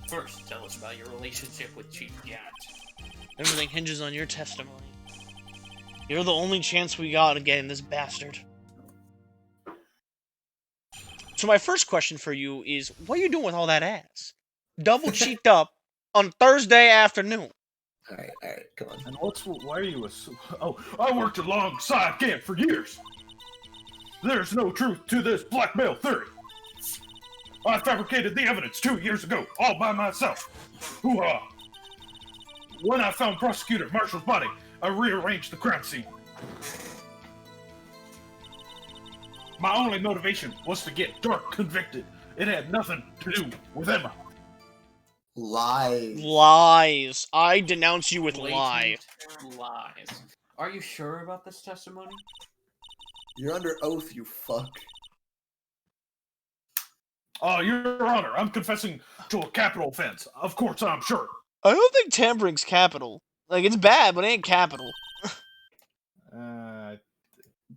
First, tell us about your relationship with Chief Gant. Everything hinges on your testimony. You're the only chance we got of getting this bastard. So my first question for you is, what are you doing with all that ass? Double cheeked up on Thursday afternoon. Alright, come on. And why are you Oh, I worked alongside Gant for years. There's no truth to this blackmail theory. I fabricated the evidence 2 years ago, all by myself. Hoo-ha. When I found Prosecutor Marshall's body, I rearranged the crime scene. My only motivation was to get Dark convicted. It had nothing to do with Emma. Lies. Lies. I denounce you with lie. Blatant lies. Are you sure about this testimony? You're under oath, you fuck. Your Honor, I'm confessing to a capital offense. Of course, I'm sure. I don't think tampering's capital. Like, it's bad, but it ain't capital.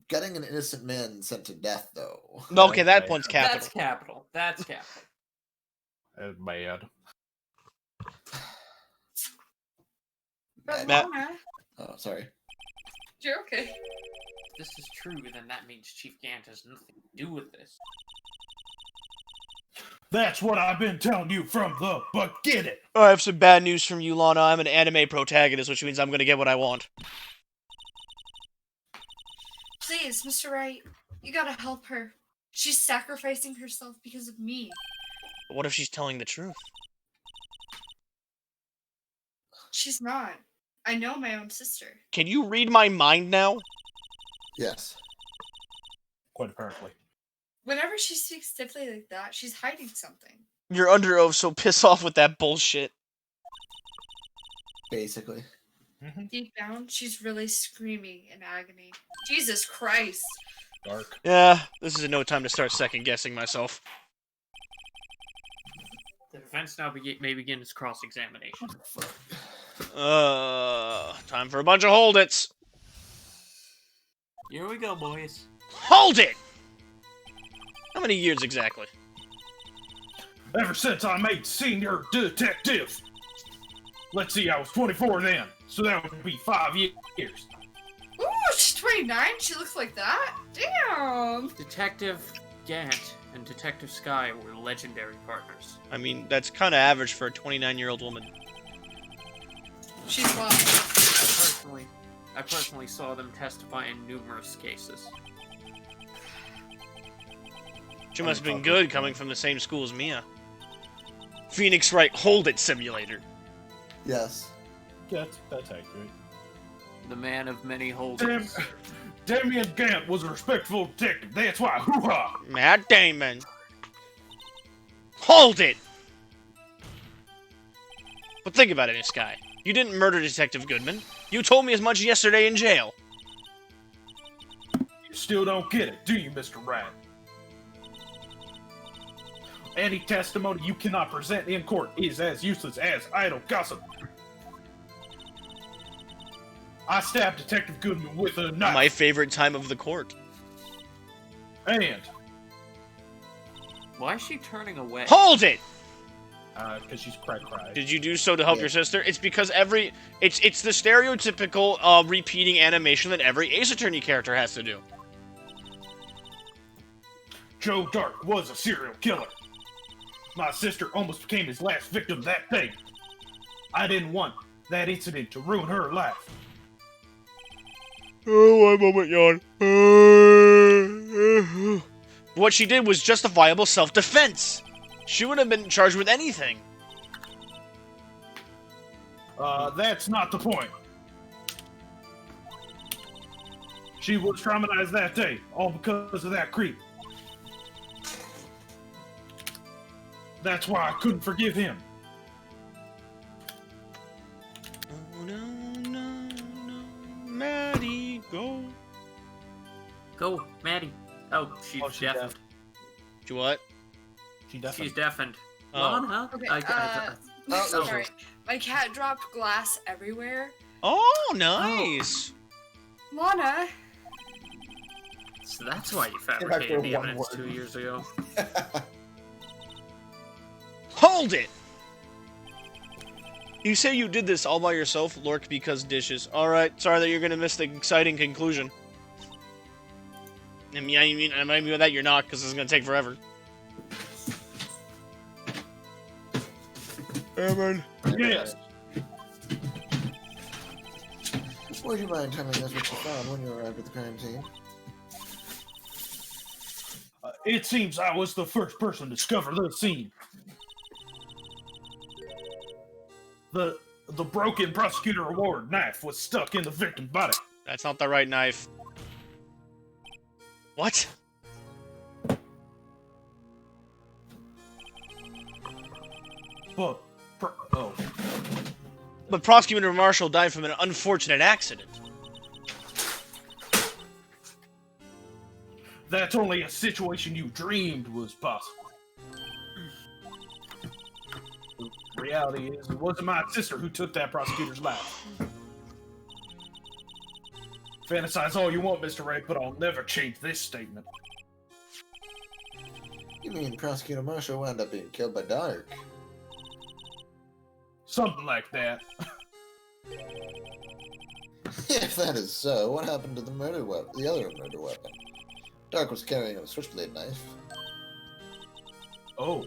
Getting an innocent man sent to death, though. Okay, that one's capital. That's capital. That's capital. That's bad. But Matt- Lana, Oh, sorry. you're okay. If this is true, then that means Chief Gant has nothing to do with this. That's what I've been telling you from the beginning. I have some bad news from you, Lana. I'm an anime protagonist, which means I'm gonna get what I want. Please, Mr. Wright, you gotta help her. She's sacrificing herself because of me. But what if she's telling the truth? She's not. I know my own sister. Can you read my mind now? Yes. Quite apparently. Whenever she speaks stiffly like that, she's hiding something. You're under oath, so piss off with that bullshit. Basically. Deep down, she's really screaming in agony. Jesus Christ. Dark. Yeah, this is no time to start second-guessing myself. The defense now may begin its cross-examination. Time for a bunch of hold-its. Here we go, boys. Hold it! How many years exactly? Ever since I made senior detective. Let's see, I was 24 then, so that would be 5 years. Ooh, she's 29? She looks like that? Damn! Detective Gant and Detective Sky were legendary partners. I mean, that's kind of average for a 29-year-old woman. She's wild. I personally saw them testify in numerous cases. She must have been good coming from the same school as Mia. Phoenix Wright Hold It Simulator. Yes. That's accurate. The man of many Damn, holdings. Damien Gant was a respectful detective. That's why, hoo-ha! Matt Damon. Hold it! But think about it, Miss Sky. You didn't murder Detective Goodman. You told me as much yesterday in jail. You still don't get it, do you, Mr. Wright? Any testimony you cannot present in court is as useless as idle gossip. I stabbed Detective Goodman with a knife. My favorite time of the court. And, Why is she turning away? Hold it! because she's cried. Did you do so to help Yeah. your sister? It's because it's the stereotypical repeating animation that every Ace Attorney character has to do. Joe Dark was a serial killer. My sister almost became his last victim that day. I didn't want that incident to ruin her life. Oh, one moment, yawn. What she did was justifiable self-defense. She wouldn't have been charged with anything. That's not the point. She was traumatized that day, all because of that creep. That's why I couldn't forgive him. Oh, no, no, no, Maddie, go. Go, Maddie. Oh, she's Oh, she's deafened. You what? She's deafened. Oh. Lana? Okay, Oh, sorry. My cat dropped glass everywhere. Oh, nice. Lana, So that's why you after fabricated the one evidence word. 2 years ago. Hold it! You say you did this all by yourself, Lork, because dishes. Alright, sorry that you're gonna miss the exciting conclusion. I mean, by that you're not, because this is gonna take forever. Amen. Yes. Would you mind telling us what you found when you arrived at the crime scene? It seems I was the first person to discover the scene. The broken prosecutor award knife was stuck in the victim's body. That's not the right knife. What? But, But Prosecutor Marshall died from an unfortunate accident. that's only a situation you dreamed was possible. The reality is, it wasn't my sister who took that prosecutor's life. Fantasize all you want, Mr. Ray, but I'll never change this statement. You mean Prosecutor Marshall wound up being killed by Dark? Something like that. If that is so, what happened to the murder weapon? The other murder weapon? Dark was carrying a switchblade knife. Oh,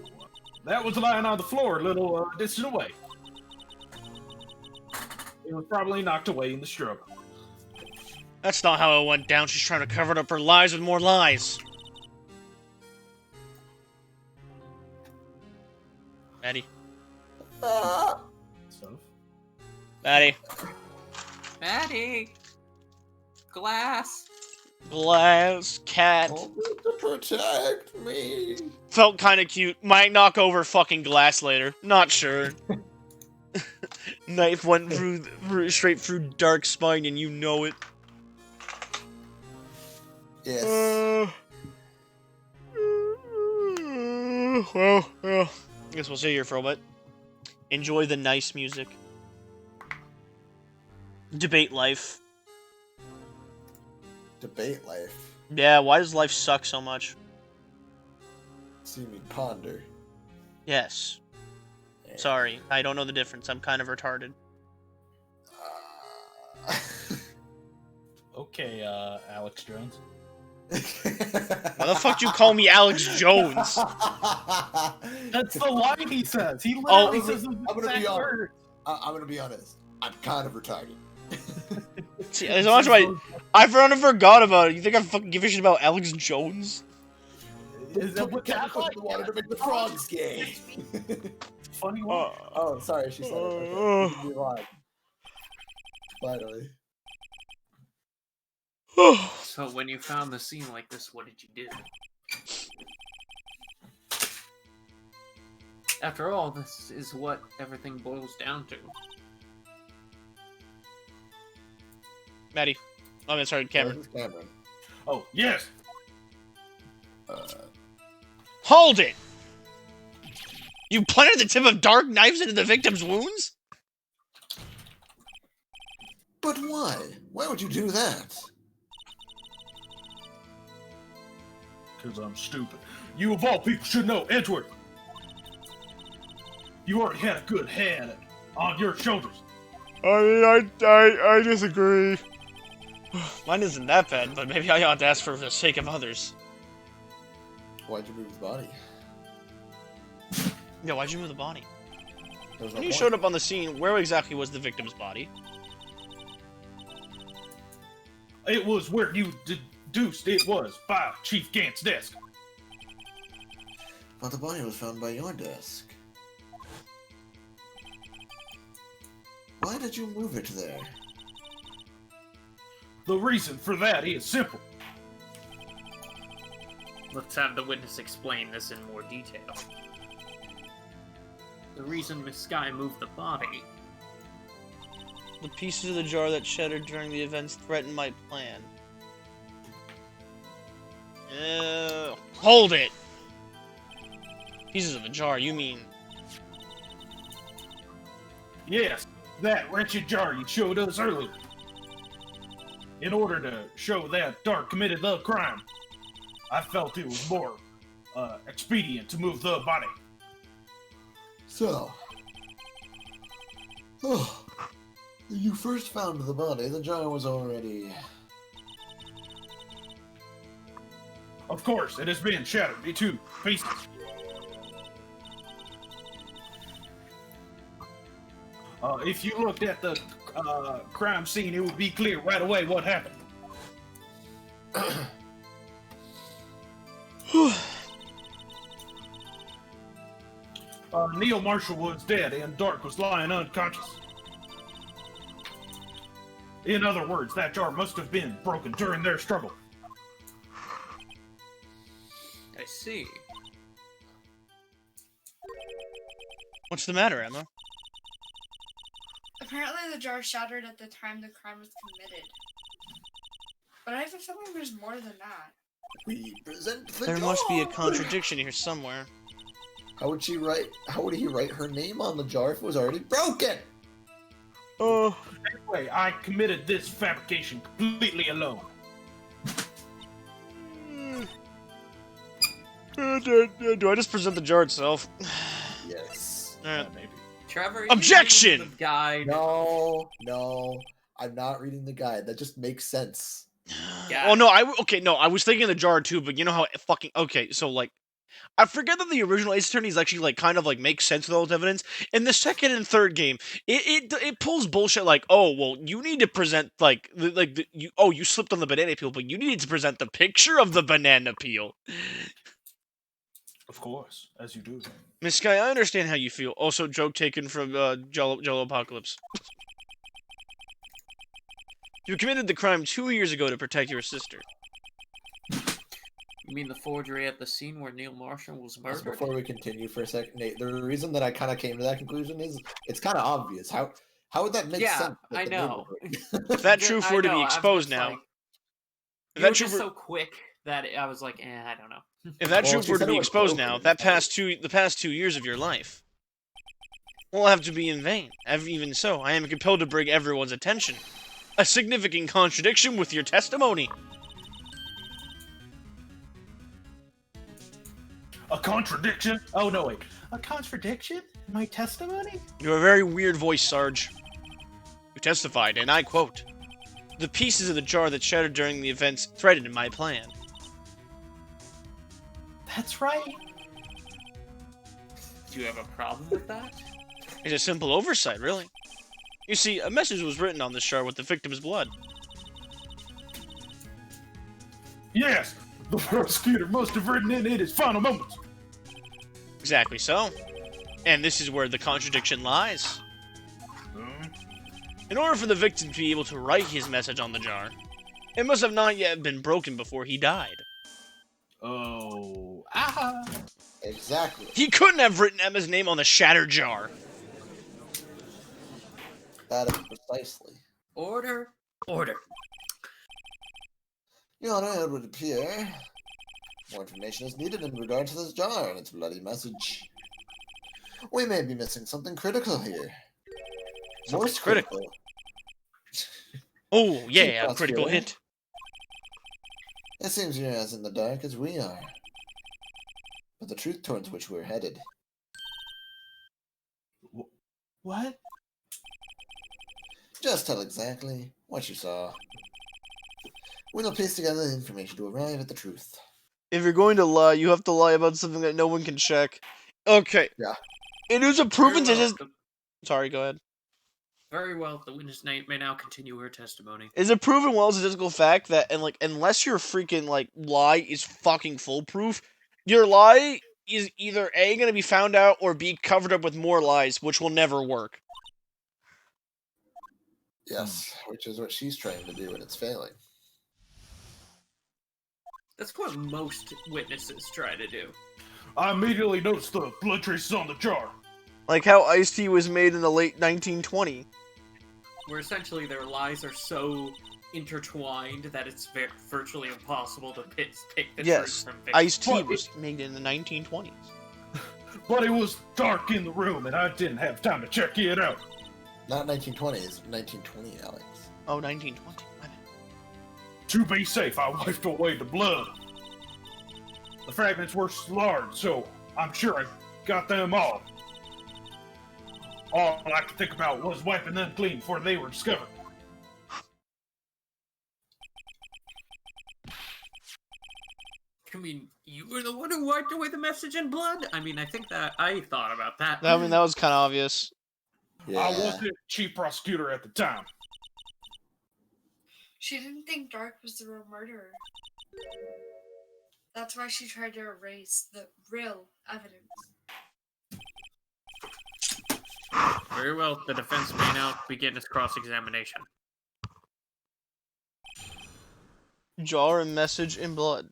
that was lying on the floor a little distance away. It was probably knocked away in the struggle. That's not how it went down. She's trying to cover up her lies with more lies. Maddie. Stuff. Maddie. Maddie! Glass! Glass cat. To protect me. Felt kind of cute. Might knock over fucking glass later. Not sure. Knife went straight through Dark's spine, and you know it. Yes. Well, I guess we'll sit here for a bit. Enjoy the nice music. Debate life. Debate life. Yeah, why does life suck so much? So you mean ponder? Yes. Sorry, I don't know the difference. I'm kind of retarded. Okay, Alex Jones. Why the fuck do you call me Alex Jones? That's the line he says. He Oh, literally says those I'm gonna exact be honest. words. I'm gonna be honest. I'm kind of retarded. See, as much as I forgot about it. You think I fucking give a shit about Alex Jones? Is that what that Cat wanted to make the frogs gay. funny one? Oh, sorry, she said it. Okay. You can be live. Finally. So when you found the scene like this, what did you do? After all, this is what everything boils down to. Maddie. I mean, sorry, Cameron. This is Cameron. Oh, yes. Hold it! You planted the tip of dark knives into the victim's wounds? But why? Why would you do that? Because I'm stupid. You of all people should know, Edgeworth. You already had a good head on your shoulders. I mean, I disagree. Mine isn't that bad, but maybe I ought to ask for the sake of others. Why'd you move his body? Yeah, why'd you move the body? There's no When you point. showed up on the scene, where exactly was the victim's body? It was where you deduced it was by Chief Gant's desk. But the body was found by your desk. Why did you move it there? The reason for that is simple. Let's have the witness explain this in more detail. The reason Miss Sky moved the body. The pieces of the jar that shattered during the events threatened my plan. Hold it! Pieces of the jar, you mean... Yes, that wretched jar you showed us earlier. In order to show that Dark committed the crime, I felt it was more expedient to move the body. So, you first found the body. The jar was already... Of course, it has been shattered into pieces. If you looked at the crime scene, it would be clear right away what happened. Neil Marshall was dead and Dark was lying unconscious. In other words, that jar must have been broken during their struggle. I see. What's the matter, Emma? Apparently the jar shattered at the time the crime was committed. But I have a feeling there's more than that. We present the There must be a jar! contradiction here somewhere. How would he write her name on the jar if it was already broken? Anyway, I committed this fabrication completely alone. Do I just present the jar itself? Yes. Alright. Maybe. Trevor, you Objection! read the guide. No, I'm not reading the guide. That just makes sense. Yeah. Oh no, I was thinking the jar too, but you know how it fucking okay, so like I forget that the original Ace Attorneys actually like kind of like makes sense with all this evidence. In the second and third game, it pulls bullshit like, oh well, you need to present you slipped on the banana peel, but you needed to present the picture of the banana peel. Of course, as you do. Miss Sky, I understand how you feel. Also, joke taken from Jello Apocalypse. You committed the crime 2 years ago to protect your sister. You mean the forgery at the scene where Neil Marshall was Just murdered? before we continue for a second, Nate, the reason that I kind of came to that conclusion is it's kind of obvious. How would that make Yeah, sense? with I the know. neighborhood? If that Yeah, truth I were to know, be I'm exposed just now, like- if You that were truth just were, so quick that I was like, I don't know. if that Well, truth she were to said it be was exposed broken now, and the tight. past 2 years of your life will have to be in vain. Even so, I am compelled to bring everyone's attention. A significant contradiction with your testimony. A contradiction? Oh no, wait. A contradiction? In my testimony? You have a very weird voice, Sarge. You testified, and I quote, "The pieces of the jar that shattered during the events threatened my plan." That's right. Do you have a problem with that? It's a simple oversight, really. You see, a message was written on this jar with the victim's blood. Yes, the prosecutor must have written in his final moments. Exactly so. And this is where the contradiction lies. In order for the victim to be able to write his message on the jar, it must have not yet been broken before he died. Oh, Exactly. He couldn't have written Emma's name on the shattered jar. That is precisely. Order. Order. Your Honor, it would appear more information is needed in regard to this jar and its bloody message. We may be missing something critical here. Something Most critical? Oh, yeah, a Chief critical Prosecutor. hit. It seems you're as in the dark as we are. But the truth towards which we're headed. what? Just tell exactly what you saw. We'll piece together the information to arrive at the truth. If you're going to lie, you have to lie about something that no one can check. Okay. Yeah. It is a proven Very well, statistic. Sorry, go ahead. Very well. The witness may now continue her testimony. Is it proven well statistical fact that unless your freaking lie is fucking foolproof, your lie is either A, gonna be found out, or B, covered up with more lies, which will never work. Yes, which is what she's trying to do, and it's failing. That's what most witnesses try to do. I immediately noticed the blood traces on the jar. Like how iced tea was made in the late 1920s. Where essentially their lies are so intertwined that it's virtually impossible to pick the Yes, truth from fiction. iced tea What? was made in the 1920s. But it was dark in the room and I didn't have time to check it out. Not 1920s, 1920, Alex. Oh, 1920. My bad. To be safe, I wiped away the blood. The fragments were large, so I'm sure I got them all. All I could think about was wiping them clean before they were discovered. I mean, you were the one who wiped away the message in blood? I mean, I think that I thought about that. I mean, that was kind of obvious. Yeah. I wasn't chief prosecutor at the time. She didn't think Dark was the real murderer. That's why she tried to erase the real evidence. Very well. The defense may now begin its cross-examination. Jar and message in blood.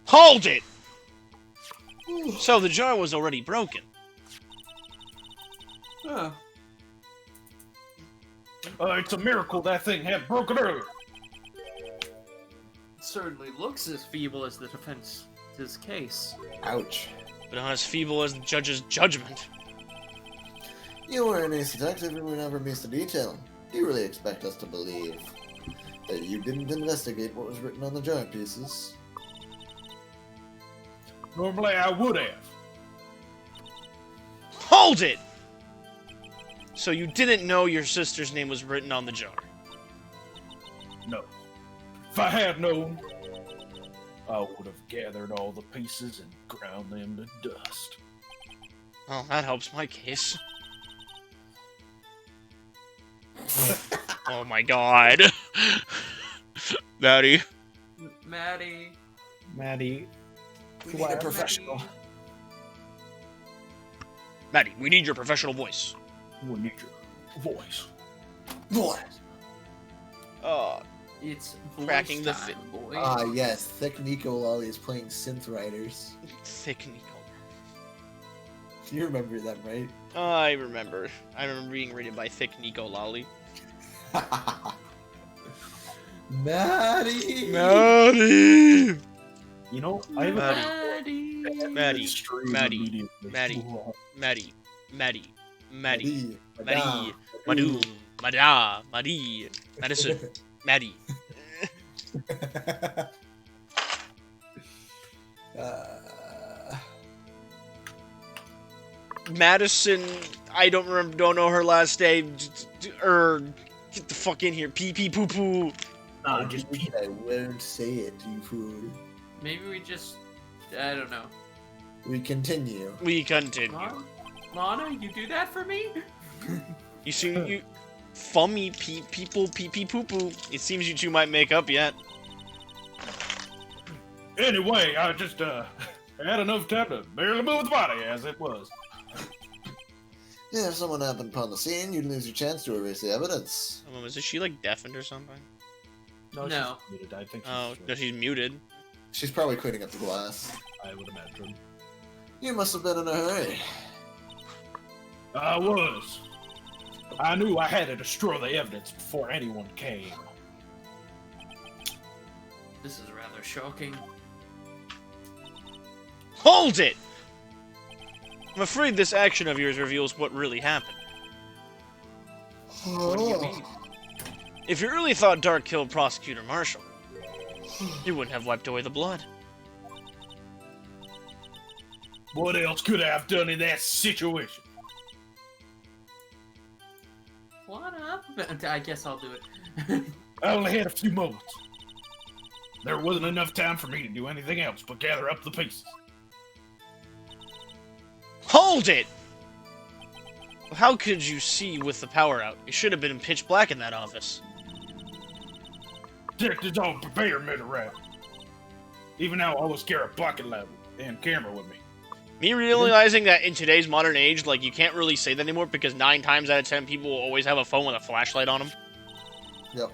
Hold it! So the jar was already broken. Huh. It's a miracle that thing hadn't broken earlier. It certainly looks as feeble as the defense's case. Ouch. But not as feeble as the judge's judgment. You were an ace detective and we never missed a detail. Do you really expect us to believe that you didn't investigate what was written on the jar pieces? Normally I would have. Hold it! So you didn't know your sister's name was written on the jar? No. If I had known, I would have gathered all the pieces and ground them to dust. Oh, that helps my case. Oh my god. Maddie. Maddie. Maddie. We need a professional. Maddie, we need your professional voice. We need your voice. What? Oh, It's Cracking the voice time, boy. Ah, yes. Thick Nico Lolly is playing Synth Riders. thick Nico. You remember them, right? I remember. I remember being rated by Thick Nico Lolly. Maddie! Maddie! You know, I have Maddie. Maddie. Stream Maddie. immediately. Maddie. Maddie. Maddie. Maddie. Maddie. Maddie. Madu. Mada. Maddie. Madison. Maddie. Madison, I don't remember, don't know her last name. Get the fuck in here. Pee pee poo poo. Nah, just pee. I won't say it, you fool. Maybe we just. I don't know. We continue. We continue. Lana, you do that for me? You see, you. Fummy people pee pee poo poo. It seems you two might make up yet. Anyway, I just had enough time to barely move the body as it was. Yeah, if someone happened upon the scene, you'd lose your chance to erase the evidence. Was she like deafened or something? No. She's muted. I think she's Oh, no, she's muted. She's probably cleaning up the glass. I would imagine. You must have been in a hurry. I was. I knew I had to destroy the evidence before anyone came. This is rather shocking. Hold it! I'm afraid this action of yours reveals what really happened. What do you mean? If you really thought Dark killed Prosecutor Marshall, you wouldn't have wiped away the blood. What else could I have done in that situation? Lana? I guess I'll do it. I only had a few moments. There wasn't enough time for me to do anything else but gather up the pieces. Hold it! How could you see with the power out? It should have been pitch black in that office. Detectives all prepared me to rap. Even now, I always carry a pocket lamp and camera with me. Me realizing that in today's modern age, like, you can't really say that anymore because 9 times out of 10 people will always have a phone with a flashlight on them. Yep.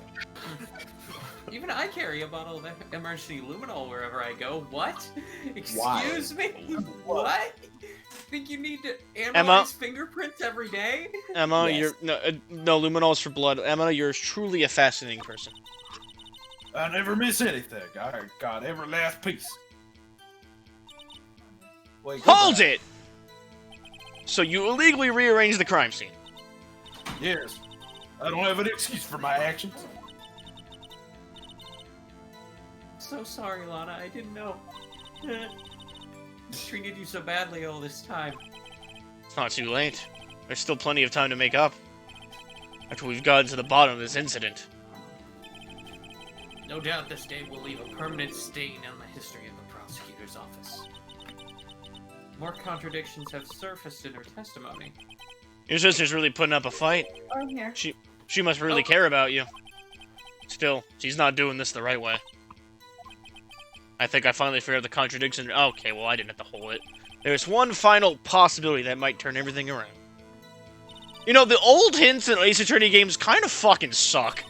Even I carry a bottle of emergency luminol wherever I go. What? Why? Excuse me? What? Think you need to Emma? analyze fingerprints every day? Emma, Yes. you're... No, luminol is for blood. Emma, you're truly a fascinating person. I never miss anything. I got every last piece. Wait, go Hold back. it! So you illegally rearranged the crime scene. Yes. I don't have an excuse for my actions. So sorry, Lana. I didn't know. Treated you so badly all this time. It's not too late. There's still plenty of time to make up. After we've gotten to the bottom of this incident. No doubt this day will leave a permanent stain on the history of the prosecutor's office. More contradictions have surfaced in her testimony. Your sister's really putting up a fight. I'm here. She must really care about you. Still, she's not doing this the right way. I think I finally figured out the contradiction. Okay, well, I didn't have to hold it. There's one final possibility that might turn everything around. You know, the old hints in Ace Attorney games kind of fucking suck.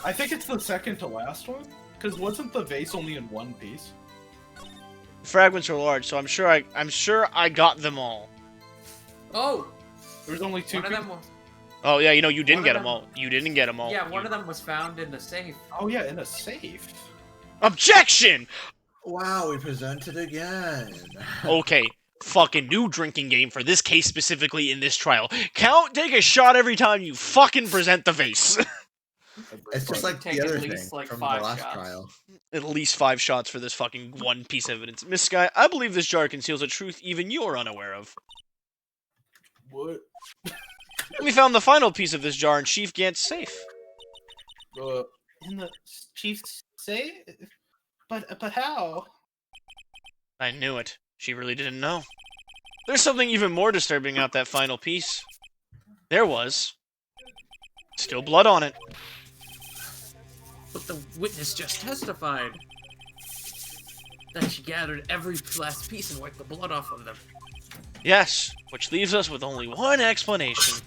I think it's the second to last one. Because wasn't the vase only in one piece? Fragments are large, so I'm sure I got them all. Oh! There was only two One of pieces. them was... Oh yeah, you know, you didn't One get of them all. You didn't get them all. Yeah, one of them was found in the safe. Oh yeah, in a safe. Objection! Wow, we presented again. Okay, fucking new drinking game for this case specifically in this trial. Take a shot every time you fucking present the vase. It's just like Take the at other least, thing like, from the 5 last shots. trial. At least 5 shots for this fucking one piece of evidence. Miss Sky, I believe this jar conceals a truth even you're unaware of. What? We found the final piece of this jar in Chief Gant's safe. In the chief's say? But how? I knew it. She really didn't know. There's something even more disturbing about that final piece. There was still blood on it. But the witness just testified that she gathered every last piece and wiped the blood off of them. Yes, which leaves us with only one explanation.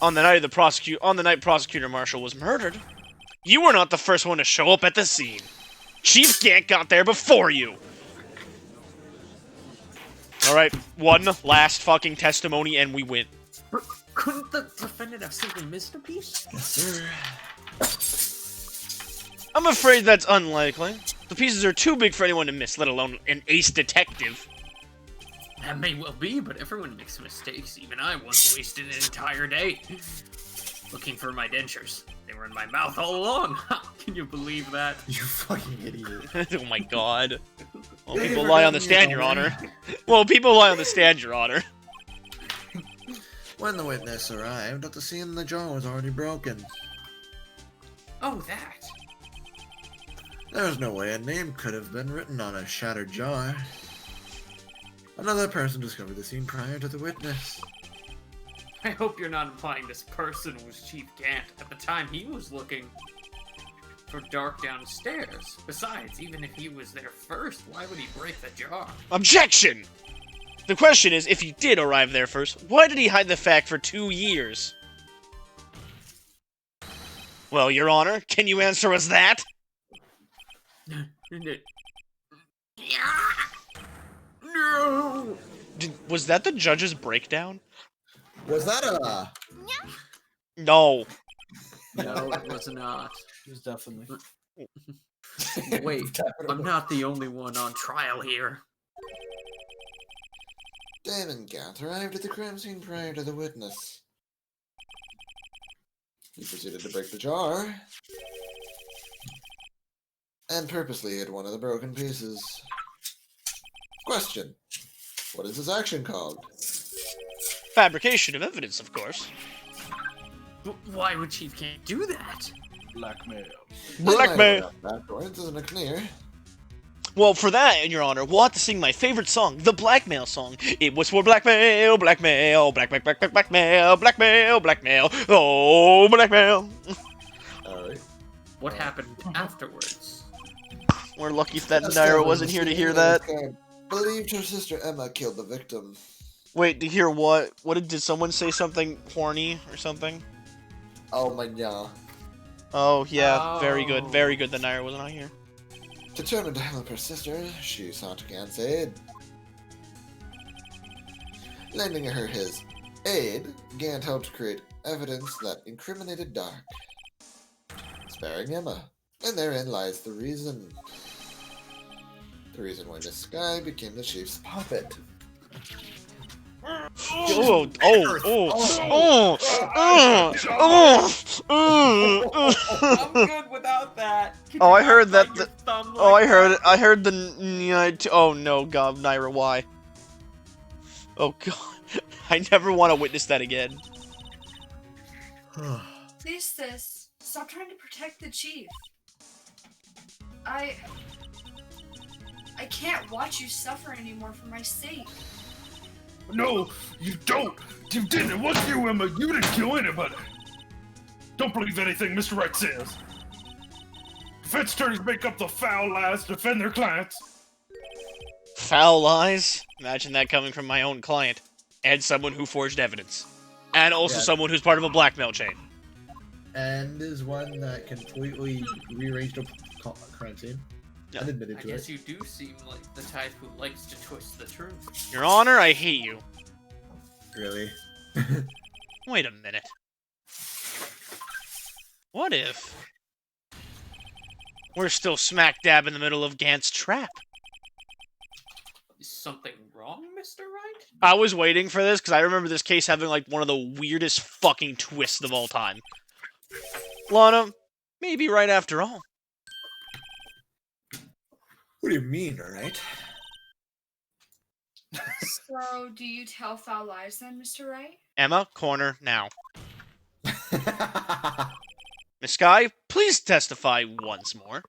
On the night Prosecutor Marshall was murdered, you were not the first one to show up at the scene. Chief Gant got there before you. Alright, one last fucking testimony and we win. Couldn't the defendant have simply missed a piece? Yes, sir. I'm afraid that's unlikely. The pieces are too big for anyone to miss, let alone an ace detective. That may well be, but everyone makes mistakes. Even I once wasted an entire day looking for my dentures. They were in my mouth all along. Can you believe that? You fucking idiot. Oh my god. Well, Yeah, people you lie on the forgot stand, me, Your don't Honor. Well, people lie on the stand, Your Honor. When the witness arrived at the scene, the jar was already broken. Oh, that. There was no way a name could have been written on a shattered jar. Another person discovered the scene prior to the witness. I hope you're not implying this person was Chief Gant at the time he was looking for Dark downstairs. Besides, even if he was there first, why would he break the jar? Objection! The question is, if he did arrive there first, why did he hide the fact for 2 years? Well, Your Honor, can you answer us that? No! Was that the judge's breakdown? Was that a... No. No, it was not. It was definitely. Wait, I'm not the only one on trial here. Damon Gant arrived at the crime scene prior to the witness. He proceeded to break the jar and purposely hid one of the broken pieces. Question. What is this action called? Fabrication of evidence, of course. But why would Chief Gant do that? Blackmail. Blackmail. That isn't it clear? Well, for that, Your Honor, we'll have to sing my favorite song, the Blackmail song. It was for blackmail, blackmail, blackmail, blackmail, blackmail, oh, blackmail. Alright. What happened afterwards? We're lucky that Naira wasn't here to hear that. Believed her sister Emma killed the victim. Wait, to hear what? Did someone say something horny or something? Oh my god. Oh, yeah, very good Oh. that Naira was not here. Determined to help her sister, she sought Gant's aid. Lending her his aid, Gant helped create evidence that incriminated Dark, sparing Emma. And therein lies the reason. The reason why Miss Sky became the chief's puppet. Oh, I'm good without that. Can Oh, you I heard not that bite your thumb Oh, like I heard that? it. I heard the. Oh no, God, Naira, why? Oh God, I never want to witness that again. Please, sis, stop trying to protect the chief. I can't watch you suffer anymore for my sake. No, you don't. You didn't. It wasn't you, Emma. You didn't kill anybody. Don't believe anything Mr. Wright says. Defense attorneys make up the foul lies to defend their clients. Foul lies? Imagine that coming from my own client, and someone who forged evidence, and also Yeah. someone who's part of a blackmail chain. And is one that completely rearranged a crime scene. Yeah. And admitted I to guess it. you do seem like the type who likes to twist the truth. Your Honor, I hate you. Really? Wait a minute. What if we're still smack dab in the middle of Gant's trap? Is something wrong, Mr. Wright? I was waiting for this because I remember this case having like one of the weirdest fucking twists of all time. Lana, maybe right after all. What do you mean, alright? So, do you tell foul lies then, Mr. Wright? Emma, corner now. Miss Sky, please testify once more.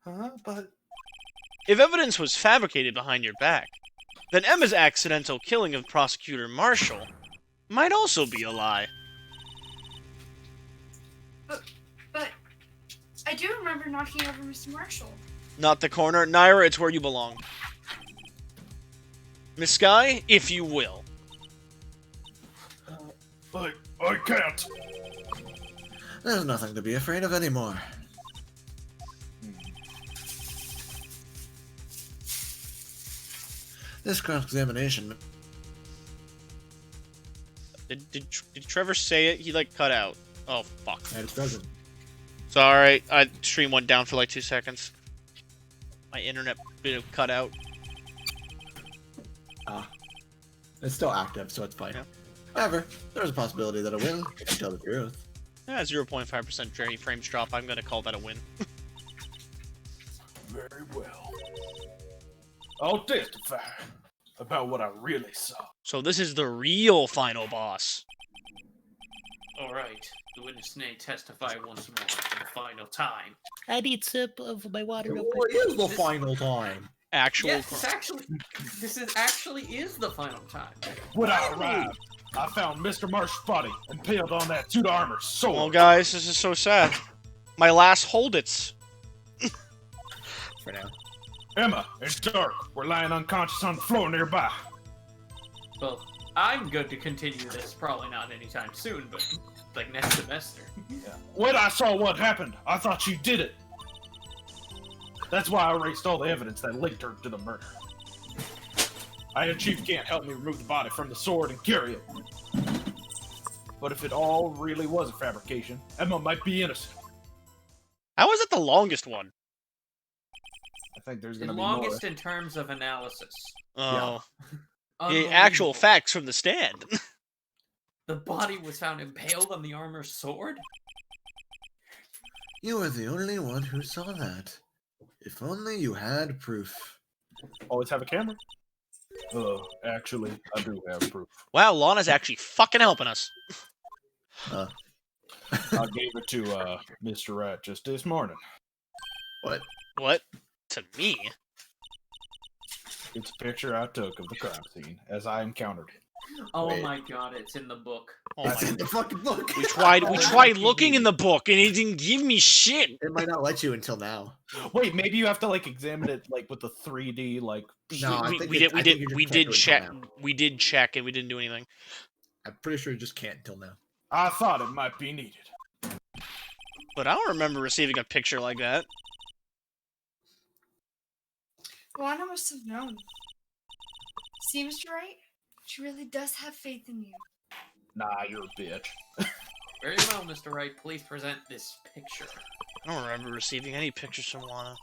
Huh? But If evidence was fabricated behind your back, then Emma's accidental killing of Prosecutor Marshall might also be a lie. But I do remember knocking over Mr. Marshall. Not the corner. Naira, it's where you belong. Miss Sky, if you will. I can't. There's nothing to be afraid of anymore. This cross-examination... Did Trevor say it? He, like, cut out. Oh, fuck. It doesn't. Sorry, stream went down for like 2 seconds. My internet bit of cut out. It's still active, so it's fine. Yeah. However, there's a possibility that it will, if you tell the truth. Yeah, 0.5% frames drop. I'm gonna call that a win. Very well. I'll testify about what I really saw. So this is the real final boss. Alright, the witness may testify once more for the final time. I need a sip of my water. What is the final time? Actual. Yes, this is actually the final time. When I arrived, I found Mr. Marsh's body impaled on that suit of armor sword. Well, guys, this is so sad. My last holdits. For now. Emma and Dark were lying unconscious on the floor nearby. Well, I'm good to continue this, probably not anytime soon, but like next semester. When I saw what happened, I thought she did it. That's why I erased all the evidence that linked her to the murder. I had Chief Gant help me remove the body from the sword and carry it. But if it all really was a fabrication, Emma might be innocent. How is it the longest one? I think there's The gonna be longest in terms of analysis. Oh. The actual Unbelievable. facts from the stand. The body was found impaled on the armor's sword? You were the only one who saw that. If only you had proof. Always have a camera? Actually, I do have proof. Wow, Lana's actually fucking helping us. Uh, I gave it to Mr. Rat just this morning. what? What? To me? It's a picture I took of the crime scene as I encountered it. Oh Wait. my god, it's in the book. Oh That's my. in the fucking book. We tried looking in the book and it didn't give me shit. It might not let you until now. Wait, maybe you have to like examine it like with the 3D like. No, I we, think we it- did I think you just we can't did do it check until now. we did check and we didn't do anything. I'm pretty sure you just can't until now. I thought it might be needed. But I don't remember receiving a picture like that. Lana must have known. See, Mr. Wright? She really does have faith in you. Nah, you're a bitch. Very well, Mr. Wright, please present this picture. I don't remember receiving any pictures from Lana.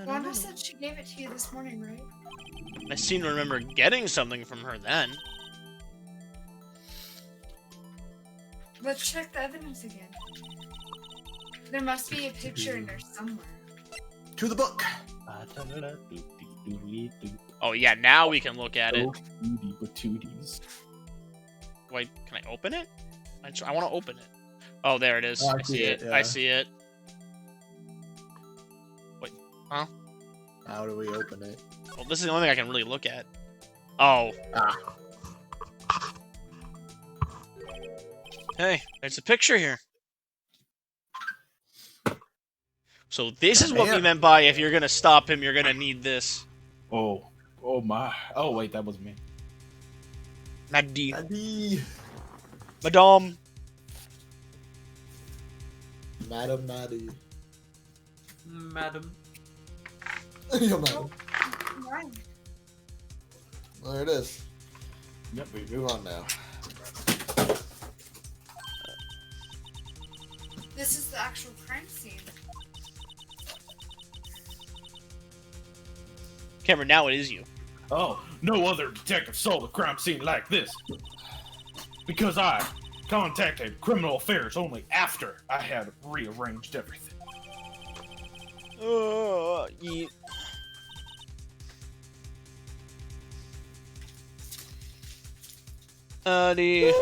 Lana said she gave it to you this morning, right? I seem to remember getting something from her then. Let's check the evidence again. There must be a picture in there somewhere. To the book. Oh yeah, now we can look at it. Patooties. Wait, can I open it? I want to open it. Oh, there it is. Oh, I see it. yeah. I see it. Wait, huh? How do we open it? Well, this is the only thing I can really look at. Oh. Ah. Hey, there's a picture here. So this is what we Yeah. meant by if you're gonna stop him, you're gonna need this. Oh my. Oh wait, that was me. Maddie. Maddie. Madame. Madam Maddie. Madam. Yeah, madam. Right. There it is. Yep. We move on now. This is the actual crime scene. Cameron, now it is you. Oh, no other detective saw the crime scene like this. Because I contacted Criminal Affairs only after I had rearranged everything. Yeah. Addie,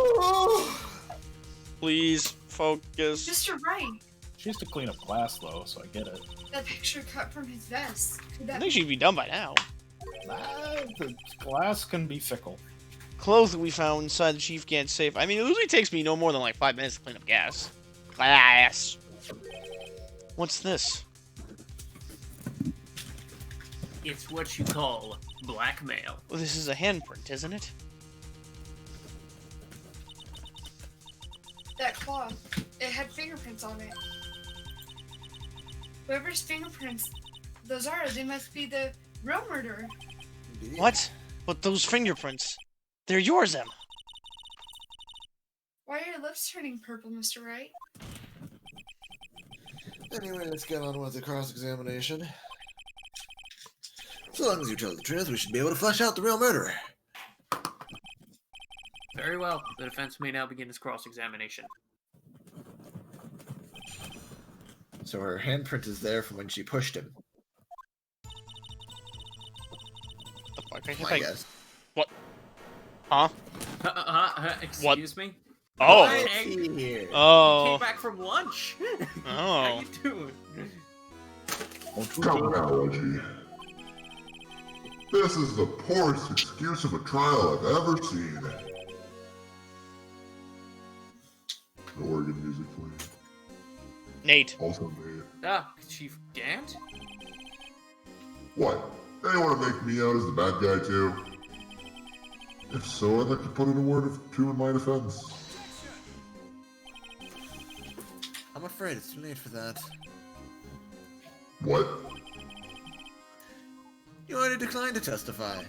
please focus. Mr. Wright, She used to clean up glass though, so I get it. that picture cut from his vest. Could I that think be she'd be done by now. The glass can be fickle. Clothes that we found inside the chief can't safe. I mean, it usually takes me no more than like 5 minutes to clean up glass. What's this? It's what you call blackmail. Well, this is a handprint, isn't it? that cloth? It had fingerprints on it. Whoever's fingerprints those are, they must be the real murderer. Indeed. What? But those fingerprints, they're yours, Emma. Why are your lips turning purple, Mr. Wright? Anyway, let's get on with the cross-examination. So long as you tell the truth, we should be able to flesh out the real murderer. Very well. The defense may now begin its cross-examination. So her handprint is there from when she pushed him. The fuck? I think I guess. Huh? Excuse me? Oh. What? Here. Came Oh. back from lunch. Oh. How you doing? Terminology. This is the poorest excuse of a trial I've ever seen. The organ music playing. Nate. Also made. Ah, Chief Gant? What? They want to make me out as the bad guy too? If so, I'd like to put in a word of two in my defense. I'm afraid it's too late for that. What? You already declined to testify.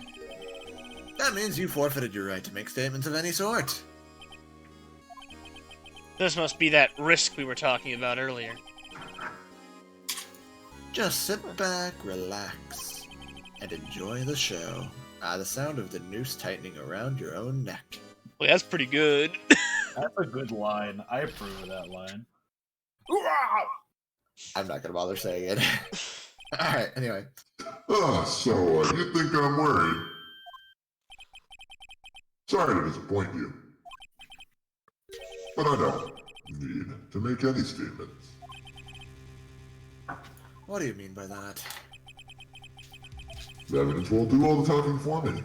That means you forfeited your right to make statements of any sort. This must be that risk we were talking about earlier. Just sit back, relax, and enjoy the show. The sound of the noose tightening around your own neck. Well, that's pretty good. That's a good line. I approve of that line. I'm not gonna bother saying it. Alright, anyway. So, you think I'm worried? Sorry to disappoint you. But I don't need to make any statements. What do you mean by that? The evidence won't do all the talking for me.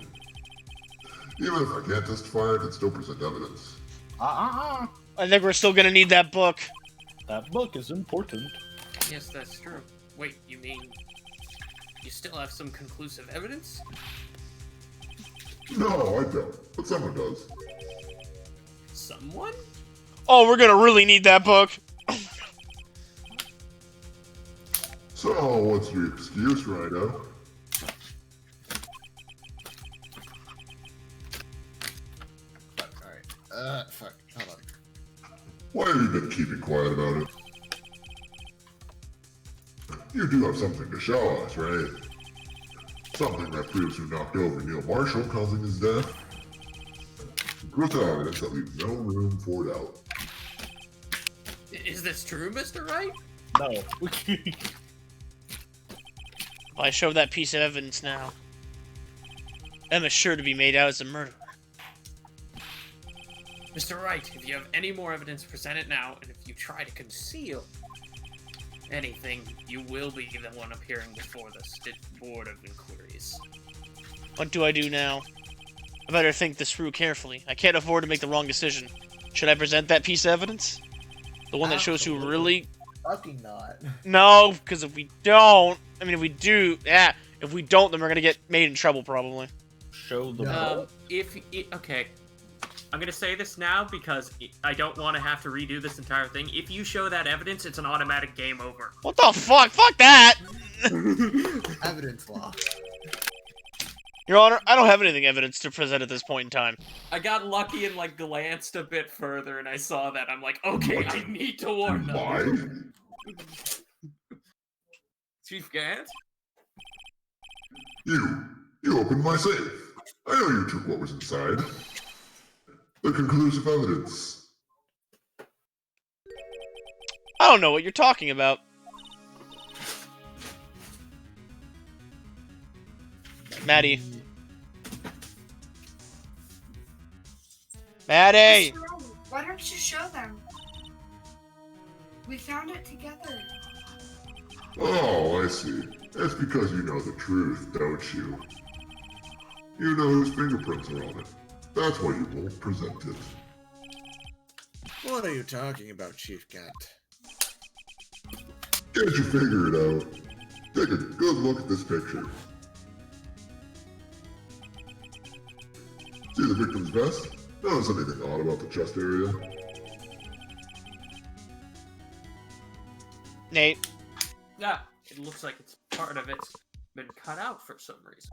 Even if I can't testify, I can still present evidence. I think we're still gonna need that book. That book is important. Yes, that's true. Wait, you mean you still have some conclusive evidence? No, I don't. But someone does. Someone? Oh, we're gonna really need that book. So, what's your excuse, Rhino? Alright. Fuck. Hold on. Why have you been keeping quiet about it? You do have something to show us, right? Something that proves who knocked over Neil Marshall, causing his death. Brutal evidence that leaves no room for doubt. Is this true, Mr. Wright? No. If I show that piece of evidence now, Emma's sure to be made out as a murderer. Mr. Wright, if you have any more evidence, present it now, and if you try to conceal anything, you will be the one appearing before the Board of Inquiries. What do I do now? I better think this through carefully. I can't afford to make the wrong decision. Should I present that piece of evidence? The one that shows who really... Fucking not. No, because if we don't... I mean, if we do... Yeah, if we don't, then we're gonna get made in trouble, probably. Show the No. book. Okay. I'm gonna say this now because I don't want to have to redo this entire thing. If you show that evidence, it's an automatic game over. What the fuck? Fuck that! Evidence law. Your Honor, I don't have anything evidence to present at this point in time. I got lucky and like glanced a bit further and I saw that. I'm like, okay, I need to warn them. Why? Chief Gant? You. You opened my safe. I know you took what was inside. The conclusive evidence. I don't know what you're talking about. Maddie. Maddie! Mr. Wright, why don't you show them? We found it together. Oh, I see. It's because you know the truth, don't you? You know whose fingerprints are on it. That's why you won't present it. What are you talking about, Chief Gant? Can't you figure it out? Take a good look at this picture. See the victim's vest? Notice anything odd about the chest area? Nate. Yeah, it looks like it's part of it's been cut out for some reason.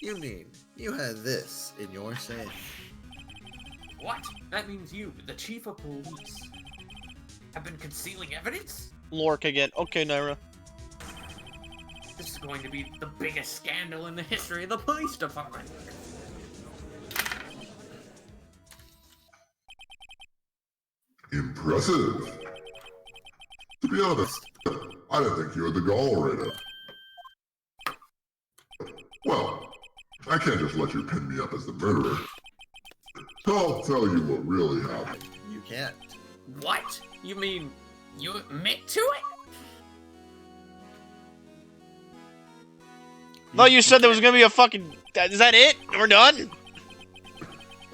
You mean you had this in your safe? What? That means you, the chief of police, have been concealing evidence? Lork again. Okay, Naira. This is going to be the biggest scandal in the history of the police department. Impressive. To be honest, I didn't think you had the gall right up. Well, I can't just let you pin me up as the murderer. I'll tell you what really happened. You can't. What? You mean you admit to it? No, you said there was gonna be a fucking... Is that it? We're done?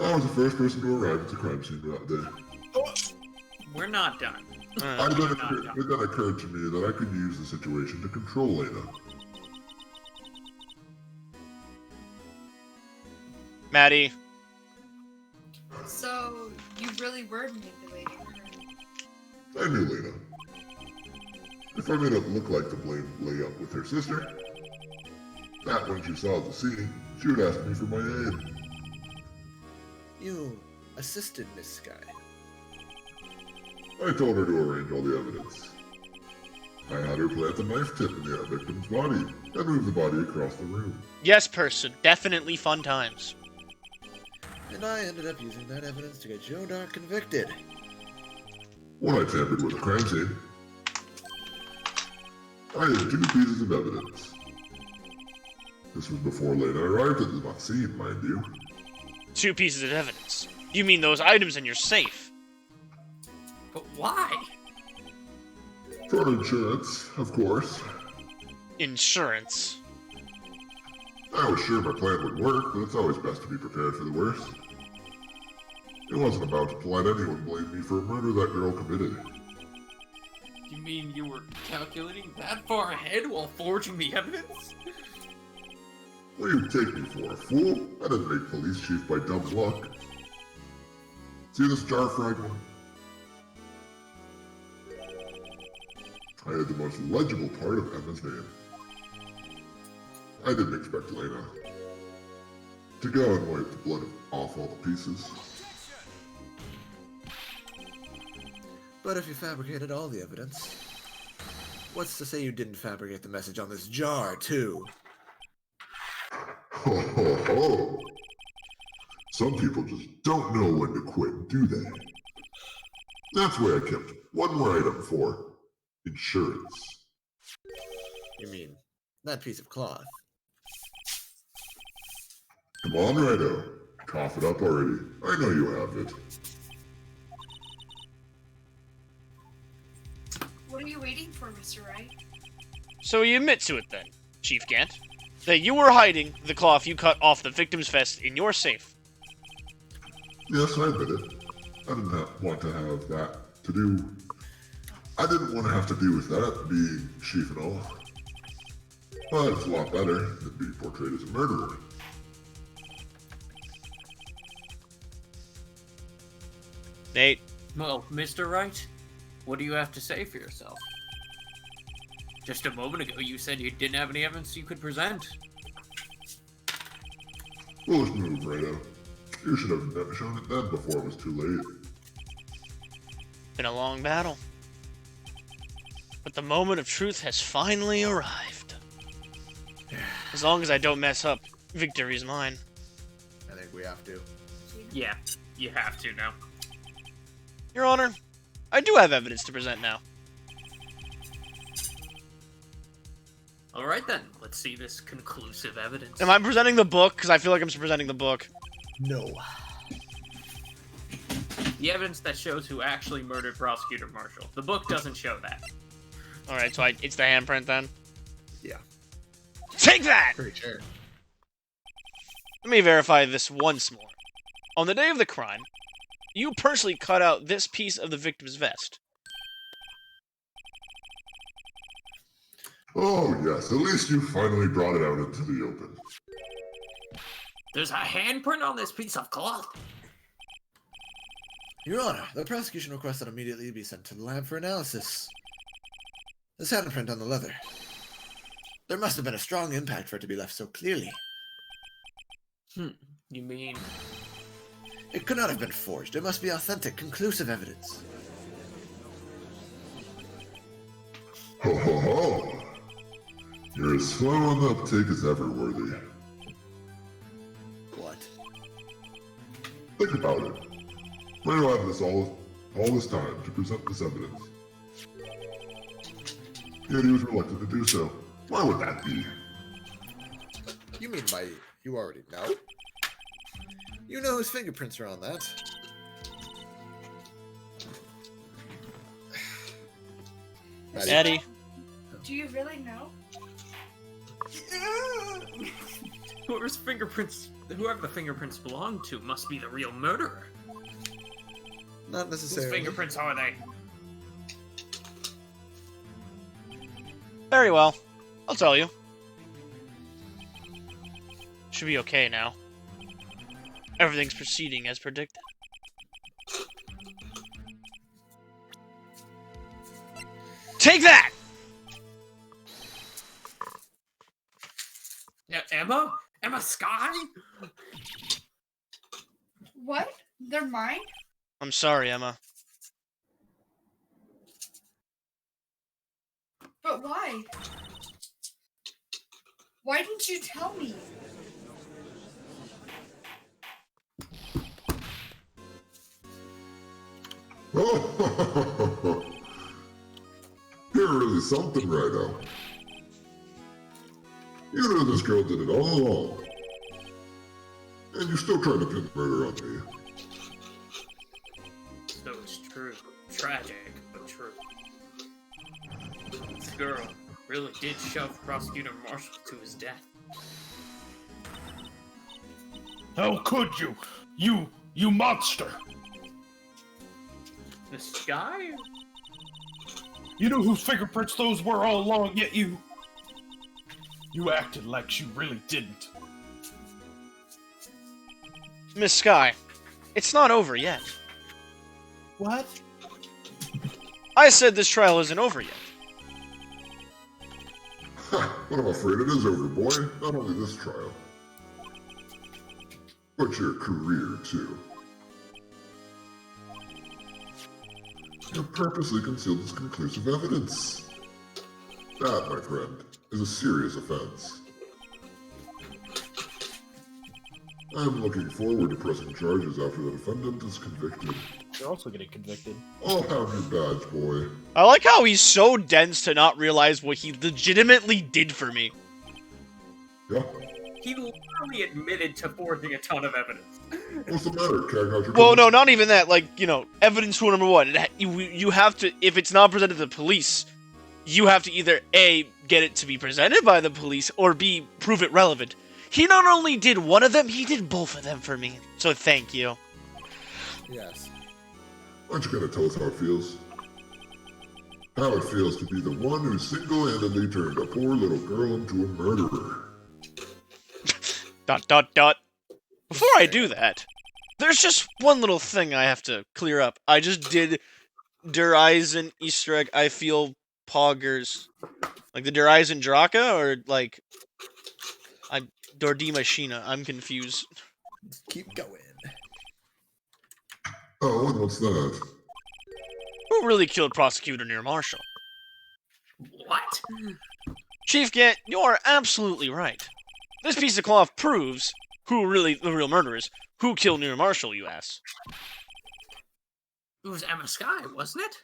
I was the first person to arrive at the crime scene that day. We're not done. It then occurred to me that I could use the situation to control Lena. Maddie. So, you really were manipulating her. I knew Lena. If I made it look like the blame lay up with her sister, that when she saw the scene, she would ask me for my aid. You assisted Miss Sky. I told her to arrange all the evidence. I had her plant the knife tip in the victim's body and move the body across the room. Yes, person. Definitely fun times. And I ended up using that evidence to get Joe Dark convicted. When I tampered with the crime scene, I had 2 pieces of evidence. This was before Lena arrived at the scene, mind you. 2 pieces of evidence. You mean those items in your safe? But why? For insurance, of course. Insurance. I was sure my plan would work, but it's always best to be prepared for the worst. It wasn't about to let anyone blame me for a murder that girl committed. You mean you were calculating that far ahead while forging the evidence? Will you take me for a fool? I didn't make police chief by dumb luck. See this jar fragment? I had the most legible part of Emma's name. I didn't expect Lena to go and wipe the blood off all the pieces. But if you fabricated all the evidence, what's to say you didn't fabricate the message on this jar, too? Ho ho ho! Some people just don't know when to quit, do they? That's why I kept one more item for insurance. You mean, that piece of cloth? Come on, Rido. Cough it up already. I know you have it. What are you waiting for, Mr. Wright? So you admit to it then, Chief Gant, that you were hiding the cloth you cut off the victim's vest in your safe. Yes, I admit it. I didn't want to have that to do. I didn't want to have to do with that, being chief and all. But it's a lot better than being portrayed as a murderer. Nate. Well, Mr. Wright, what do you have to say for yourself? Just a moment ago, you said you didn't have any evidence you could present. Foolish move, Rido. You should have never shown it then before it was too late. Been a long battle. But the moment of truth has finally arrived. As long as I don't mess up, victory's mine. I think we have to. Yeah, you have to now. Your Honor, I do have evidence to present now. Alright then, let's see this conclusive evidence. Am I presenting the book? Because I feel like I'm presenting the book. No. The evidence that shows who actually murdered Prosecutor Marshall. The book doesn't show that. Alright, so it's the handprint then? Yeah. Take that! Pretty sure. Let me verify this once more. On the day of the crime, you personally cut out this piece of the victim's vest. Oh, yes, at least you finally brought it out into the open. There's a handprint on this piece of cloth. Your Honor, the prosecution requests that immediately be sent to the lab for analysis. This handprint on the leather. There must have been a strong impact for it to be left so clearly. You mean... It could not have been forged. It must be authentic, conclusive evidence. Ho ho ho! You're as slow on the uptake as ever, Worthy. What? Think about it. Where do I have this all this time to present this evidence? Yet he was reluctant to do so. Why would that be? You mean by you already know? You know whose fingerprints are on that. Eddie. Do you really know? whoever the fingerprints belong to must be the real murderer. Not Whose necessarily. fingerprints are they? Very well. I'll tell you. Should be okay now. Everything's proceeding as predicted. Take that! Yeah, Emma? Emma Sky? What? They're mine? I'm sorry, Emma. But why? Why didn't you tell me? You're really something right now. You knew this girl did it all along. And you're still trying to pin the murder on me. So it's true. Tragic, but true. This girl really did shove Prosecutor Marshall to his death. How could you? You monster! This guy? You knew whose fingerprints those were all along, yet you acted like you really didn't. Miss Sky, it's not over yet. What? Ha! I said this trial isn't over yet. But I'm afraid it is over, boy. Not only this trial, but your career, too. You purposely concealed this conclusive evidence. That, my friend, is a serious offense. I'm looking forward to pressing charges after the defendant is convicted. You're also getting convicted. I'll have your badge, boy. I like how he's so dense to not realize what he legitimately did for me. Yeah? He literally admitted to forging a ton of evidence. What's the matter, Kag? How's your Well, tongue? no, not even that. Like, you know, evidence rule number one. You have to, if it's not presented to the police, you have to either A, get it to be presented by the police, or B, prove it relevant. He not only did one of them, he did both of them for me. So thank you. Yes. Aren't you gonna tell us how it feels? How it feels to be the one who single-handedly turned a poor little girl into a murderer. ... Before I do that, there's just one little thing I have to clear up. I just did Der Eisen Easter egg. I feel poggers. Like the Der Eisen Draka, or like Dordima Sheena. I'm confused. Keep going. Oh, and what's that? Who really killed Prosecutor near Marshall? What? Chief Gant, you are absolutely right. This piece of cloth proves who really the real murderer is. Who killed Near Marshall, you ask? It was Emma Sky, wasn't it?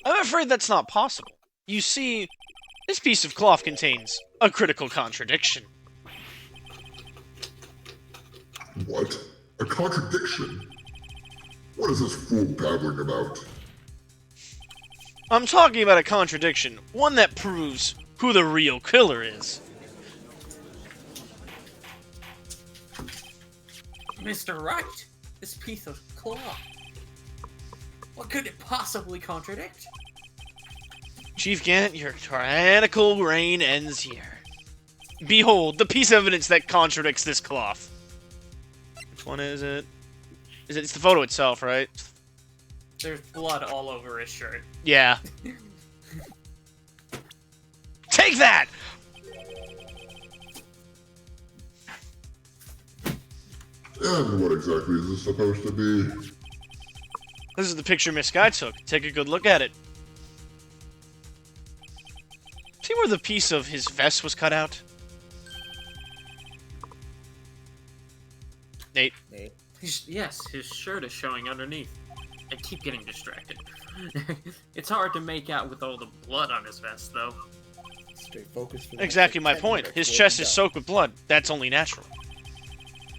I'm afraid that's not possible. You see, this piece of cloth contains a critical contradiction. What? A contradiction? What is this fool babbling about? I'm talking about a contradiction, one that proves who the real killer is. Mr. Wright, this piece of cloth. What could it possibly contradict? Chief Gant, your tyrannical reign ends here. Behold, the piece of evidence that contradicts this cloth. Which one is it? It's the photo itself, right? There's blood all over his shirt. Yeah. Take that! And what exactly is this supposed to be? This is the picture Miss Guy took. Take a good look at it. See where the piece of his vest was cut out? Nate. Yes, his shirt is showing underneath. I keep getting distracted. It's hard to make out with all the blood on his vest, though. Stay focused. For the Exactly next my 10 point. minutes, His we'll chest be is done. soaked with blood. That's only natural.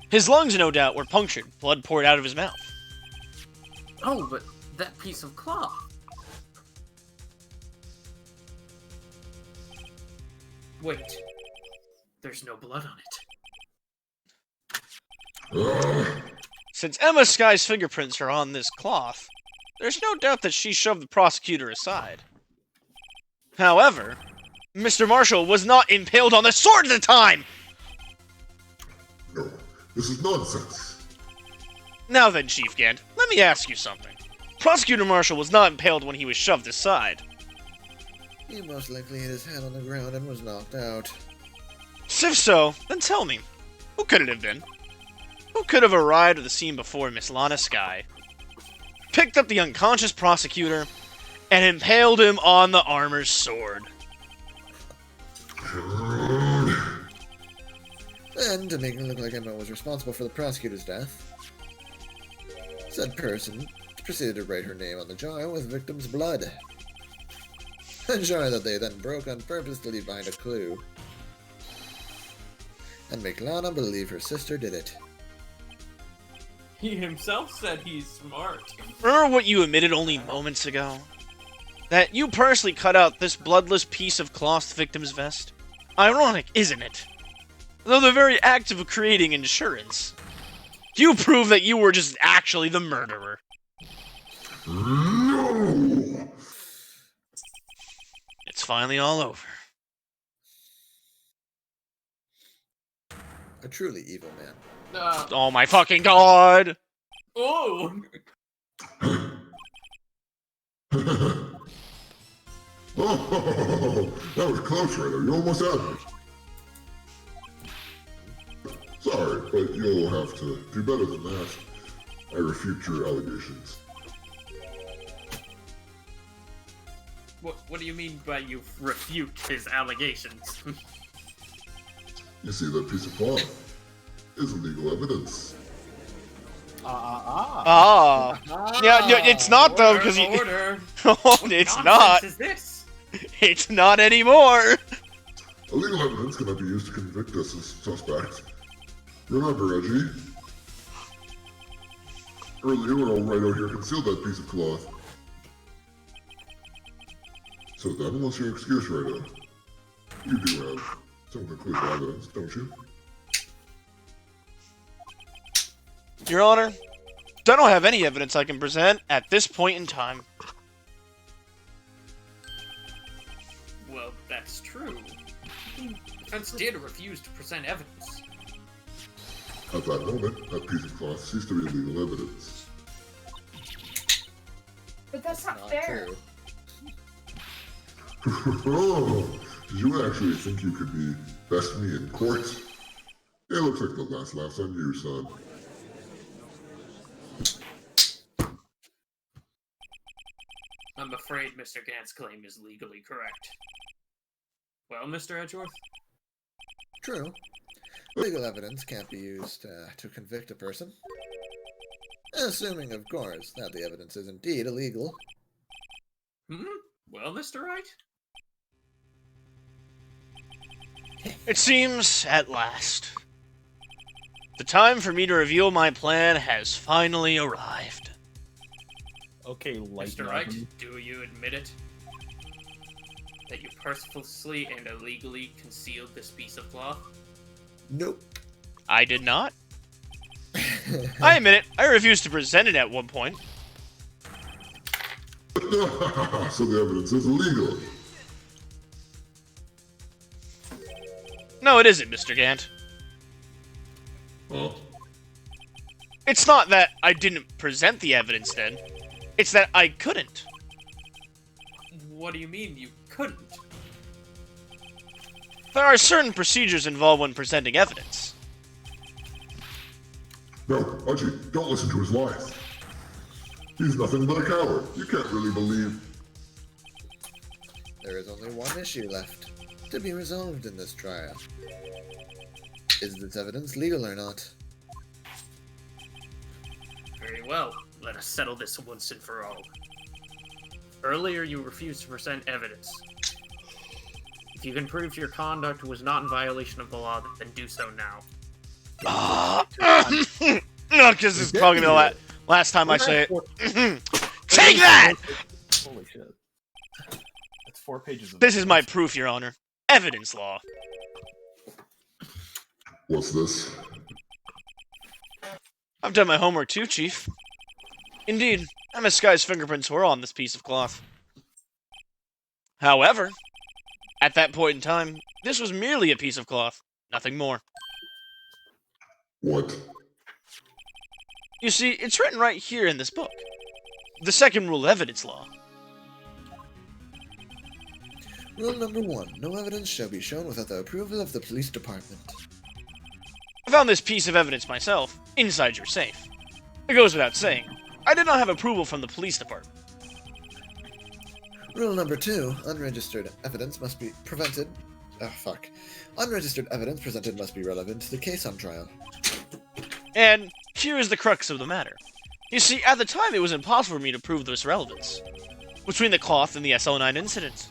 His lungs, no doubt, were punctured. Blood poured out of his mouth. Oh, but that piece of cloth. Wait. There's no blood on it. Since Emma Sky's fingerprints are on this cloth, there's no doubt that she shoved the prosecutor aside. However, Mr. Marshall was not impaled on the sword at the time! No, this is nonsense. Now then, Chief Gant, let me ask you something. Prosecutor Marshall was not impaled when he was shoved aside. He most likely hit his head on the ground and was knocked out. If so, then tell me, who could it have been? Who could have arrived at the scene before Miss Lana Sky, picked up the unconscious prosecutor, and impaled him on the armor's sword? And to make it look like Emma was responsible for the prosecutor's death, said person proceeded to write her name on the jar with victim's blood. A jar that they then broke on purpose to leave behind a clue. And make Lana believe her sister did it. He himself said he's smart. Remember what you admitted only moments ago? That you personally cut out this bloodless piece of cloth victim's vest? Ironic, isn't it? Though the very act of creating insurance, you prove that you were just actually the murderer. No! It's finally all over. A truly evil man. Oh my fucking god! Oh! Oh, that was close, Ryder. You almost had me. Sorry, but you'll have to do better than that. I refute your allegations. What do you mean by you refute his allegations? You see that piece of cloth is illegal evidence. Ah. Yeah, it's not though, because you... Order. It's Nonsense not. is this? It's not anymore. Illegal evidence cannot be used to convict us as suspects. Remember, Reggie? Earlier when old Rhino here concealed that piece of cloth. So then, what's your excuse, Rhino? You do have some conclusive evidence, don't you? Your Honor, I don't have any evidence I can present at this point in time. Well, that's true. The defense did refuse to present evidence. At that moment, that piece of cloth ceased to be legal evidence. But that's not, Not fair. true. Oh, did you actually think you could be best me in court? It looks like the last laugh's on you, son. I'm afraid Mr. Gant's claim is legally correct. Well, Mr. Edgeworth? True. Legal evidence can't be used to convict a person. Assuming, of course, that the evidence is indeed illegal. Hmm? Well, Mr. Wright? It seems, at last, the time for me to reveal my plan has finally arrived. Okay, light Mr. Wright, do you admit it? That you purposefully and illegally concealed this piece of cloth? Nope. I did not. I admit it, I refused to present it at one point. So the evidence is illegal. No, it isn't, Mr. Gant. Huh? It's not that I didn't present the evidence then. It's that I couldn't. What do you mean you couldn't? There are certain procedures involved when presenting evidence. No, Archie, don't listen to his lies. He's nothing but a coward. You can't really believe. There is only one issue left to be resolved in this trial. Is this evidence legal or not? Very well. Let us settle this once and for all. Earlier, you refused to present evidence. If you can prove your conduct was not in violation of the law, then do so now. No, because this is probably gonna be the last time I say it. Take that! Holy shit. That's 4 pages of This is my proof, Your Honor. Evidence law. What's this? I've done my homework too, Chief. Indeed, Emma Sky's fingerprints were on this piece of cloth. However, at that point in time, this was merely a piece of cloth, nothing more. What? You see, it's written right here in this book. The second rule of evidence law. Rule number 1. No evidence shall be shown without the approval of the police department. I found this piece of evidence myself, inside your safe. It goes without saying, I did not have approval from the police department. Rule number 2. Unregistered evidence must be prevented. Unregistered evidence presented must be relevant to the case on trial. And here is the crux of the matter. You see, at the time it was impossible for me to prove this relevance between the cloth and the SL9 incident.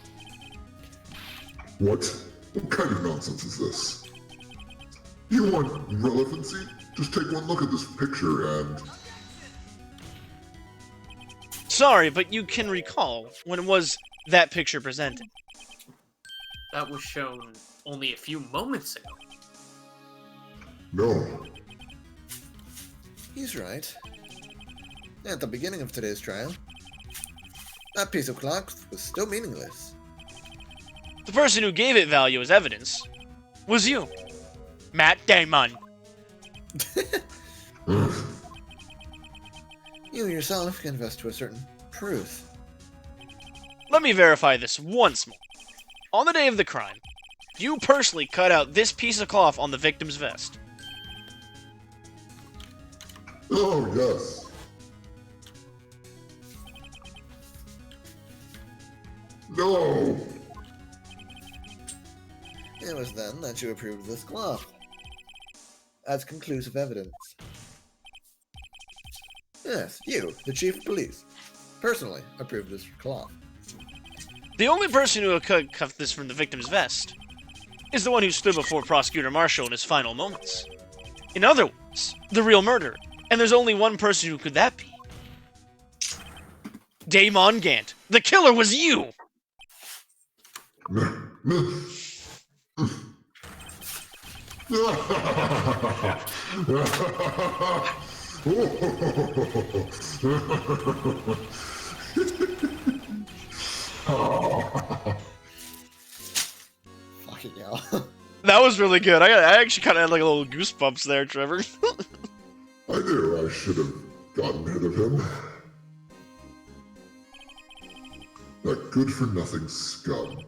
What? What kind of nonsense is this? You want relevancy? Just take one look at this picture and... Sorry, but you can recall when was that picture presented. That was shown only a few moments ago. No. He's right. At the beginning of today's trial, that piece of cloth was still meaningless. The person who gave it value as evidence was you, Matt Damon. You yourself confessed to a certain truth. Let me verify this once more. On the day of the crime, you personally cut out this piece of cloth on the victim's vest. Oh, yes. No! It was then that you approved this cloth as conclusive evidence. Yes, you, the chief of police, personally approved this cloth. The only person who could cuff this from the victim's vest is the one who stood before Prosecutor Marshall in his final moments. In other words, the real murderer. And there's only one person who could that be. Damon Gant. The killer was you! Fucking hell. That was really good. I actually kind of had like a little goosebumps there, Trevor. I knew I should have gotten rid of him. That good-for-nothing scum.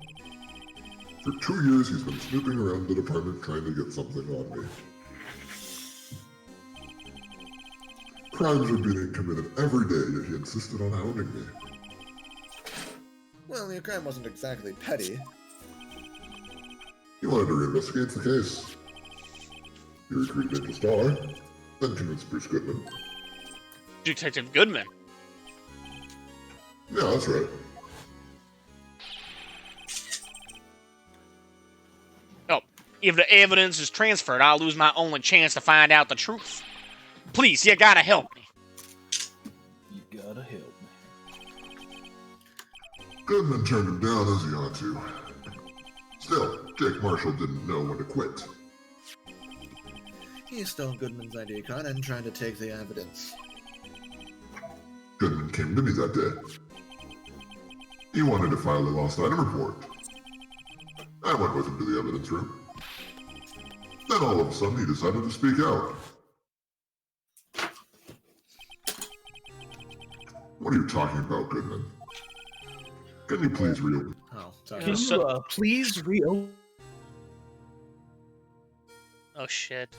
For 2 years, he's been snooping around the department trying to get something on me. Crimes were being committed every day, yet he insisted on hounding me. Well, your crime wasn't exactly petty. He wanted to reinvestigate the case. He recruited Angel Star, then convinced Bruce Goodman. Detective Goodman. Yeah, that's right. Oh, if the evidence is transferred, I'll lose my only chance to find out the truth. Please, you gotta help me. You gotta help me. Goodman turned him down as he ought to. Still, Jake Marshall didn't know when to quit. He stole Goodman's ID card and tried to take the evidence. Goodman came to me that day. He wanted to file a lost item report. I went with him to the evidence room. Then all of a sudden he decided to speak out. What are you talking about, Goodman? Can you please reopen? Oh, sorry. Can you please reopen? Oh shit.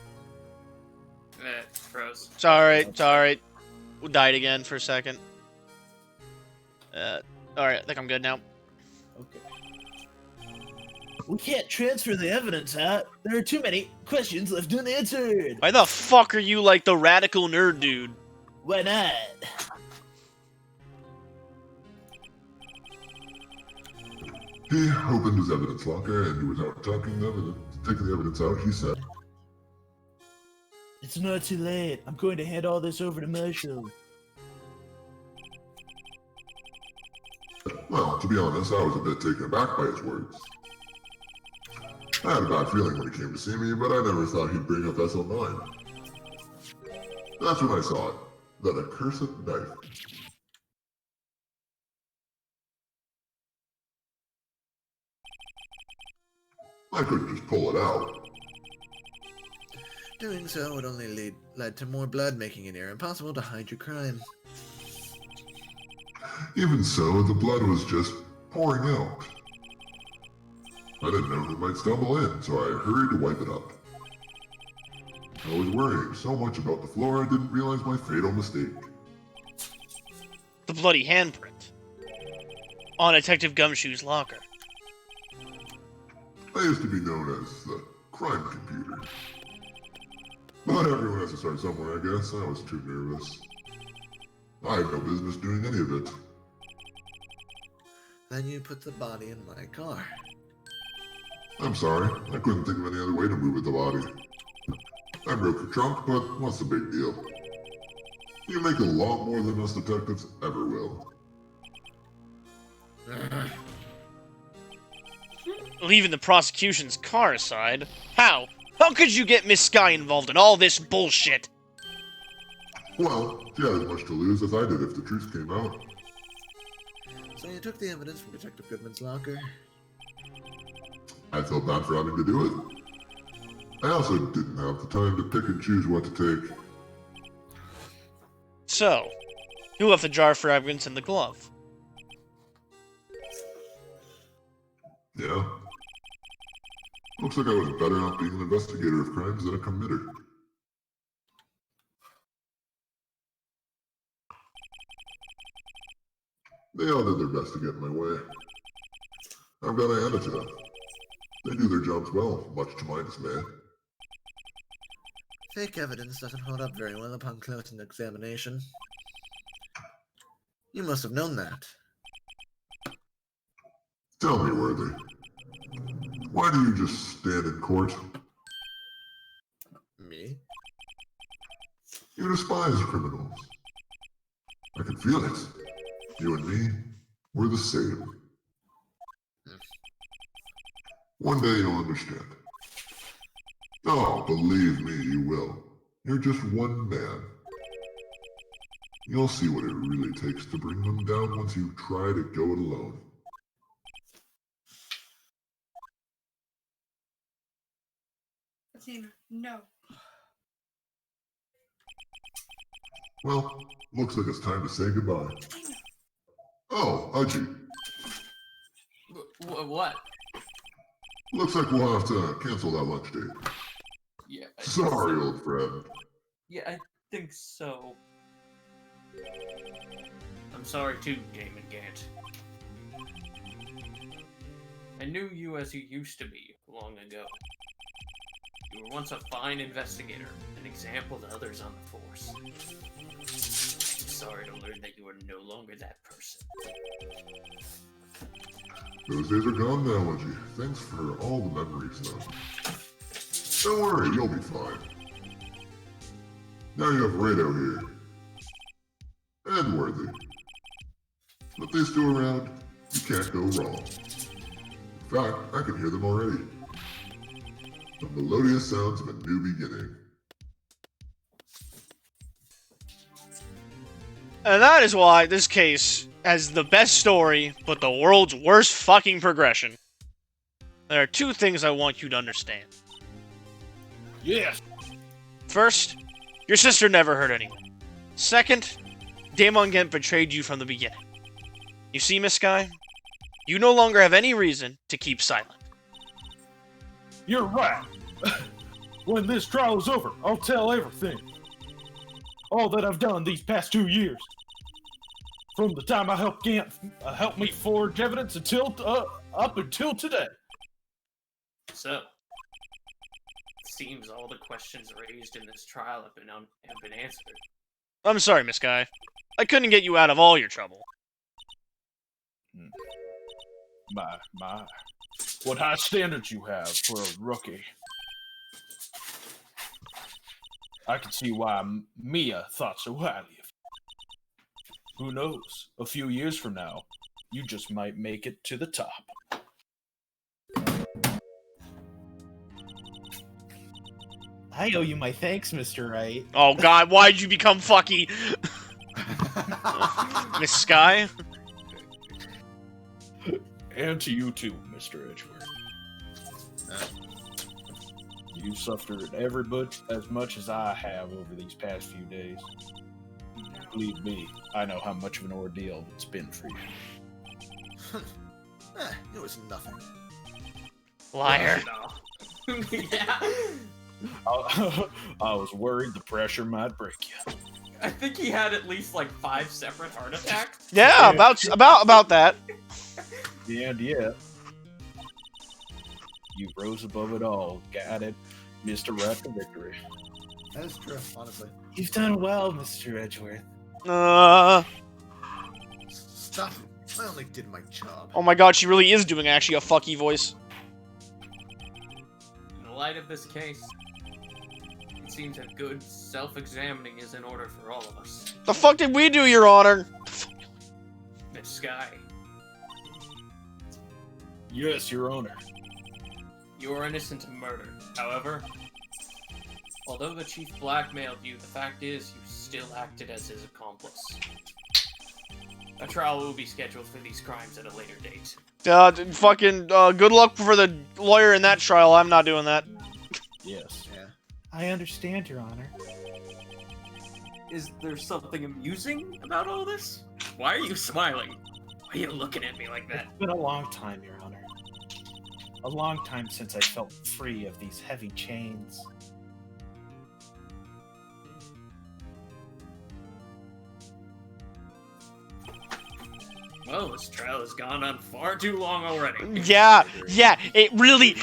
Froze. It's alright. We died again for a second. Alright, I think I'm good now. Okay. We can't transfer the evidence out. There are too many questions left unanswered. Why the fuck are you like the radical nerd dude? Why not? He opened his evidence locker and he was out taking the evidence out, he said. It's not too late. I'm going to hand all this over to Marshall. Well, to be honest, I was a bit taken aback by his words. I had a bad feeling when he came to see me, but I never thought he'd bring up SL9. That's when I saw it. That accursed knife. I couldn't just pull it out. Doing so would only lead to more blood, making it near impossible to hide your crime. Even so, the blood was just pouring out. I didn't know who might stumble in, so I hurried to wipe it up. I was worrying so much about the floor, I didn't realize my fatal mistake. The bloody handprint. On Detective Gumshoe's locker. I used to be known as the crime computer. But everyone has to start somewhere, I guess. I was too nervous. I had no business doing any of it. Then you put the body in my car. I'm sorry, I couldn't think of any other way to move with the body. I broke your trunk, but what's the big deal? You make a lot more than us detectives ever will. Leaving the prosecution's car aside, how? How could you get Miss Sky involved in all this bullshit? Well, she had as much to lose as I did if the truth came out. So you took the evidence from Detective Goodman's locker? I felt bad for having to do it. I also didn't have the time to pick and choose what to take. So, you left the jar for evidence in the glove. Yeah. Looks like I was better off being an investigator of crimes than a committer. They all did their best to get in my way. I've got to hand it to them. They do their jobs well, much to my dismay. Fake evidence doesn't hold up very well upon close examination. You must have known that. Tell me, Worthy. Why do you just stand in court? Me? You despise criminals. I can feel it. You and me, we're the same. One day you'll understand. Oh, believe me, you will. You're just one man. You'll see what it really takes to bring them down once you try to go it alone. Athena, no. Well, looks like it's time to say goodbye. Oh, Aji. What? Looks like we'll have to cancel that lunch date. Yeah. Sorry, old friend. Yeah, I think so. I'm sorry too, Damon Gant. I knew you as you used to be, long ago. You were once a fine investigator, an example to others on the force. I'm sorry to learn that you are no longer that person. Those days are gone now, Edgy. Thanks for all the memories, though. Don't worry, you'll be fine. Now you have Rado here. And Worthy. With these two around, you can't go wrong. In fact, I can hear them already. The melodious sounds of a new beginning. And that is why this case has the best story, but the world's worst fucking progression. There are two things I want you to understand. Yes. First, your sister never hurt anyone. Second, Daemon Gent betrayed you from the beginning. You see, Miss Sky? You no longer have any reason to keep silent. You're right. When this trial is over, I'll tell everything. All that I've done these past 2 years. From the time I helped me forge evidence until up until today. So, it seems all the questions raised in this trial have been answered. I'm sorry, Miss Sky. I couldn't get you out of all your trouble. My. What high standards you have for a rookie. I can see why Mia thought so highly of you. Who knows? A few years from now, you just might make it to the top. I owe you my thanks, Mr. Wright. Oh god, why'd you become fucky? Miss Sky? And to you too, Mr. Edgeworth. You suffered every bit as much as I have over these past few days. Believe me, I know how much of an ordeal it's been for you. It was nothing. Liar. Yeah. I was worried the pressure might break you. I think he had at least like 5 separate heart attacks. Yeah, about that. And yet, you rose above it all, guided Mr. Right to victory. That is true, honestly. You've done well, Mr. Edgeworth. Stop. I only did my job. Oh my god, she really is doing actually a fucky voice. In the light of this case, it seems that good self-examining is in order for all of us. The fuck did we do, Your Honor? Miss Sky, Yes, Your Honor. you are innocent of murder. However, although the chief blackmailed you, the fact is you still acted as his accomplice. A trial will be scheduled for these crimes at a later date. Good luck for the lawyer in that trial. I'm not doing that. Yes. Yeah. I understand, Your Honor. Is there something amusing about all this? Why are you smiling? Why are you looking at me like that? It's been a long time, Your Honor. A long time since I felt free of these heavy chains. Well, this trial has gone on far too long already. Yeah, it really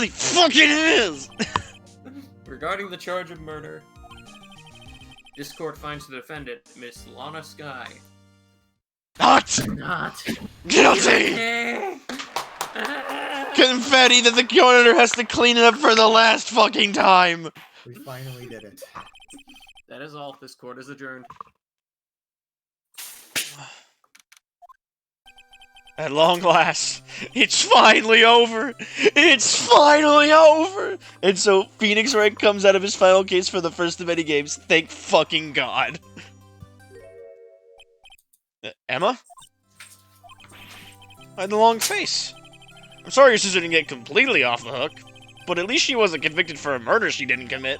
fucking is! Regarding the charge of murder, this court finds the defendant, Miss Lana Sky, Not not guilty! Confetti that the coroner has to clean it up for the last fucking time! We finally did it. That is all. This court is adjourned. At long last, it's finally over! It's finally over! And so, Phoenix Wright comes out of his final case for the first of many games. Thank fucking God. Emma? I had the long face. I'm sorry your sister didn't get completely off the hook, but at least she wasn't convicted for a murder she didn't commit.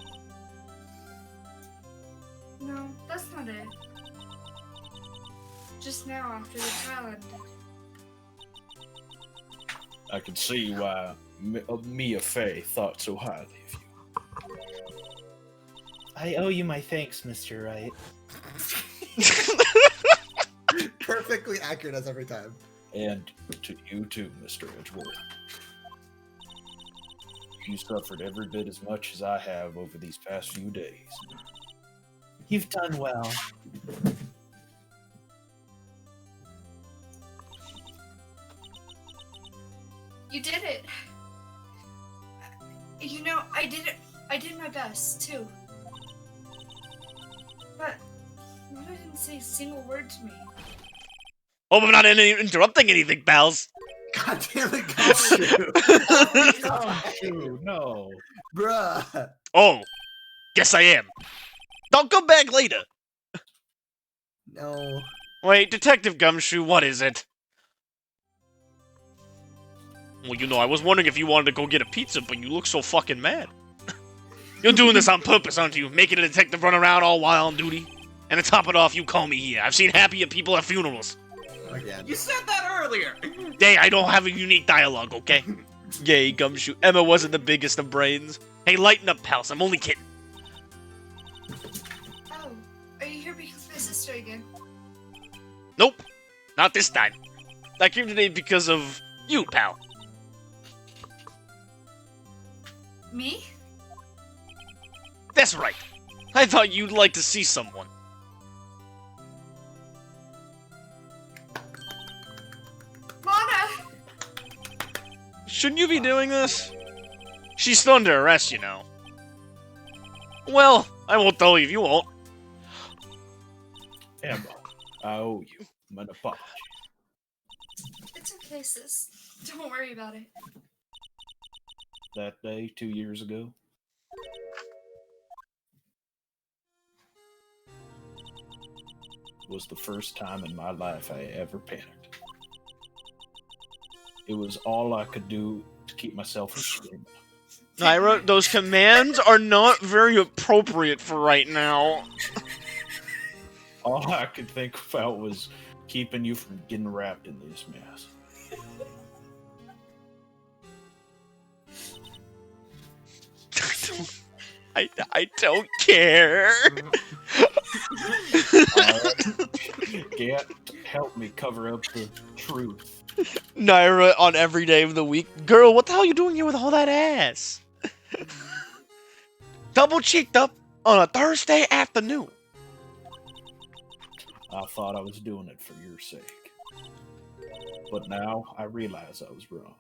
No, that's not it. Just now, after the trial ended. I can see why Mia Fey thought so highly of you. I owe you my thanks, Mr. Wright. Perfectly accurate as every time. And to you too, Mr. Edgeworth. You suffered every bit as much as I have over these past few days. You've done well. You did it. You know, I did it. I did my best too. But you didn't say a single word to me. Hope I'm not interrupting anything, pals. God damn it, Gumshoe. Oh, shoot, no. Bruh. Oh, guess I am. Don't come back later. No. Wait, Detective Gumshoe, what is it? Well, you know, I was wondering if you wanted to go get a pizza, but you look so fucking mad. You're doing this on purpose, aren't you? Making a detective run around all while on duty? And to top it off, you call me here. I've seen happier people at funerals. Again. You said that earlier! Hey, I don't have a unique dialogue, okay? Yay, Gumshoe. Emma wasn't the biggest of brains. Hey, lighten up, pals. I'm only kidding. Oh, are you here because of my sister again? Nope. Not this time. I came today because of you, pal. Me? That's right. I thought you'd like to see someone. Lana! Shouldn't you be doing this? She's still under arrest, you know. Well, I won't tell you if you won't. Emma, I owe you an apology. It's okay, sis. Don't worry about it. That day, 2 years ago, was the first time in my life I ever panicked. It was all I could do to keep myself from screaming. Naira, those commands are not very appropriate for right now. All I could think about was keeping you from getting wrapped in this mess. I don't care. Can't help me cover up the truth. Naira on every day of the week. Girl, what the hell are you doing here with all that ass? Double cheeked up on a Thursday afternoon. I thought I was doing it for your sake. But now I realize I was wrong.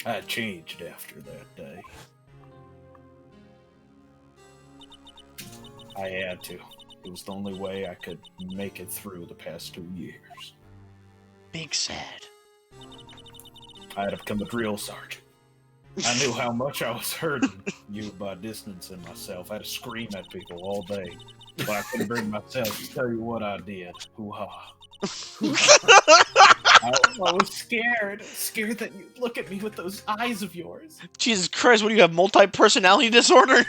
I changed after that day. I had to. It was the only way I could make it through the past 2 years. Big sad. I had to become a drill sergeant. I knew how much I was hurting you by distancing myself. I had to scream at people all day, but I couldn't bring myself to tell you what I did. Hoo-ha. I was scared that you'd look at me with those eyes of yours. Jesus Christ, what do you have, multi-personality disorder?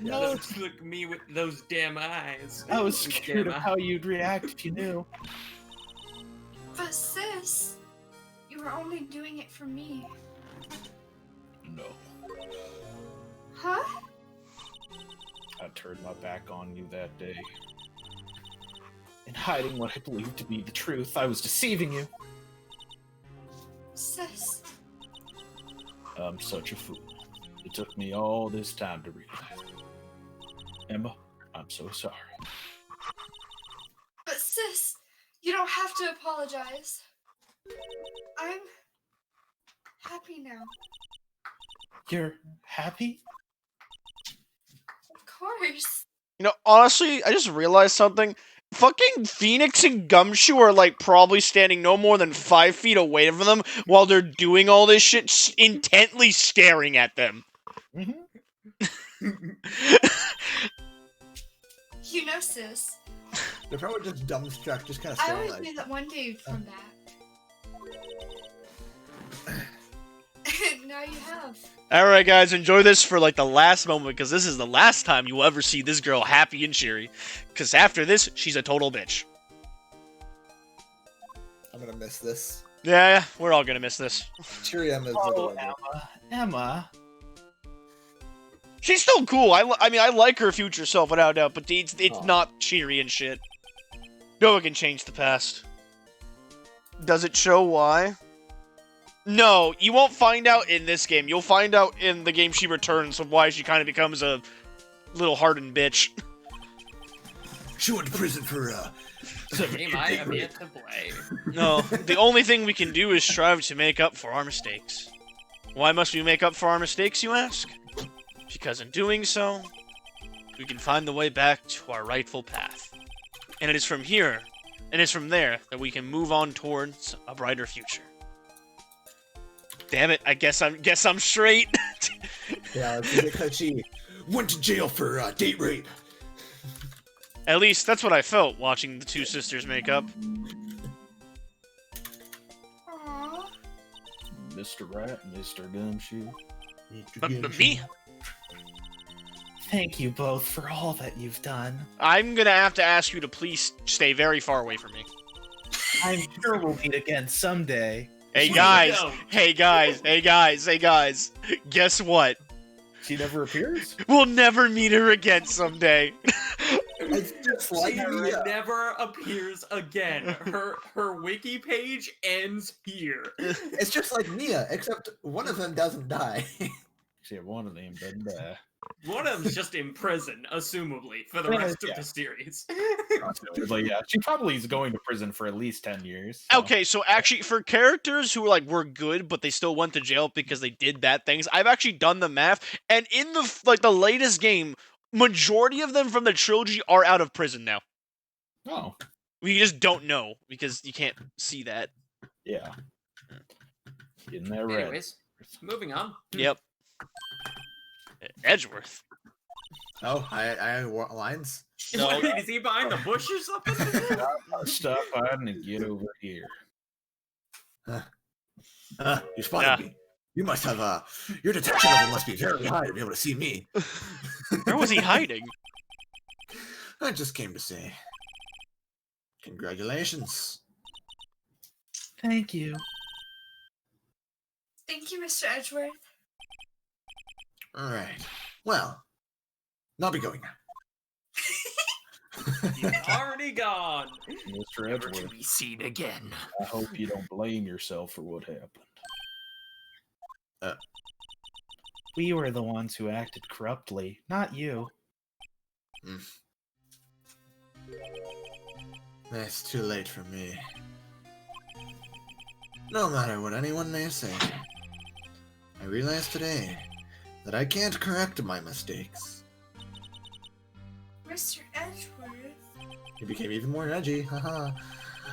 No, Look at me with those damn eyes. I was Those scared damn of how you'd react if you knew. But sis, you were only doing it for me. No, Huh? I turned my back on you that day. In hiding what I believed to be the truth, I was deceiving you. Sis. I'm such a fool. It took me all this time to realize it. Emma, I'm so sorry. But sis, you don't have to apologize. I'm happy now. You're happy? Of course. You know, honestly, I just realized something. Fucking Phoenix and Gumshoe are, like, probably standing no more than 5 feet away from them while they're doing all this shit, intently staring at them. You know, sis, They're probably just dumbstruck, just kind of I staring always like. knew that one day you'd come back. And now you have. Alright, guys, enjoy this for, like, the last moment, because this is the last time you will ever see this girl happy and cheery. Because after this, she's a total bitch. I'm gonna miss this. Yeah, we're all gonna miss this. Cheery Emma's Oh, adorable. Emma. She's still cool. I mean, I like her future self, without a doubt, but it's not cheery and shit. No one can change the past. Does it show why? No, you won't find out in this game. You'll find out in the game she returns of why she kind of becomes a little hardened bitch. She went to prison for Game I have yet to play. No, the only thing we can do is strive to make up for our mistakes. Why must we make up for our mistakes, you ask? Because in doing so, we can find the way back to our rightful path. And it is from here, and it's from there, that we can move on towards a brighter future. Damn it, I guess I'm straight. Yeah, it's because she went to jail for date rape. At least that's what I felt watching the two sisters make up. Aww. Mr. Rat, Mr. Gumshoe. But me? Thank you both for all that you've done. I'm gonna have to ask you to please stay very far away from me. I'm sure we'll meet again someday. Hey Please guys, don't. hey guys, hey guys, hey guys. Guess what? She never appears? We'll never meet her again someday. It's just like Sarah never appears again. Her wiki page ends here. It's just like Mia, except one of them doesn't die. See, one of them doesn't die. One of them's just in prison, assumably, for the Yeah, rest yeah. of the series. But yeah, she probably is going to prison for at least 10 years. so- Okay, so actually, for characters who were good, but they still went to jail because they did bad things, I've actually done the math, and in the latest game, majority of them from the trilogy are out of prison now. Oh, We just don't know because you can't see that. yeah. Getting that red. Anyways, moving on. Yep. Edgeworth. Oh, I lines. No. Wait, is he behind the bush or something? Stop hiding and get over here. You spotted Yeah. me. You must have your detection level must be very high to be able to see me. Where was he hiding? I just came to say, congratulations. Thank you. Thank you, Mr. Edgeworth. All right. Well, I'll be going now. He's already gone. Mr. Never to Edgeworth, be seen again. I hope you don't blame yourself for what happened. We were the ones who acted corruptly, not you. It's too late for me. No matter what anyone may say, I realize today that I can't correct my mistakes. Mr. Edgeworth? He became even more edgy, haha.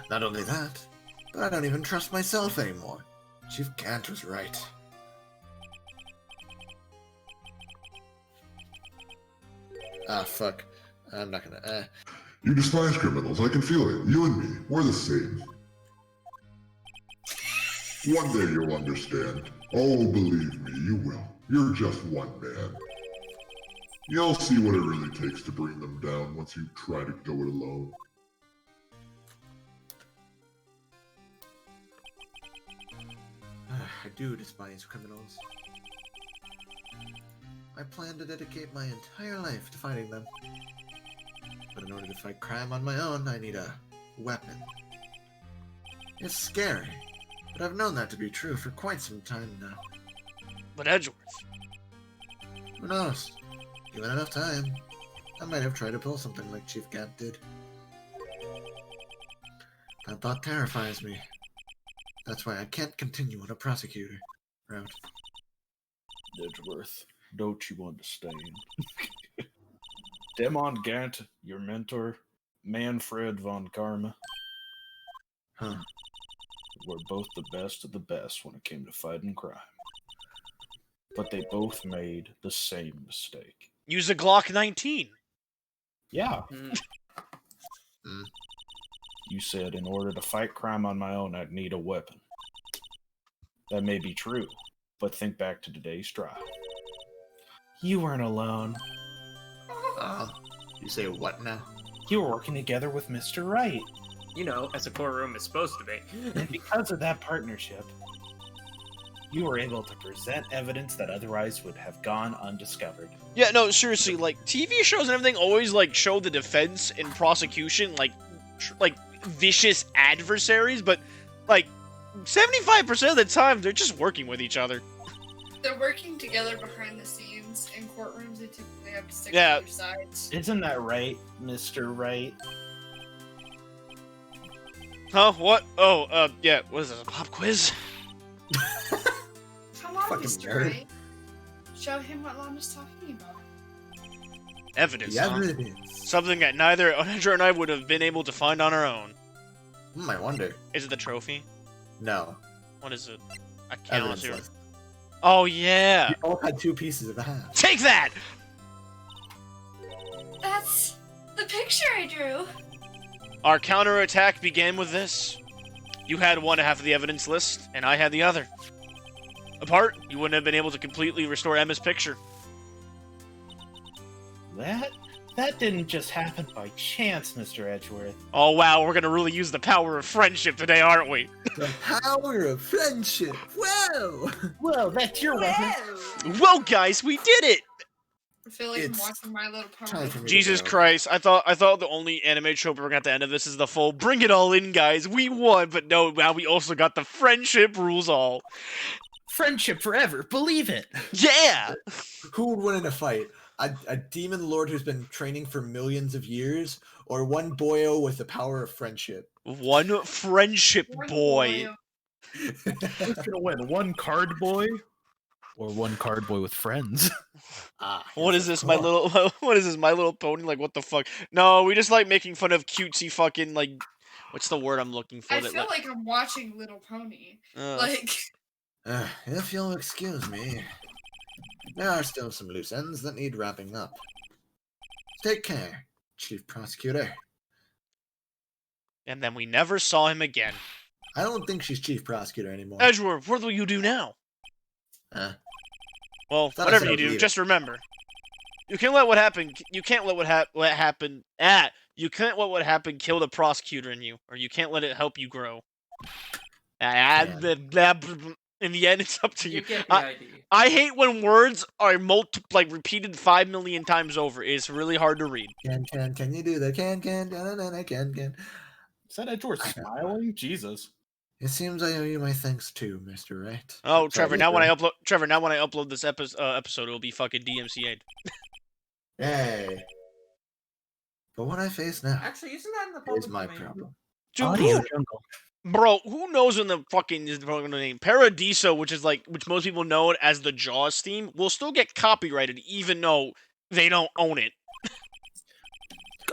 Not only that, but I don't even trust myself anymore. Chief Gant was right. Ah, fuck. I'm not gonna, You despise criminals, I can feel it. You and me, we're the same. One day you'll understand. Oh, believe me, you will. You're just one man. You'll see what it really takes to bring them down once you try to go it alone. I do despise criminals. I plan to dedicate my entire life to fighting them. But in order to fight crime on my own, I need a weapon. It's scary, but I've known that to be true for quite some time now. But Edgeworth. Who knows? Given enough time, I might have tried to pull something like Chief Gant did. That thought terrifies me. That's why I can't continue on a prosecutor route. Edgeworth, don't you understand? Demon Gant, your mentor, Manfred von Karma, Huh. were both the best of the best when it came to fighting crime. But they both made the same mistake. Use a Glock 19. Yeah. Hmm. You said in order to fight crime on my own, I'd need a weapon. That may be true, but think back to today's trial. You weren't alone. You say what now? You were working together with Mr. Wright. You know, as a courtroom is supposed to be. And because of that partnership, you were able to present evidence that otherwise would have gone undiscovered. Yeah, no, seriously, TV shows and everything always show the defense and prosecution like vicious adversaries, but 75% of the time, they're just working with each other. They're working together behind the scenes. In courtrooms, they typically have to stick Yeah. to their sides. Isn't that right, Mr. Wright? Huh? What? Oh, yeah. What is this? A pop quiz? Come on, Fucking Mr. nerd. Wright. Show him what Lana's talking about. Evidence. The Huh? evidence. Something that neither Onedra and I would have been able to find on our own. I wonder. Is it the trophy? No. What is it? I can't Evidence see. list. Oh yeah. You all had 2 pieces of a hat. Take that. That's the picture I drew. Our counterattack began with this. You had one half of the evidence list, and I had the other. Apart, you wouldn't have been able to completely restore Emma's picture. That didn't just happen by chance, Mr. Edgeworth. Oh wow, we're gonna really use the power of friendship today, aren't we? The power of friendship. Whoa! Well, that's your weapon. Well, guys, we did it! I feel like It's I'm watching My Little Time Pony. for me to Jesus go. Christ, I thought the only anime trope we're gonna at the end of this is the full bring it all in, guys, we won, but no, now we also got the friendship rules all. Friendship forever, believe it. Yeah! Who would win in a fight? A demon lord who's been training for millions of years, or one boyo with the power of friendship? One friendship boy. Who's gonna win? One card boy, or one card boy with friends? What is this, My Little what is this, My Little Pony? Like, what the fuck? No, we just like making fun of cutesy fucking, like, what's the word I'm looking for? I feel like I'm watching Little Pony. uh, Like, If you'll excuse me, there are still some loose ends that need wrapping up. Take care, Chief Prosecutor. and then we never saw him again. I don't think she's Chief Prosecutor anymore. Edgeworth, what will you do now? Well, Thought I whatever said you I'd do, leave it. just remember. You can't let what happened. You can't let what happen. You can't let what happened kill the prosecutor in you, or you can't let it help you grow. In the end, it's up to You you. get the idea. I hate when words are repeated 5 million times over. It's really hard to read. Can you do that? Can, can. Is that Edgeworth smiling? Jesus. It seems I owe you my thanks too, Mr. Wright. Oh, Sorry, Trevor! Now when I Mr. upload this episode, it'll be fucking DMCA'd. Hey. But what I face now Actually, isn't that in the public is my domain? problem. Dude, Audio who, jungle. bro, who knows when the fucking is the fucking name? Paradiso, which most people know it as the Jaws theme, will still get copyrighted even though they don't own it.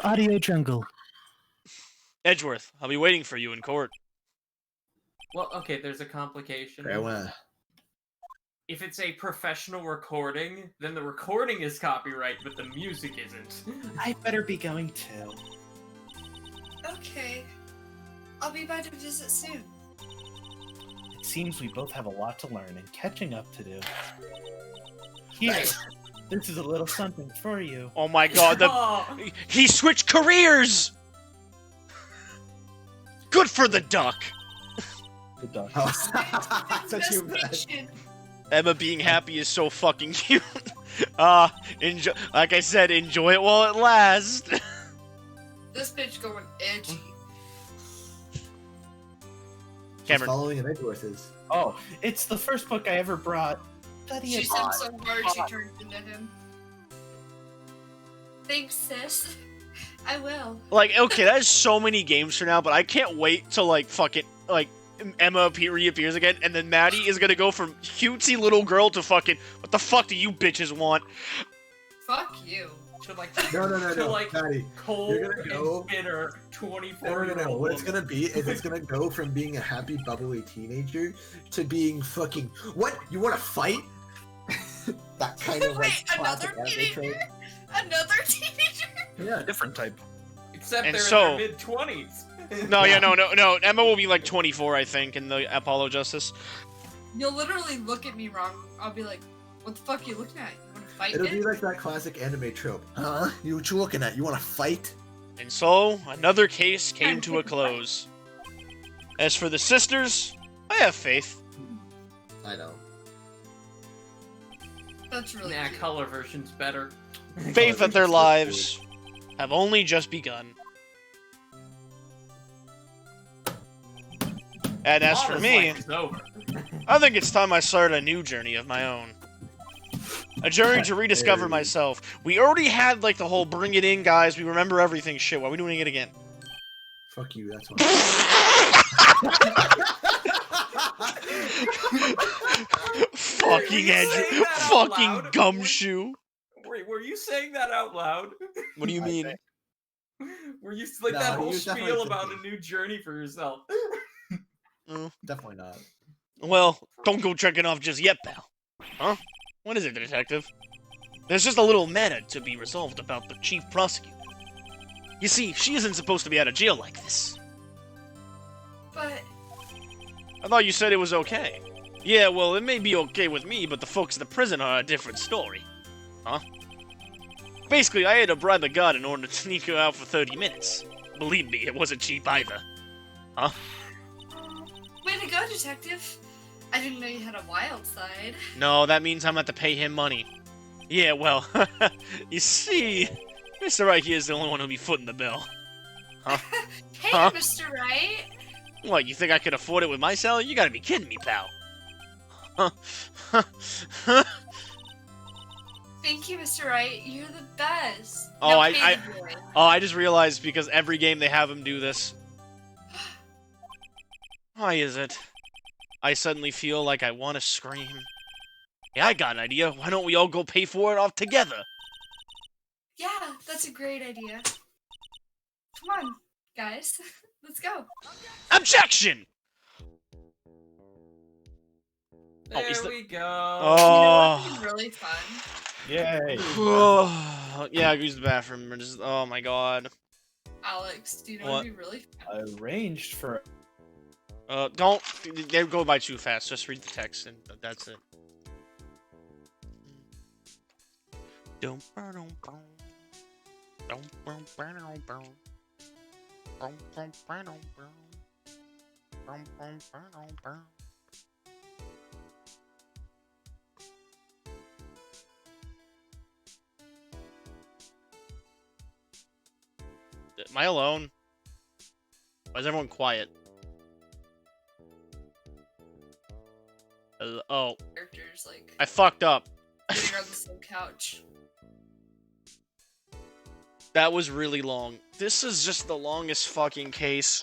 Audio jungle. Edgeworth, I'll be waiting for you in court. Well, okay, there's a complication. Farewell. If it's a professional recording, then the recording is copyright, but the music isn't. I better be going too. okay. I'll be by to visit soon. It seems we both have a lot to learn and catching up to do. Here, this is a little something for you. Oh my god, Oh, he switched careers! Good for the duck! The duck. Oh, such you bad. Investigation. Emma being happy is so fucking cute. Enjoy, like I said, enjoy it while it lasts. This bitch going edgy. She's Cameron. following in Edgeworth's. Oh, it's the first book I ever brought. Study She it. said so hard she turned into him. Thanks, sis. I will. Like, okay, that is so many games for now, but I can't wait till, like, fucking, like, Emma reappears again, and then Maddie is gonna go from cutesy little girl to fucking, what the fuck do you bitches want? Fuck you. to like No, to like Maddie. cold You're gonna go- and bitter 24 No. year old What it's gonna be is it's gonna go from being a happy, bubbly teenager to being fucking. What? You want to fight? That kind of like Wait, classic another anime teenager? trope. Another teenager? Yeah, different type. Except And they're so- in their mid 20s. No, yeah, no. Emma will be like 24, I think, in the Apollo Justice. You'll literally look at me wrong. I'll be like, what the fuck are you looking at? You wanna fight It'll it? be like that classic anime trope. Huh? What you looking at? You want to fight? And so, another case came to a close. As for the sisters, I have faith. I know. That's really Nah, cute. color version's better. Faith that their lives have only just begun. And as for Lana's me, life is over. I think it's time I started a new journey of my own. A journey to rediscover myself. We already had, like, the whole bring it in, guys, we remember everything shit. Why are we doing it again? Fuck you, that's why. Fucking you Andrew. saying that out Fucking loud? gumshoe. Were you saying that out loud? What do you mean? Were you like No, that he whole was definitely spiel about a thinking. new journey for yourself? Definitely not. Well, don't go checking off just yet, pal. Huh? What is it, detective? There's just a little matter to be resolved about the chief prosecutor. You see, she isn't supposed to be out of jail like this. But I thought you said it was okay. Yeah, well, it may be okay with me, but the folks in the prison are a different story. Huh? Basically, I had to bribe a guard in order to sneak her out for 30 minutes. Believe me, it wasn't cheap either. Huh? way to go, detective. I didn't know you had a wild side. No, that means I'm gonna have to pay him money. Yeah, well, you see, Mr. Right here is the only one who'll be footing the bill. Huh? Hey, Huh? Mr. Wright. What, you think I could afford it with my salary? You gotta be kidding me, pal. Thank you, Mr. Wright. You're the best. Oh, Now I- pay the boy. Oh, I just realized because every game they have him do this. Why is it? I suddenly feel like I want to scream. Yeah, I got an idea. Why don't we all go pay for it off together? Yeah, that's a great idea. Come on, guys. Let's go. Objection! Oh, There is the- we go. You know what'd be really fun? Yay! Yeah, I used the bathroom. Just, oh my god. Alex, do you know What? what'd be really fun? I arranged for. Don't. They go by too fast. Just read the text and that's it. Am I alone? Why is everyone quiet? Oh, Characters, like, I fucked up. sitting on the same couch. That was really long. This is just the longest fucking case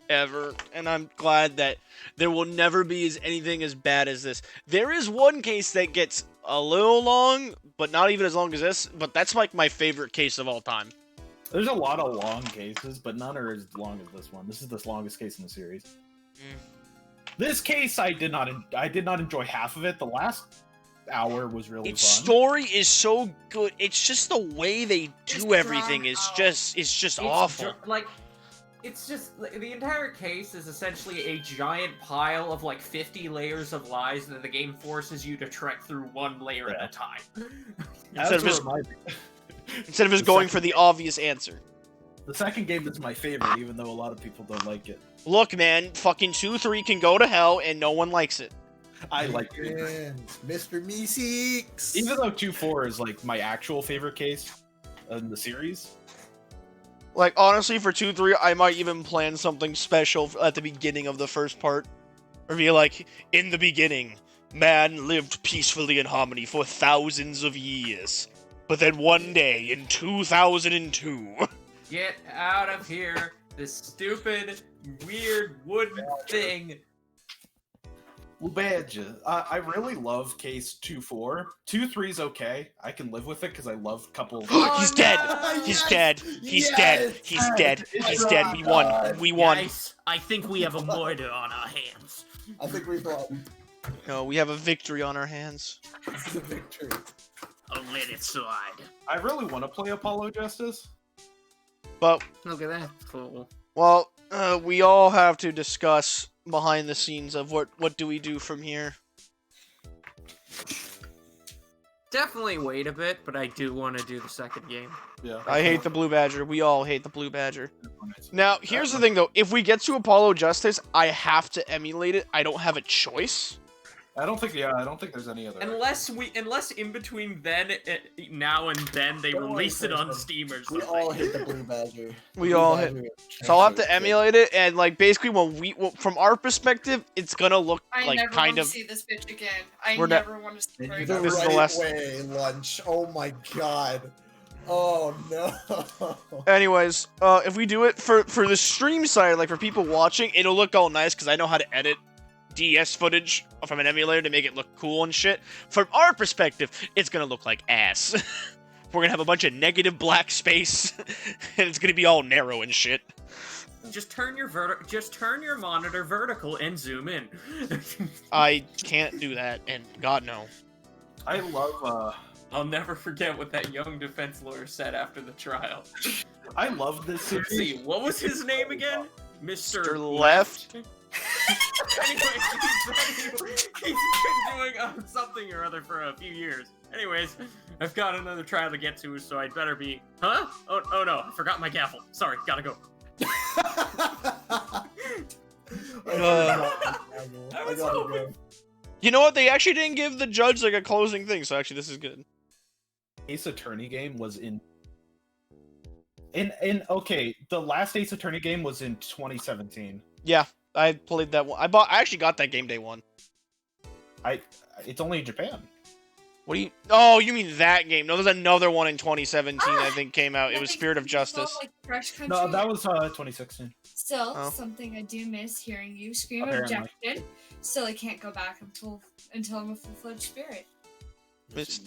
ever, and I'm glad that there will never be anything as bad as this. There is one case that gets a little long, but not even as long as this, but that's like my favorite case of all time. There's a lot of long cases, but none are as long as this one. This is the longest case in the series. This case, I did not enjoy half of it. The last hour was really Its fun. story is so good. It's just the way they It's do everything drawn is out. just It's awful. like, it's just the entire case is essentially a giant pile of like 50 layers of lies that the game forces you to trek through one layer at a time. Instead of That's just, what instead of just going for the obvious answer. the second game is my favorite, even though a lot of people don't like it. Look, man, fucking 2-3 can go to hell and no one likes it. I like it. And Mr. Meeseeks. Even though 2-4 is like my actual favorite case in the series. Like, honestly, for 2-3, I might even plan something special at the beginning of the first part. Or be like, in the beginning, man lived peacefully in harmony for thousands of years. But then one day, in 2002... Get out of here, this stupid, weird wooden thing. Well, Badger, I really love case 2-4. 2-3 is okay. I can live with it because I love couple. He's dead! He's dead! He's dead! He's dead! He's dead! We won! We won! Guys, I think we have a murder on our hands. I think we've won. No, we have a victory on our hands. This is a victory. I'll let it slide. I really want to play Apollo Justice. But, Look at that. Cool. well, we all have to discuss behind the scenes of what do we do from here. Definitely wait a bit, but I do want to do the second game. Yeah. I hate the Blue Badger. We all hate the Blue Badger. Now, here's the thing, though. If we get to Apollo Justice, I have to emulate it. I don't have a choice. I don't think. Yeah, I don't think there's any other. Unless in between then, now and then, they Don't worry, release it on Kristen. Steam or We something. all hit the Blue Badger. We Blue all Badger hit. is So I'll have to transferred. emulate it, and like basically from our perspective, it's gonna look I like never kind want to of. see this bitch again. I We're not- never want to see her The again. This is the right last- way, lunch. Oh my god. Oh no. Anyways, if we do it for the stream side, like for people watching, it'll look all nice because I know how to edit DS footage from an emulator to make it look cool and shit. From our perspective, it's gonna look like ass. We're gonna have a bunch of negative black space, and it's gonna be all narrow and shit. Just turn your monitor vertical and zoom in. I can't do that, and God no. I love. I'll never forget what that young defense lawyer said after the trial. I love this Let's series. see, what was his name again? Mr. Left. Anyway, he's been doing something or other for a few years. Anyways, I've got another trial to get to, so I'd better be... Huh? Oh no, I forgot my gavel. Sorry, gotta go. I was hoping... You know what? They actually didn't give the judge like a closing thing, so actually this is good. Ace Attorney game was in okay, the last Ace Attorney game was in 2017. Yeah, I played that one. I actually got that game day one. It's only in Japan. What do you? Oh, you mean that game? No, there's another one in 2017. I think came out. It was Nothing Spirit of can solve, Justice. Like Fresh Country. No, that was 2016. Still, Oh. something I do miss hearing you scream Apparently. objection. Still, I can't go back until I'm a full-fledged spirit. It's-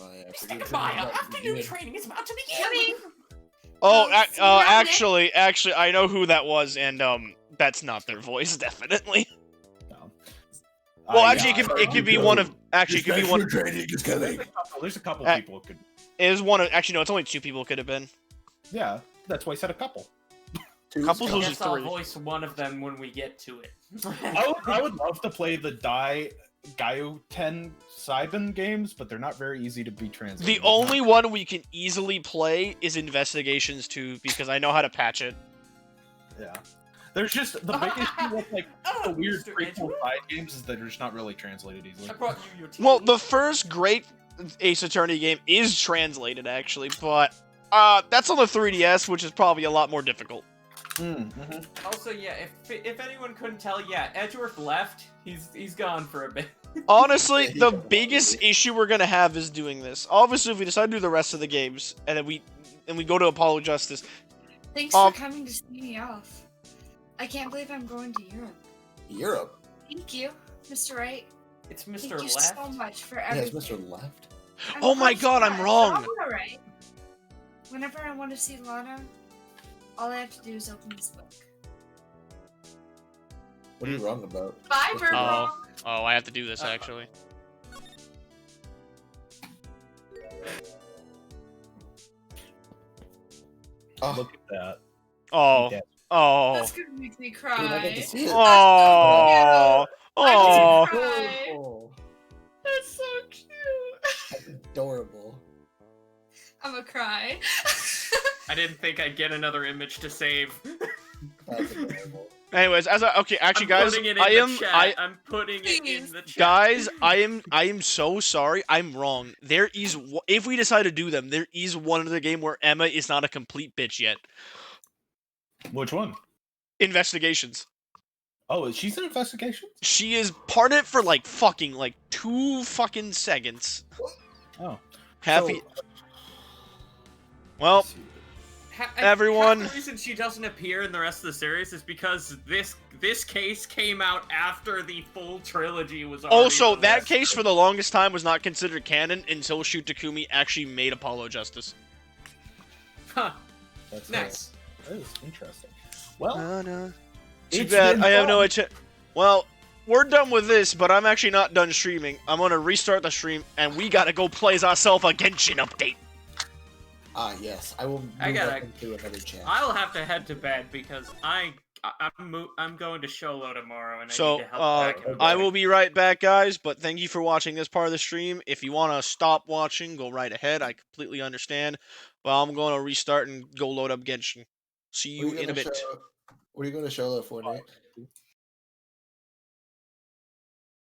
Goodbye, afternoon training is about to begin! Oh, see you around actually, I know who that was, and that's not their voice, definitely. No. Well, actually, it could be one of. Actually, it could be one. Training is coming. There's a couple Uh, people who could. It is one of. Actually, no, it's only two people. Could have been. Yeah, that's why I said a couple. Couples I loses guess I'll three. voice one of them when we get to it. I would love to play the Gaio-10 Saiban games, but they're not very easy to be translated. The only one we can easily play is Investigations 2 because I know how to patch it. Yeah. There's just the biggest thing with like the weird Mr. prequel Edgewood? side games is that they're just not really translated easily. I brought you your tea. Well, the first great Ace Attorney game is translated actually, but that's on the 3DS, which is probably a lot more difficult. Also, yeah, if anyone couldn't tell, yeah, Edgeworth left. He's gone for a bit. Honestly, the biggest issue we're gonna have is doing this. Obviously, if we decide to do the rest of the games, and then we go to Apollo Justice, Thanks for coming to see me off. I can't believe I'm going to Europe. Europe? Thank you, Mr. Wright. It's Thank Mr. you Left. so much for Yes, everything. Mr. Left. Of Oh my course God, I'm not. wrong. It's all right. Whenever I want to see Lana, all I have to do is open this book. What are you wrong about? Bye, Virgo. Oh, I have to do this actually. Oh, Look at that. Oh, Yeah. oh, That's gonna make me dude, I cry. get to see it. oh, I get to oh. cry. Adorable. That's so cute. That's adorable. I'm gonna cry. I didn't think I'd get another image to save. That's adorable. Anyways, actually, I'm guys, putting it in the chat. I'm putting it in the chat. Guys, I am so sorry. I'm wrong. There is, if we decide to do them, there is one other game where Emma is not a complete bitch yet. Which one? Investigations. Oh, she's an investigation? She is part of it for like 2 fucking seconds. Oh. Happy. Well, everyone- Half the reason she doesn't appear in the rest of the series is because this case came out after the full trilogy was already also, that released. case for the longest time was not considered canon until Shu Takumi actually made Apollo Justice. Huh. That's Nice. That is interesting. Well, Too it's bad been I have no fun. idea. Well, we're done with this, but I'm actually not done streaming. I'm gonna restart the stream, and we gotta go play ourselves a Genshin update. Ah, yes. I will move I gotta- up into another chat. I'll have to head to bed because I'm going to Sholo tomorrow and I So, need to help back in the I morning. will be right back, guys, but thank you for watching this part of the stream. If you want to stop watching, go right ahead. I completely understand. But I'm going to restart and go load up Genshin. See you in a bit. What are you going to show that for, Nate?